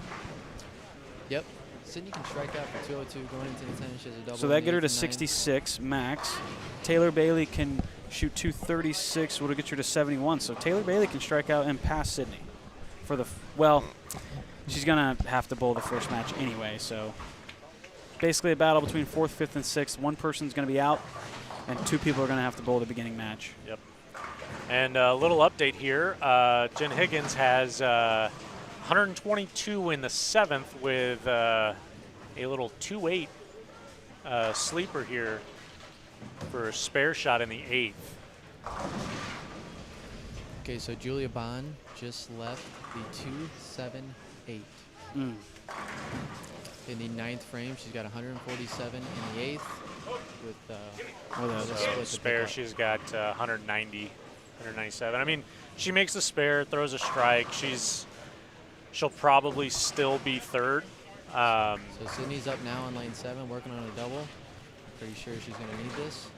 Yep. Sydney can strike out for 202 going into the 10. She has a double. So in that the get her to 8th and 9th. 66 max. Taylor Bailey can shoot 236, would get her to 71. So Taylor Bailey can strike out and pass Sydney for the well. She's gonna have to bowl the first match anyway. So basically a battle between 4th, 5th, and 6th. One person's gonna be out, and 2 people are gonna have to bowl the beginning match. Yep. And a little update here. Jen Higgins has 122 in the 7th with a little 2-8 sleeper here for a spare shot in the 8th. Okay, so Julia Bond just left the 2-7-8. In the 9th frame, she's got 147 in the 8th with a split to Spare, pick up. she's got 190, 197. I mean, she makes the spare, throws a strike. She'll probably still be 3rd. So Sydney's up now on lane 7, working on a double. Pretty sure she's going to need this.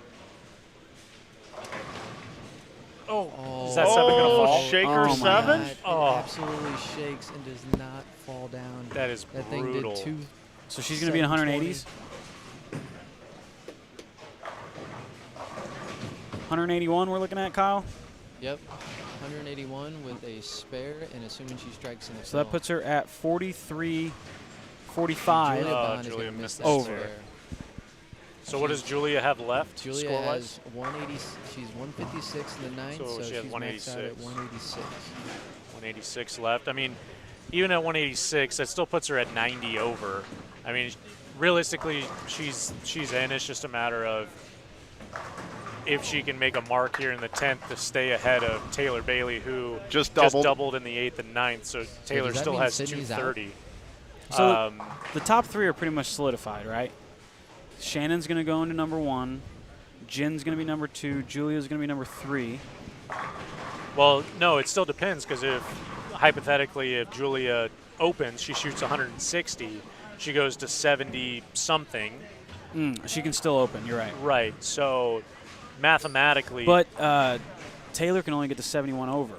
Is that 7 going to fall? Shaker Oh my 7? It absolutely shakes and does not fall down. That is That brutal. thing did 2. So she's going to be in 180s. 181 we're looking at, Kyle. Yep, 181 with a spare, and assuming she strikes in the So that puts her at 43, 45. Julia Bond is Julia going to miss missed that the over. spare. So what does Julia have left Julia score-wise? has 180. She's 156 in the 9th, So so she has she's maxed out at 186. 186. 186 left. I mean, even at 186, that still puts her at 90 over. I mean, realistically, she's in. It's just a matter of if she can make a mark here in the 10th to stay ahead of Taylor Bailey, who Just doubled. in the 8th and 9th. So Taylor does that still mean has Sydney's out? 230. So the top 3 are pretty much solidified, right? Shannon's going to go into number 1. Jin's going to be number 2. Julia's going to be number 3. Well, no, it still depends because if hypothetically if Julia opens, she shoots 160, she goes to 70 something. She can still open. You're right. Right. So mathematically, But Taylor can only get to 71 over.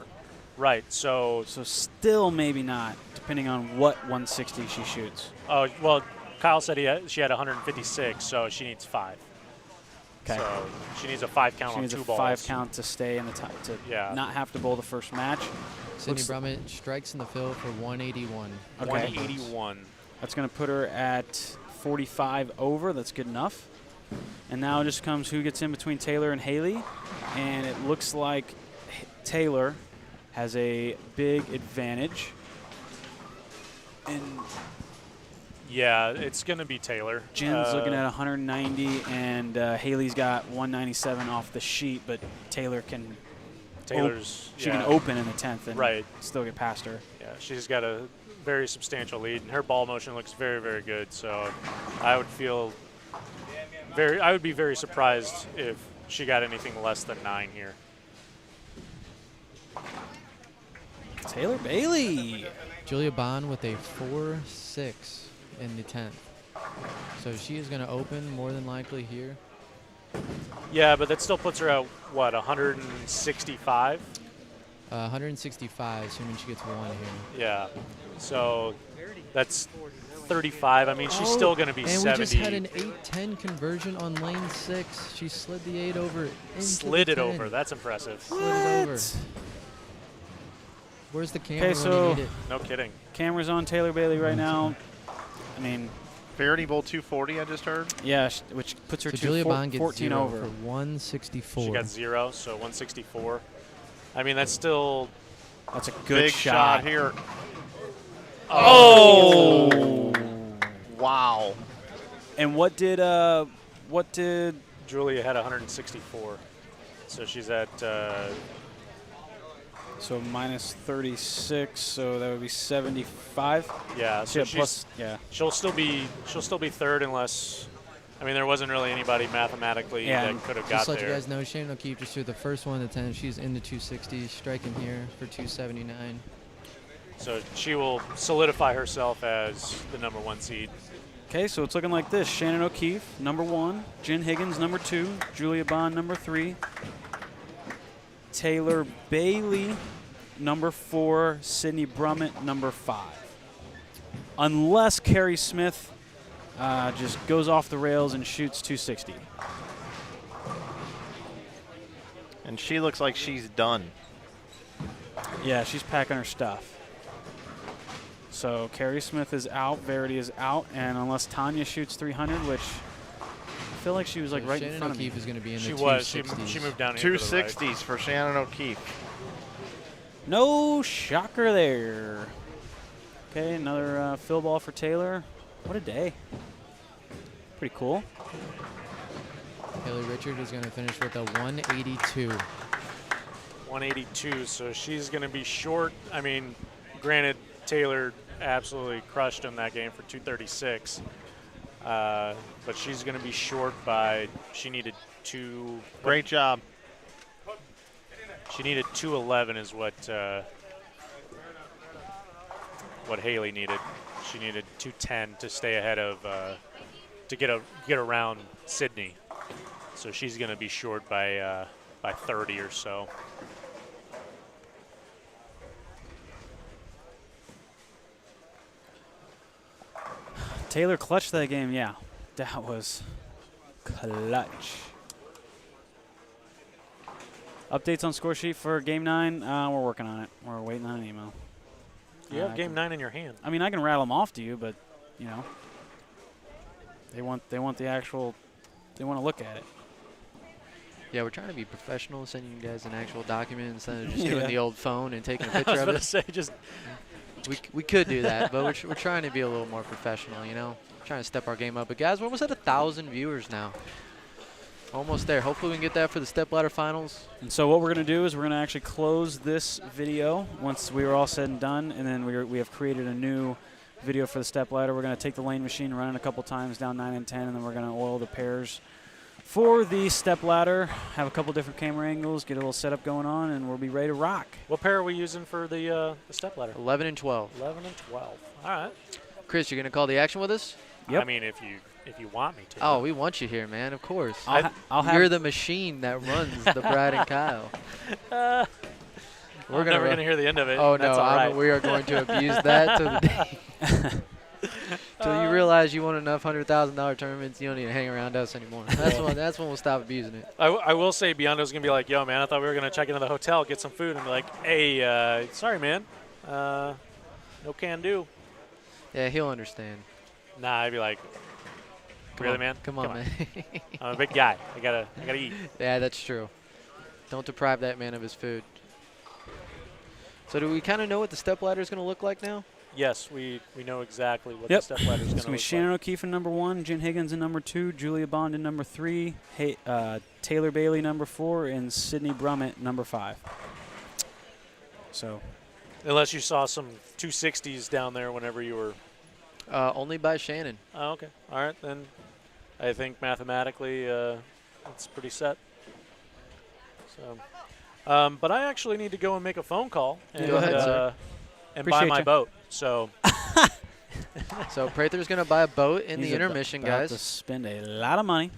right. So Still maybe not, depending on what 160 she shoots. well, Kyle said she had 156, so she needs 5. Okay. So she needs a 5 count She on needs 2 a balls. 5 count to stay in the top, to Yeah. not have to bowl the first match. Sydney Brummett strikes in the field for 181. Okay. 181. That's going to put her at 45 over. That's good enough. And now it just comes who gets in between Taylor and Haley. And it looks like Taylor has a big advantage. And Yeah, it's going to be Taylor. Jin's looking at 190, and Haley's got 197 off the sheet, but Taylor can she can open in the 10th and Right. still get past her. Yeah, she's got a very substantial lead, and her ball motion looks very, very good. So I would be very surprised if she got anything less than 9 here. Taylor Bailey. Julia Bond with a 4-6 in the 10th. So she is going to open more than likely here. Yeah, but that still puts her at, what, 165? 165, assuming she gets 1 here. Yeah. So that's 35. I mean, she's still going to be and 70. we just had an 8-10 conversion on lane 6. She slid the 8 over into Slid the it 10. over. That's impressive. Slid it over. Where's the camera Okay, when so you need it? No kidding. Camera's on Taylor Bailey right now. I mean, Verity Bowl 240, I just heard. yeah, which puts her So to Julia Bond gets 14 0 over. for 164. She got 0, so 164. I mean, that's still That's a good Big shot here. Oh! Wow. And what did Julia had 164. So she's at so minus 36, so that would be 75. yeah. So yeah. she'll still be 3rd unless, I mean, there wasn't really anybody mathematically Yeah, that could have Just got let there. you guys know, Shannon O'Keefe just threw the first one of the 10. She's in the 260s, striking here for 279. So she will solidify herself as the number 1 seed. Okay, so it's looking like this. Shannon O'Keefe, number 1. Jen Higgins, number 2. Julia Bond, number 3. Taylor Bailey, number 4. Sydney Brummett, number 5. Unless Carrie Smith just goes off the rails and shoots 260. And she looks like she's done. Yeah, she's packing her stuff. So Carrie Smith is out, Verity is out, and unless Tanya shoots 300, which I feel like she was like right in front of me. O'Keefe is going to be in She the was. 260s. She moved down here. 260s for Shannon O'Keefe. No shocker there. Okay, another fill ball for Taylor. What a day. Pretty cool. Haley Richard is going to finish with a 182. 182, so she's going to be short. I mean, granted, Taylor absolutely crushed him that game for 236. But she's going to be short by, she needed two. Great job. She needed 211 is what Haley needed. She needed 210 to stay ahead of, to get around Sydney. So she's going to be short by 30 or so. Taylor clutched that game, yeah. That was clutch. Updates on score sheet for Game 9. We're working on it. We're waiting on an email. You have Game 9 in your hand. I mean, I can rattle them off to you, but, you know, they want the actual, they want to look at it. Yeah, we're trying to be professional, sending you guys an actual document instead of just doing the old phone and taking a picture of it. I was going to say, just... We could do that, but we're trying to be a little more professional, you know? Trying to step our game up. But, guys, we're almost at 1,000 viewers now. Almost there. Hopefully we can get that for the stepladder finals. And so what we're going to do is we're going to actually close this video once we are all said and done, and then we have created a new video for the stepladder. We're going to take the lane machine, run it a couple times down 9 and 10, and then we're going to oil the pairs for the stepladder, have a couple different camera angles, get a little setup going on, and we'll be ready to rock. What pair are we using for the stepladder? 11 and 12. 11 and 12. All right. Chris, you're going to call the action with us? Yep. I mean, if you want me to. Oh, we want you here, man, of course. You're the machine that runs the Brad and Kyle. We're never going to hear the end of it. Oh, That's no, all right. we are going to abuse that till the day. Till you realize you won enough $100,000 tournaments, you don't need to hang around us anymore. That's when we'll stop abusing it. I will say Biondo's going to be like, yo, man, I thought we were going to check into the hotel, get some food, and be like, hey, sorry, man. No can do. Yeah, he'll understand. Nah, I'd be like, really, man? Come on, man. I'm a big guy. I gotta eat. Yeah, that's true. Don't deprive that man of his food. So do we kind of know what the stepladder is going to look like now? Yes, we know exactly what the stepladder is going to look like. It's going to be Shannon O'Keefe in number 1, Jen Higgins in number 2, Julia Bond in number 3, Taylor Bailey number 4, and Sydney Brummett number 5. So, unless you saw some 260s down there whenever you were. Only by Shannon. Oh, okay. All right, then I think mathematically it's pretty set. So, but I actually need to go and make a phone call and, go ahead, sir. And buy my boat. So, so Prather's going to buy a boat in the intermission, about guys. To spend a lot of money.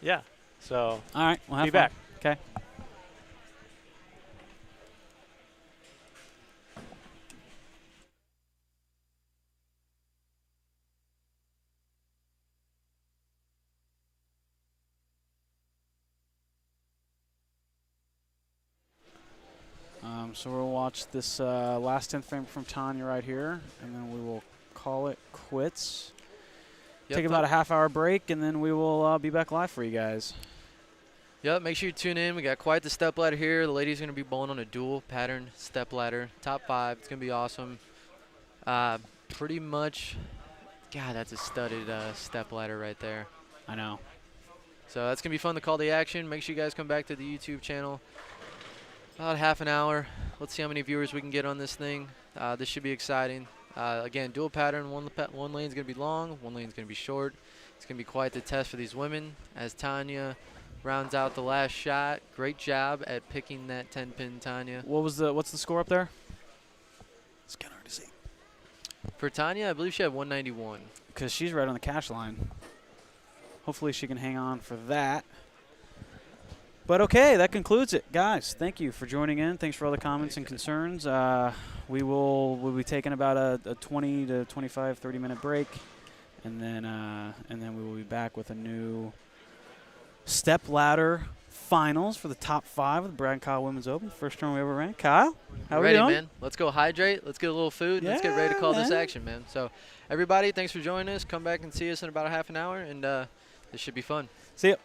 Yeah. So, all right, we'll have be fun. back. Okay. So we'll watch this last 10th frame from Tanya right here, and then we will call it quits. Yep, Take about a half-hour break, and then we will be back live for you guys. Yep, make sure you tune in. We got quite the stepladder here. The ladies are going to be bowling on a dual pattern stepladder. Top 5. It's going to be awesome. Pretty much, God, that's a studded stepladder right there. I know. So that's going to be fun to call the action. Make sure you guys come back to the YouTube channel. About half an hour. Let's see how many viewers we can get on this thing. This should be exciting. Again, dual pattern. One lane is going to be long. One lane is going to be short. It's going to be quite the test for these women as Tanya rounds out the last shot. Great job at picking that 10-pin, Tanya. What's the score up there? It's kind of hard to see. For Tanya, I believe she had 191. Because she's right on the cash line. Hopefully she can hang on for that. But okay, that concludes it. Guys, thank you for joining in. Thanks for all the comments and concerns. We'll be taking about a 20 to 25, 30-minute break. and then we will be back with a new step ladder finals for the top 5 of the Brad and Kyle Women's Open. First tournament we ever ran. Kyle, how are we ready, doing? man. Let's go hydrate. Let's get a little food. And let's get ready to call this man. action, man. So, everybody, thanks for joining us. Come back and see us in about a half an hour, and this should be fun. See ya.